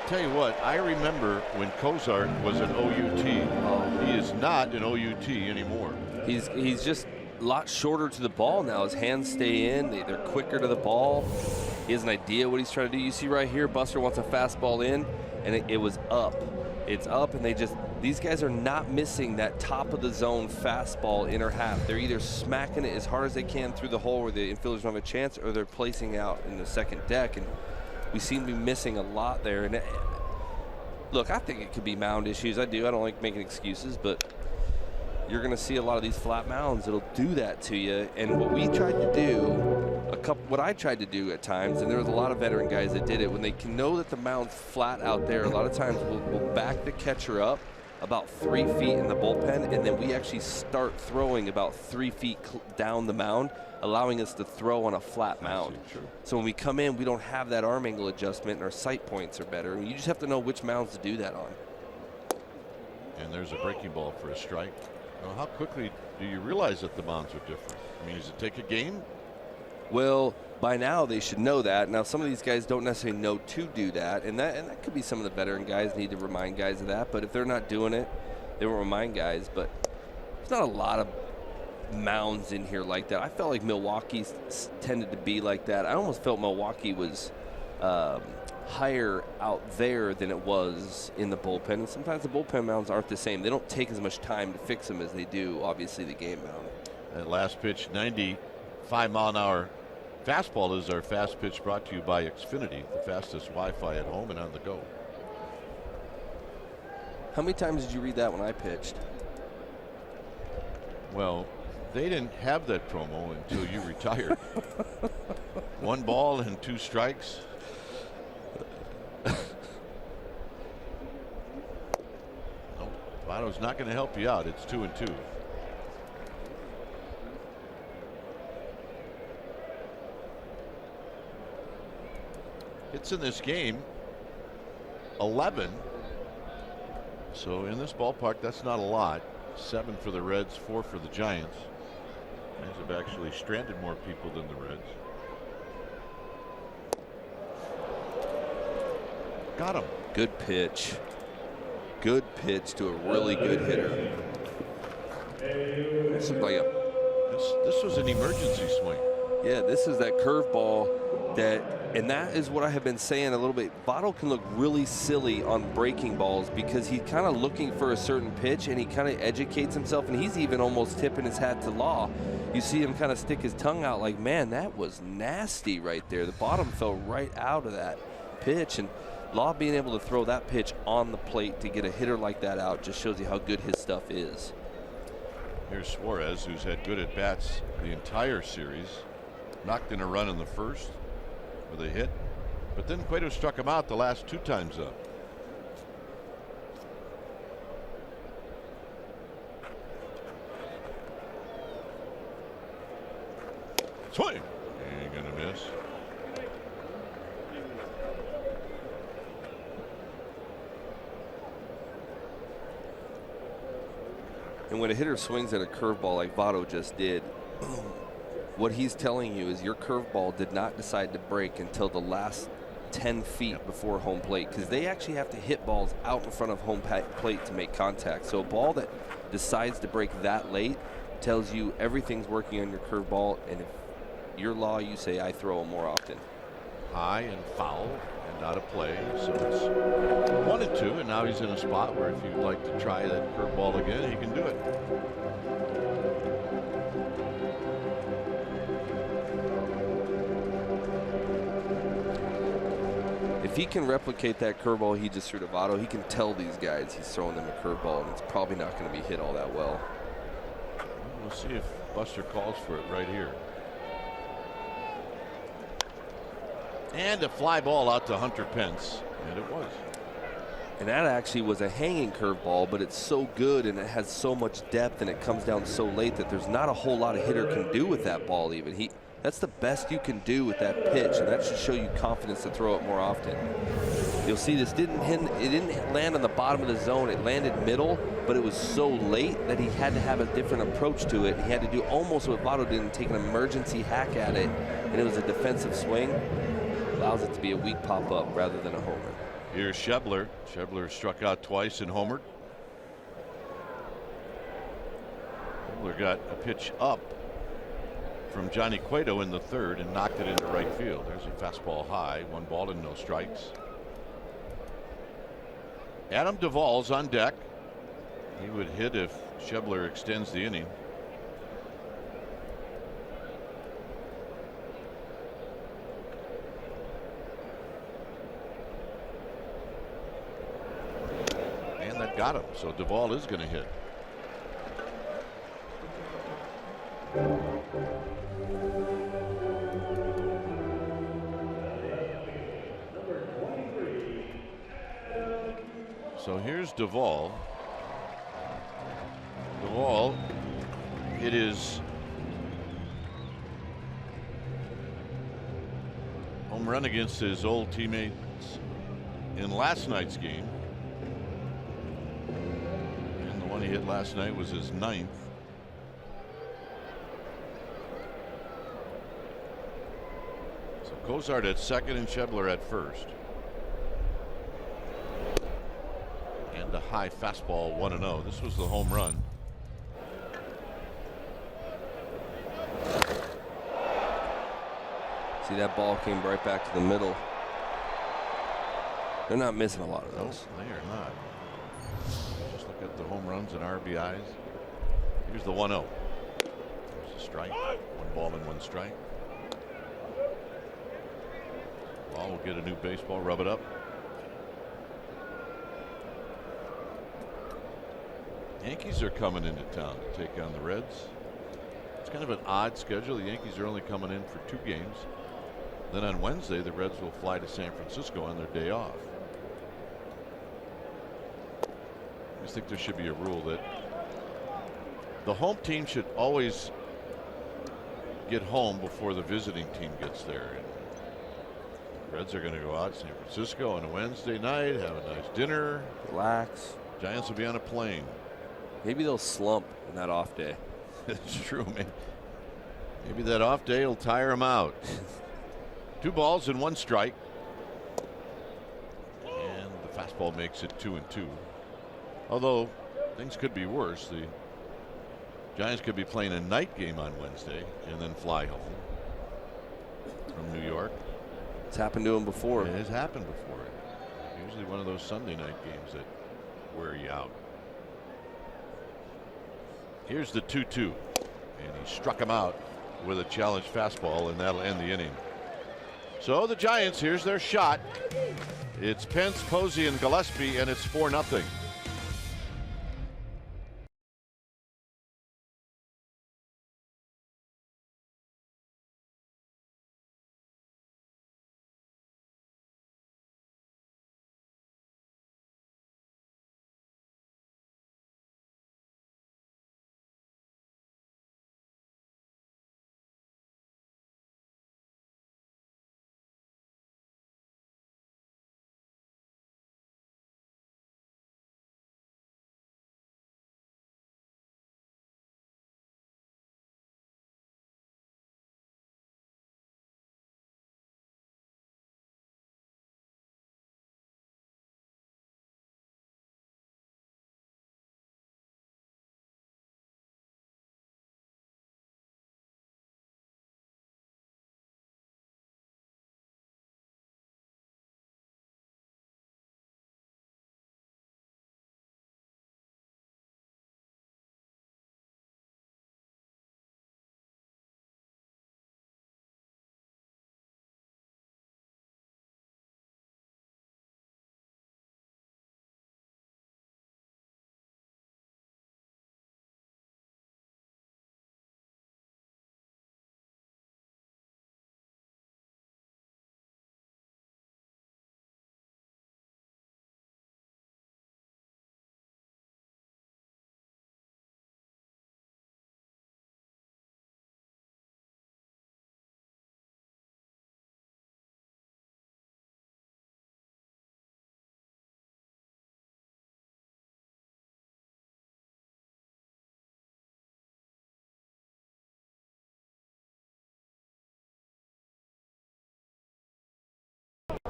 Tell you what, I remember when Cozart was an OUT. He is not an OUT anymore. He's just a lot shorter to the ball now. His hands stay in. They're quicker to the ball. He has an idea what he's trying to do. You see right here, Buster wants a fastball in, and it was up. It's up, and these guys are not missing that top of the zone fastball inner half. They're either smacking it as hard as they can through the hole where the infielders don't have a chance, or they're placing out in the second deck, and we seem to be missing a lot there. And look, I think it could be mound issues. I do. I don't like making excuses, but you're going to see a lot of these flat mounds. It'll do that to you. And what we tried to do, what I tried to do at times, and there was a lot of veteran guys that did it, when they can know that the mound's flat out there, a lot of times we'll back the catcher up about 3 feet in the bullpen, and then we actually start throwing about 3 feet down the mound, allowing us to throw on a flat mound. So when we come in, we don't have that arm angle adjustment, and our sight points are better. And you just have to know which mounds to do that on. And there's a breaking ball for a strike. Now, how quickly do you realize that the mounds are different? I mean, does it take a game? Well, by now they should know that. Now some of these guys don't necessarily know to do that, and that could be some of the veteran guys need to remind guys of that. But if they're not doing it, they won't remind guys. But there's not a lot of mounds in here like that. I felt like Milwaukee tended to be like that. I almost felt Milwaukee was higher out there than it was in the bullpen. And sometimes the bullpen mounds aren't the same. They don't take as much time to fix them as they do, obviously, the game mound. That last pitch, 95-mile-an-hour fastball, is our fast pitch, brought to you by Xfinity, the fastest Wi-Fi at home and on the go. How many times did you read that when I pitched? Well, they didn't have that promo until you retired. 1 ball and 2 strikes. No, Votto's not going to help you out. It's 2-2. Hits in this game, 11. So in this ballpark, that's not a lot. 7 for the Reds, 4 for the Giants. Giants have actually stranded more people than the Reds. Got him. Good pitch. Good pitch to a really good hitter. This looked like this was an emergency swing. Yeah, this is that curveball and that is what I have been saying a little bit. Votto can look really silly on breaking balls because he's kind of looking for a certain pitch and he kind of educates himself, and he's even almost tipping his hat to Law. You see him kind of stick his tongue out like, man, that was nasty right there. The bottom fell right out of that pitch, and Law being able to throw that pitch on the plate to get a hitter like that out just shows you how good his stuff is. Here's Suarez, who's had good at-bats the entire series. Knocked in a run in the first with a hit, but then Cueto struck him out the last 2 times up. Swing. Ain't gonna miss. And when a hitter swings at a curveball like Votto just did, what he's telling you is your curveball did not decide to break until the last 10 feet before home plate, because they actually have to hit balls out in front of home plate to make contact. So a ball that decides to break that late tells you everything's working on your curveball, and if you're Law, you say, I throw them more often. High and foul and not a play. So it's 1-2, and now he's in a spot where if you'd like to try that curveball again, he can do it. If he can replicate that curveball he just threw to Votto, he can tell these guys he's throwing them a curveball, and it's probably not going to be hit all that well. We'll see if Buster calls for it right here. And a fly ball out to Hunter Pence, and it was. And that actually was a hanging curveball, but it's so good and it has so much depth and it comes down so late that there's not a whole lot a hitter can do with that ball even. That's the best you can do with that pitch, and that should show you confidence to throw it more often. You'll see this didn't land on the bottom of the zone. It landed middle, but it was so late that he had to have a different approach to it. He had to do almost what Votto did and take an emergency hack at it, and it was a defensive swing. Allows it to be a weak pop-up rather than a homer. Here's Schebler. Schebler struck out twice and homered. Schebler got a pitch up from Johnny Cueto in the third and knocked it into right field. There's a fastball high, 1 ball and no strikes. Adam Duvall's on deck. He would hit if Schebler extends the inning. And that got him, so Duvall is going to hit. So here's Duvall. Duvall, it is home run against his old teammates in last night's game. And the one he hit last night was his 9th. So Cozart at second and Schebler at first. And a high fastball, 1-0. This was the home run. See, that ball came right back to the middle. They're not missing a lot of those. No, they are not. Just look at the home runs and RBIs. Here's the 1-0. There's a strike. 1 ball and 1 strike. Ball will get a new baseball, rub it up. Yankees are coming into town to take on the Reds. It's kind of an odd schedule. The Yankees are only coming in for 2 games. Then on Wednesday, the Reds will fly to San Francisco on their day off. I just think there should be a rule that the home team should always get home before the visiting team gets there. And the Reds are going to go out to San Francisco on a Wednesday night, have a nice dinner, Relax. Giants will be on a plane. Maybe they'll slump in that off day. It's true, man. Maybe that off day will tire them out. 2 balls and 1 strike. And the fastball makes it 2-2. Although things could be worse. The Giants could be playing a night game on Wednesday and then fly home from New York. It's happened to them before. It has happened before. Usually one of those Sunday night games that wear you out. Here's the 2-2. And he struck him out with a challenge fastball, and that'll end the inning. So the Giants, here's their shot. It's Pence, Posey, and Gillespie, and it's 4-0.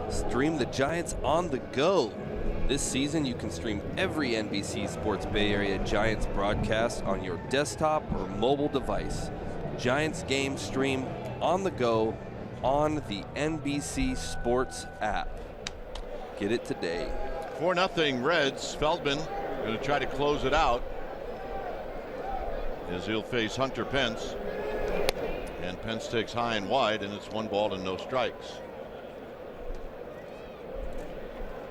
Stream the Giants on the go. This season, you can stream every NBC Sports Bay Area Giants broadcast on your desktop or mobile device. Giants game stream on the go on the NBC Sports app. Get it today. 4-0 Reds. Feldman going to try to close it out as he'll face Hunter Pence. And Pence takes high and wide, and it's 1 ball and no strikes.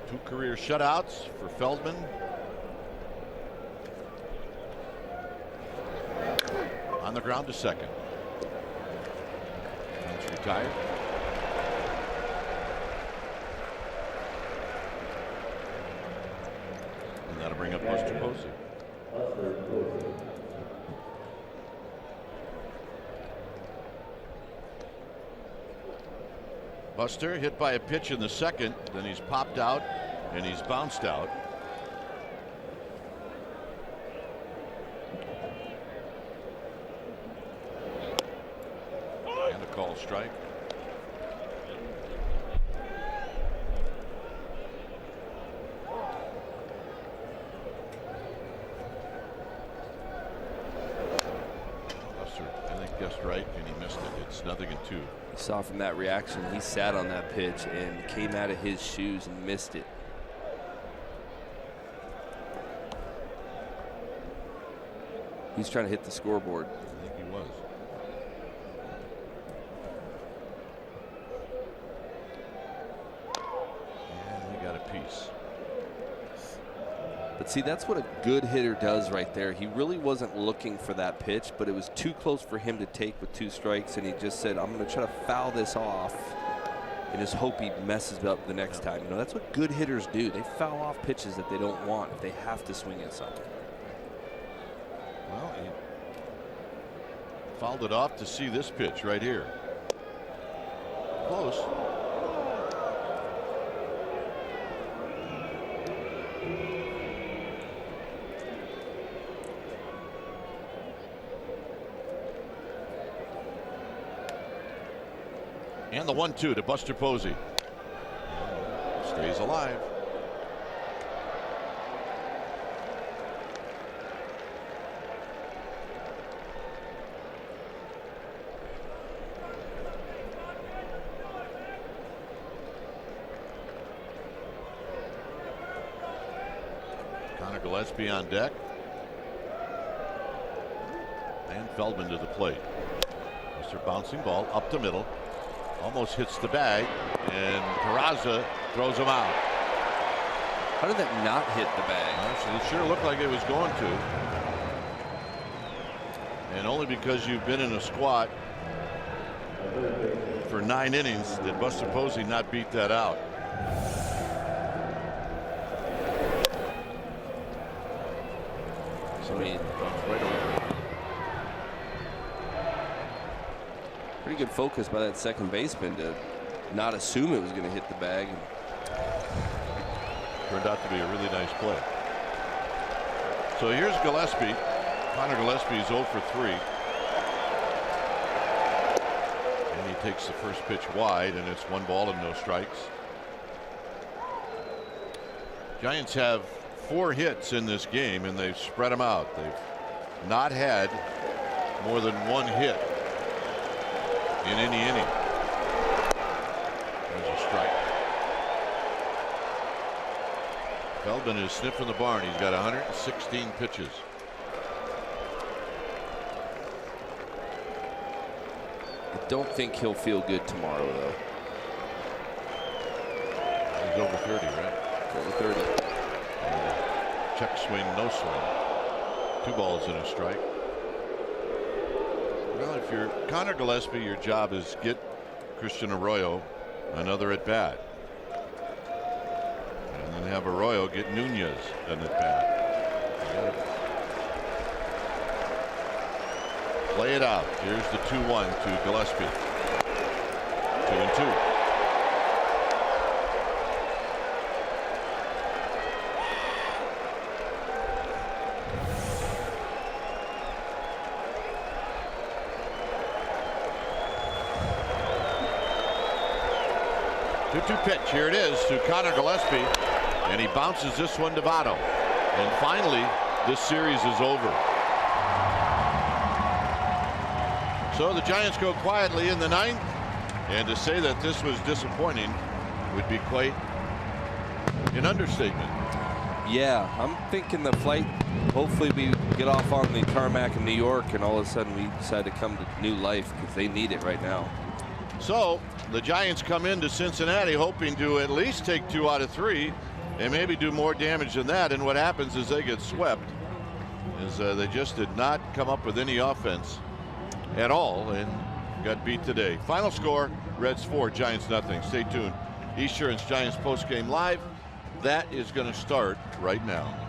2 career shutouts for Feldman. On the ground to second. Retired. And that'll bring up Buster Posey. Buster hit by a pitch in the second, then he's popped out and he's bounced out. And a call strike. Buster, I think, guessed right and he missed it. It's 0-2. You saw from that reaction, he sat on that pitch and came out of his shoes and missed it. He's trying to hit the scoreboard. I think he was. And he got a piece. But see, that's what a good hitter does right there. He really wasn't looking for that pitch, but it was too close for him to take with 2 strikes, and he just said, I'm going to try to foul this off and just hope he messes it up the next time. You know, that's what good hitters do. They foul off pitches that they don't want if they have to swing at something. Well, he fouled it off to see this pitch right here. Close. And the 1-2 to Buster Posey. Stays alive. Conor Gillespie on deck. And Feldman to the plate. Mr. Bouncing ball up the middle. Almost hits the bag, and Peraza throws him out. How did that not hit the bag? Actually, it sure looked like it was going to. And only because you've been in a squat for 9 innings did Buster Posey not beat that out. So he bumps right over. Pretty good focus by that second baseman to not assume it was going to hit the bag. Turned out to be a really nice play. So here's Gillespie. Conor Gillespie is 0 for 3. And he takes the first pitch wide, and it's 1 ball and no strikes. Giants have 4 hits in this game, and they've spread them out. They've not had more than 1 hit in any inning. There's a strike. Feldman is sniffing the barn. He's got 116 pitches. I don't think he'll feel good tomorrow, though. He's over 30, right? Over 30. Check swing, no swing. 2 balls and a strike. Well, if you're Conor Gillespie, your job is get Christian Arroyo another at bat, and then have Arroyo get Nunez an at bat. Play it out. Here's the 2-1 to Gillespie. 2-2. 2-2 pitch. Here it is to Conor Gillespie, and he bounces this one to Votto. And finally, this series is over. So the Giants go quietly in the 9th, and to say that this was disappointing would be quite an understatement. Yeah, I'm thinking the flight, hopefully we get off on the tarmac in New York, and all of a sudden we decide to come to new life because they need it right now. So the Giants come into Cincinnati hoping to at least take 2 out of 3 and maybe do more damage than that. And what happens is they get swept, is they just did not come up with any offense at all. And got beat today. Final score, Reds 4, Giants nothing. Stay tuned. Esurance Giants postgame live. That is going to start right now.